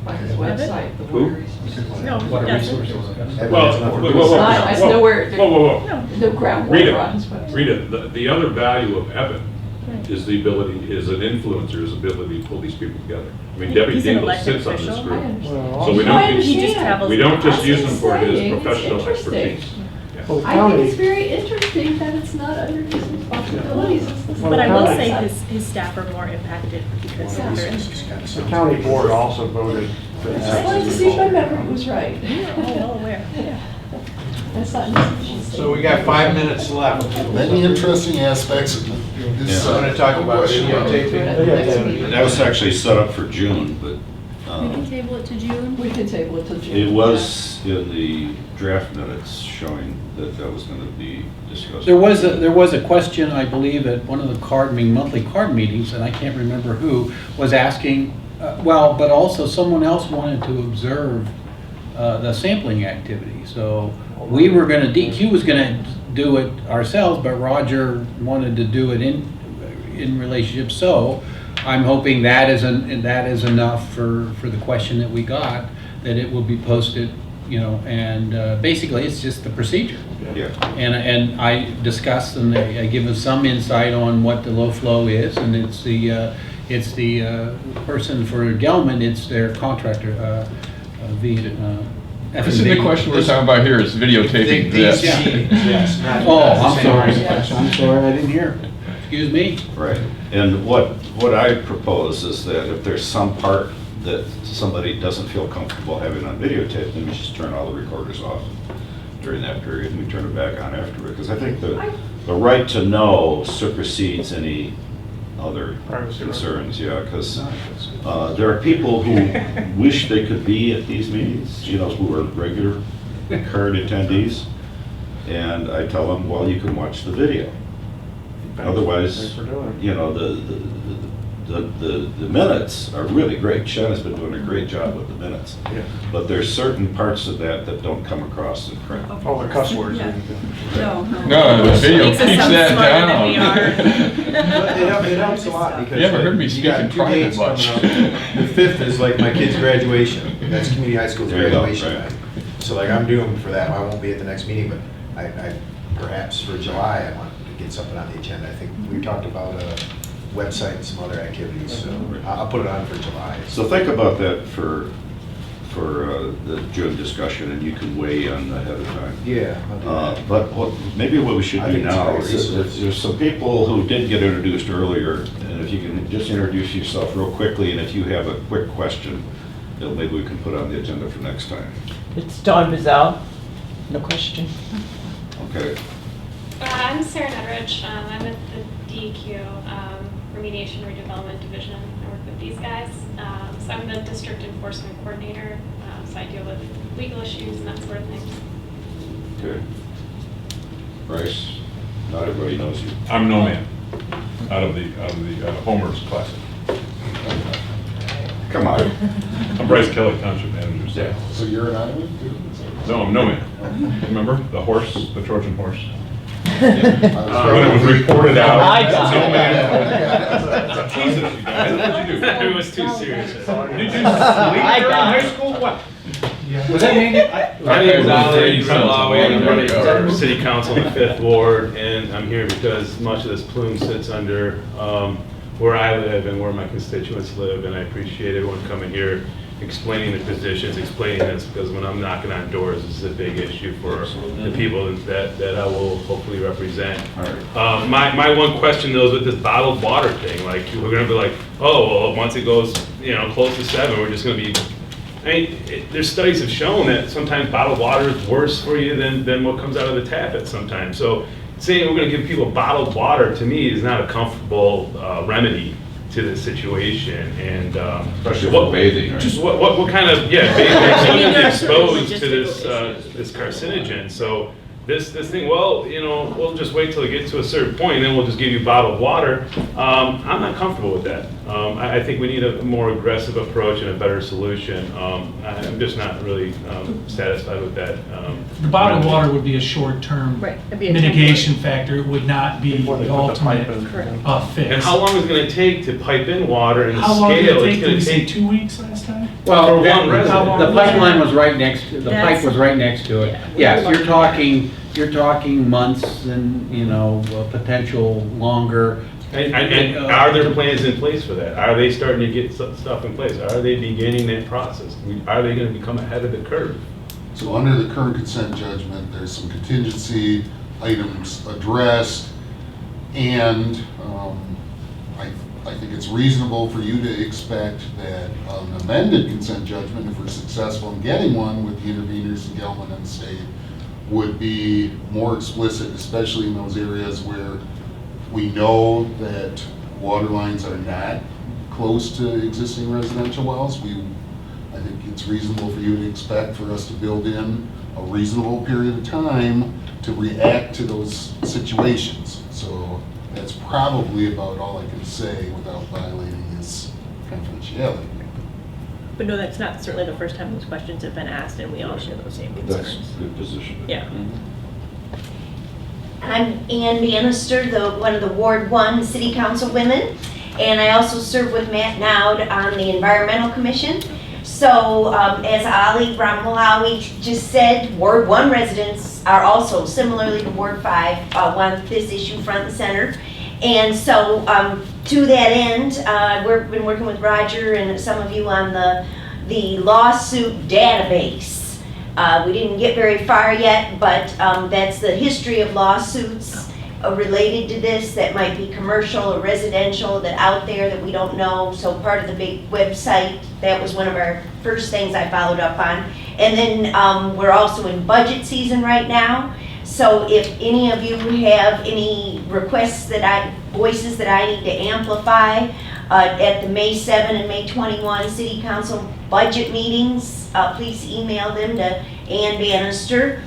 By his website, the Who? Water Resources. No, Water yeah. resources. I know where, Whoa. no Read groundwater on his website. it, read it. The other value of Evan is the ability, is an influencer's ability to pull these people together. I mean, Debbie He's an Dingle elected sits on this official. group. I understand. So we No, I don't, He just understand. travels. we don't just I'm use him for his saying, it's professional interesting. expertise. Well, the I think it's county, very interesting that it's not under his responsibilities. But I will say his staff are more impacted because of their industry. the county board also voted for I that. wanted to see if my memory was right. We're all well aware, yeah. That's not insufficient. So we got 5 minutes left. Many interesting aspects of this. I'm gonna talk about videotaping. That was actually set up for June, but We can table it to June. We can table it till June. it was in the draft minutes showing that that was going to be discussed. There was a question, I believe, at one of the monthly CARD meetings, and I can't remember who, was asking, well, but also someone else wanted to observe the sampling activity. So we were going to, DEQ was going to do it ourselves, but Roger wanted to do it in relationship. So I'm hoping that is enough for the question that we got, that it will be posted, you know, and basically it's just the procedure. Yeah. And I discussed, and I give us some insight on what the low flow is, and it's the person for Gelman, it's their contractor, This is the question we're talking about here, is videotaping this. Yes. not- Oh, not the I'm same sorry, reason. I'm sorry, I didn't hear. Excuse me? Right. And what I propose is that if there's some part that somebody doesn't feel comfortable having on videotape, then we just turn all the recorders off during that period, and we turn it back on afterward. Because I think the right to know supersedes any other Privacy concerns, yeah, because there are people who wish they could be at these meetings, you know, who are regular CARD attendees, and I tell them, well, you can watch the video. Otherwise, Thanks for doing it. you know, the minutes are really great. Shen has been doing a great job with the minutes. Yeah. But there's certain parts of that that don't come across in print. Oh, the cuss words. Yeah. No, No, the video Makes us keeps sound that smarter down. than we It helps a lot because. You haven't heard me you speak got in 2 private dates coming much. up. The 5th is like my kid's graduation. That's community high school's There you go, graduation right. night. So like I'm doomed for that. I won't be at the next meeting, but I perhaps for July, I want to get something on the agenda. I think we talked about a website and some other activities, so I'll put it on for July. So think about that for the June discussion, and you can weigh in ahead of time. Yeah. I'll do that. But maybe what we should I do think it's now great is, research. there's some people who did get introduced earlier, and if you can just introduce yourself real quickly, and if you have a quick question, then maybe we can put on the agenda for next time. It's Dawn Bizell. No question. Okay. I'm Sarah Nedridge. I'm at the DEQ Remediation Redevelopment Division. I work with these guys. So I'm the district enforcement coordinator. So I deal with legal issues and that sort of thing. Okay. Bryce, not everybody knows you. I'm no man, out of the Homer's Classic. Come on. I'm Bryce Kelly, Township Manager. Yeah. So you're an island too? No, I'm no man. Remember the horse, the Trojan horse? I was When it was reported out. I got no it. man. Jesus, you guys, what'd you do? It was too serious. Did you sleep during high school? What? Was that Mandy? My name is Ali There Salawi. I'm running you go. for city council in the 5th Ward, and I'm here because much of this plume sits under where I live and where my constituents live, and I appreciate everyone coming here, explaining the positions, explaining this, because when I'm knocking on doors, this is a big issue for the people that I will hopefully represent. My one question though is with this bottled water thing, like we're gonna be like, oh, well, once it goes, you know, close to 7, we're just gonna be, I mean, there's studies have shown that sometimes bottled water is worse for you than what comes out of the tap at sometimes. So saying we're gonna give people bottled water, to me, is not a comfortable remedy to the situation. And Especially for bathing, right? just what kind of, yeah, bathing, what is exposed to this carcinogen. So this thing, well, you know, we'll just wait till it gets to a certain point, and then we'll just give you bottled water. I'm not comfortable with that. I think we need a more aggressive approach and a better solution. I'm just not really satisfied with that. Bottled water would be a short-term Right, it'd be a mitigation factor. It would not be Before they the put the pipe ultimate in. fix. And how long is it going to take to pipe in water and the How long did scale? it It's take? Did going we to say take 2 weeks last time? Well, For one resident. the pipeline was right next, the That's- pipe was right next to it. Yeah. Yes, you're talking months and, you know, potential longer. And are there plans in place for that? Are they starting to get stuff in place? Are they beginning that process? Are they going to become ahead of the curve? So under the current consent judgment, there's some contingency items addressed, and I think it's reasonable for you to expect that an amended consent judgment, if we're successful in getting one with the interveners in Gelman and the state, would be more explicit, especially in those areas where we know that water lines are not close to existing residential wells. I think it's reasonable for you to expect for us to build in a reasonable period of time to react to those situations. So that's probably about all I can say without violating his confidentiality. But no, that's not certainly the first time those questions have been asked, and we all share those same concerns. That's a good position. Yeah. I'm Ann Bannister, one of the Ward 1 City Council women, and I also serve with Matt Nowd on the Environmental Commission. So as Ali Ramalawi just said, Ward 1 residents are also, similarly to Ward 5, want this issue front and center. And so to that end, we've been working with Roger and some of you on the lawsuit database. We didn't get very far yet, but that's the history of lawsuits related to this that might be commercial or residential that out there that we don't know. So part of the big website, that was one of our first things I followed up on. And then we're also in budget season right now. So if any of you have any requests voices that I need to amplify at the May 7 and May 21 City Council budget meetings, please email them to Ann Bannister.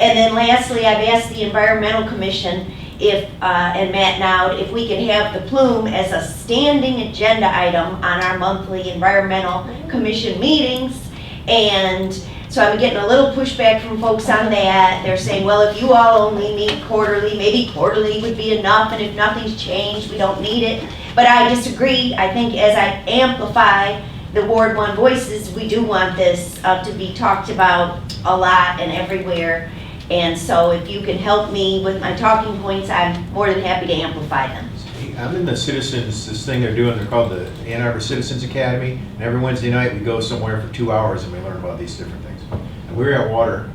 And then lastly, I've asked the Environmental Commission and Matt Nowd if we could have the Plume as a standing agenda item on our monthly Environmental Commission meetings. And so I'm getting a little pushback from folks on that. They're saying, well, if you all only meet quarterly, maybe quarterly would be enough, and if nothing's changed, we don't need it. But I disagree. I think as I amplify the Ward 1 voices, we do want this to be talked about a lot and everywhere. And so if you can help me with my talking points, I'm more than happy to amplify them. I'm in the citizens, this thing they're doing, they're called the Ann Arbor Citizens Academy, and every Wednesday night we go somewhere for 2 hours and we learn about these different things. And we were at Water,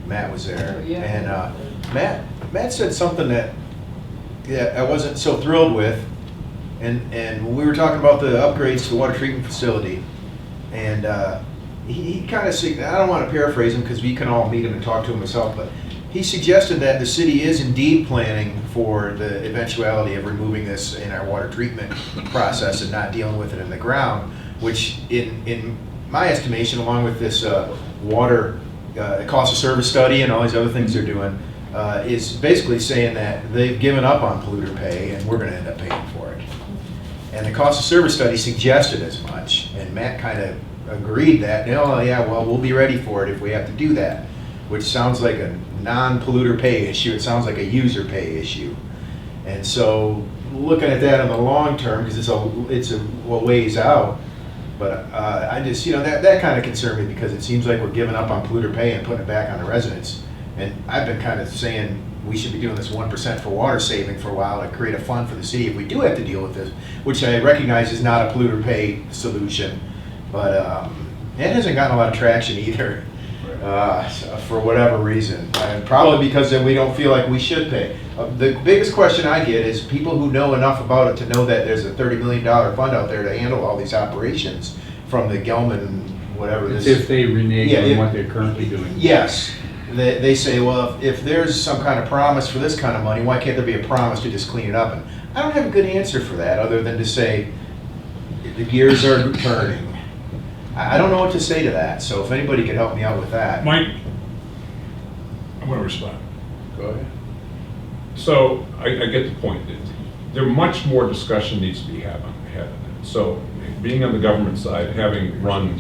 Matt was there, and Matt said something that I wasn't so thrilled with, and we were talking about the upgrades to the water treatment facility, and he kind of, I don't want to paraphrase him because we can all meet him and talk to him myself, but he suggested that the city is indeed planning for the eventuality of removing this in our water treatment process and not dealing with it in the ground, which in my estimation, along with this water cost of service study and all these other things they're doing, is basically saying that they've given up on polluter pay and we're going to end up paying for it. And the cost of service study suggested as much, and Matt kind of agreed that, oh yeah, well, we'll be ready for it if we have to do that, which sounds like a non-polluter pay issue. It sounds like a user pay issue. And so looking at that in the long term, because it's a ways out, but I just, that kind of concerned me because it seems like we're giving up on polluter pay and putting it back on the residents. And I've been kind of saying we should be doing this 1% for water saving for a while to create a fund for the city if we do have to deal with this, which I recognize is not a polluter pay solution, but it hasn't gotten a lot of traction either. For whatever reason, and probably because we don't feel like we should pay. The biggest question I get is people who know enough about it to know that there's a $30 million fund out there to handle all these operations from the Gelman, whatever As this. if they renege on what they're currently doing. Yes. They say, well, if there's some kind of promise for this kind of money, why can't there be a promise to just clean it up? And I don't have a good answer for that other than to say the gears are turning. I don't know what to say to that, so if anybody could help me out with that. Mike, I'm going to respond. Go ahead. So I get the point. There much more discussion needs to be had on that. So being on the government side, having run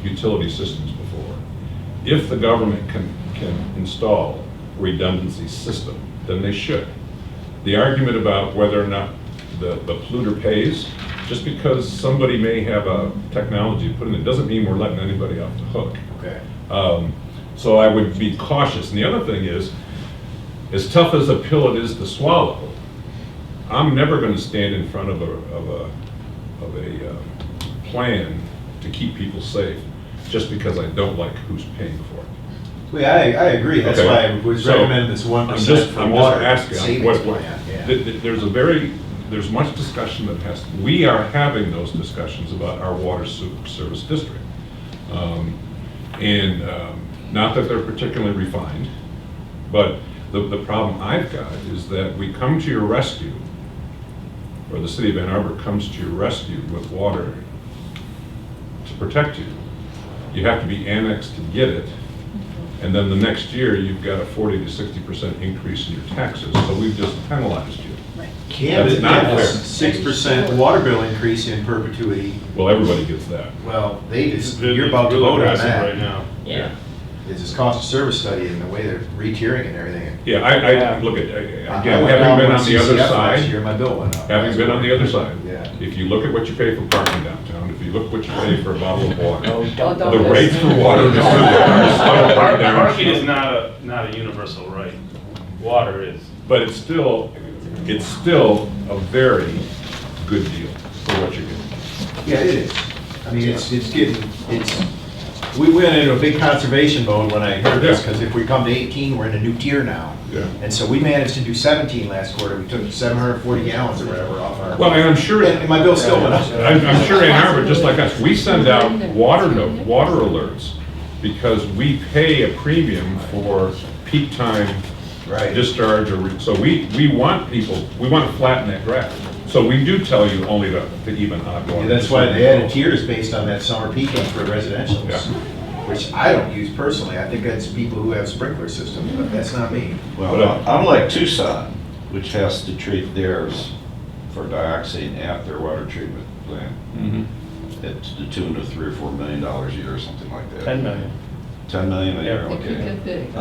utility systems before, if the government can install a redundancy system, then they should. The argument about whether or not the polluter pays, just because somebody may have a technology to put in it doesn't mean we're letting anybody off the hook. Okay. So I would be cautious. And the other thing is, as tough as a pill it is to swallow, I'm never going to stand in front of a plan to keep people safe just because I don't like who's paying for it. Well, I agree, that's Okay. why I was So, recommending this 1% for water I'm just asking, savings plan, yeah. there's much discussion that we are having those discussions about our water service district. Not that they're particularly refined, but the problem I've got is that we come to your rescue, or the city of Ann Arbor comes to your rescue with water to protect you. You have to be annexed to get it, and then the next year you've got a 40 to 60% increase in your taxes, so we've just penalized you. Yeah, That's not fair. 6% water bill increase in perpetuity. Well, everybody gets that. Well, It's you're about to really vote on aggressive that. right now. Yeah. It's this cost of service study and the way they're re-tiering and everything. Yeah, I look at, I again, went having down been with on the other CCF last side, year, my bill went up. having been on the other side, Yeah. if you look at what you pay for parking downtown, if you look what you pay for a bottle of water, Don't the rates for water are Parking is not a universal right. Water is. but it's still a very good deal for what you're getting. Yeah, it is. I mean, we went into a big conservation mode when I heard this, because if we come to 18, we're in a new tier now. Yeah. And so we managed to do 17 last quarter. We took 740 gallons or whatever off our. Well, and I'm sure. And my bill still went up. I'm sure Ann Arbor, just like us, we send out water alerts because we pay a premium for peak time discharge, so we want people, we want to flatten that graph. So we do tell you only to even odd water. Yeah, that's why they added tiers based on that summer peaking for residential, which I don't use personally. I think that's people who have sprinkler systems, but that's not me. Well, unlike Tucson, which has to treat theirs for dioxane at their water treatment plant, at the tune of $3 or $4 million a year or something like that. 10 million. 10 million a year, It could okay. get big.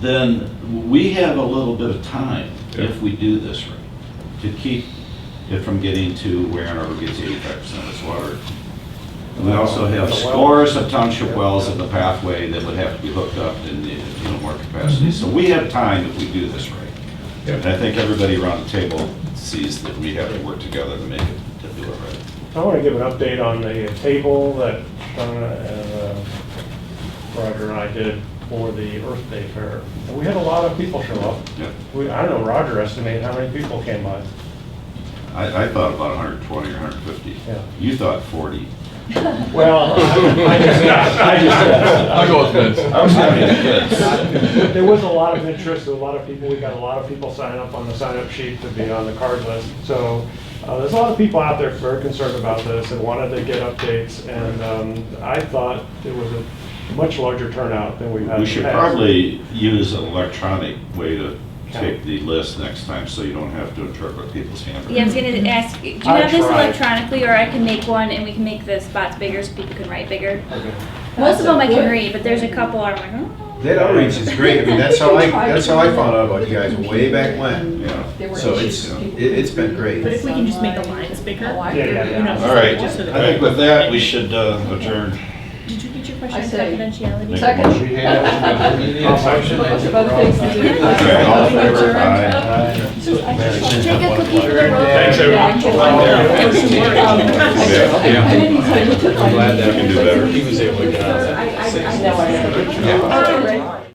Then we have a little bit of time, if we do this right, to keep it from getting to where Ann Arbor gets 85% of its water. We also have scores of township wells in the pathway that would have to be hooked up in more capacity. So we have time if we do this right. And I think everybody around the table sees that we have to work together to make it, to do it right. I want to give an update on the table that Roger and I did for the Earth Day Fair. And we had a lot of people show up. Yep. I don't know, Roger estimated how many people came by. I thought about 120 or 150. Yeah. You thought 40. Well, I'll go with Vince. I was having kids. There was a lot of interest, a lot of people, we got a lot of people sign up on the sign-up sheet to be on the card list. So there's a lot of people out there very concerned about this and wanted to get updates. And I thought it was a much larger turnout than we've had in We the should past. probably use an electronic way to take the list next time, so you don't have to interpret people's handwriting. Yeah, I was gonna ask, do you have this electronically, or I can make one and we can make the spots bigger so people can write bigger? Most of them I can read, but there's a couple I'm like, oh. That outreach is great. I mean, that's how I found out about you guys way back when. Yeah. So it's been great. But if we can just make the lines bigger, Yeah. you know, All right, just so that- I think with that, we should adjourn. Did you get your question I on say- confidentiality? Second. Bunch of other things to do. Okay, all in favor? Aye. Take a cookie for the road. Thanks, everyone. I'm glad that we can do better. He was able to get out of that. I know. Yeah.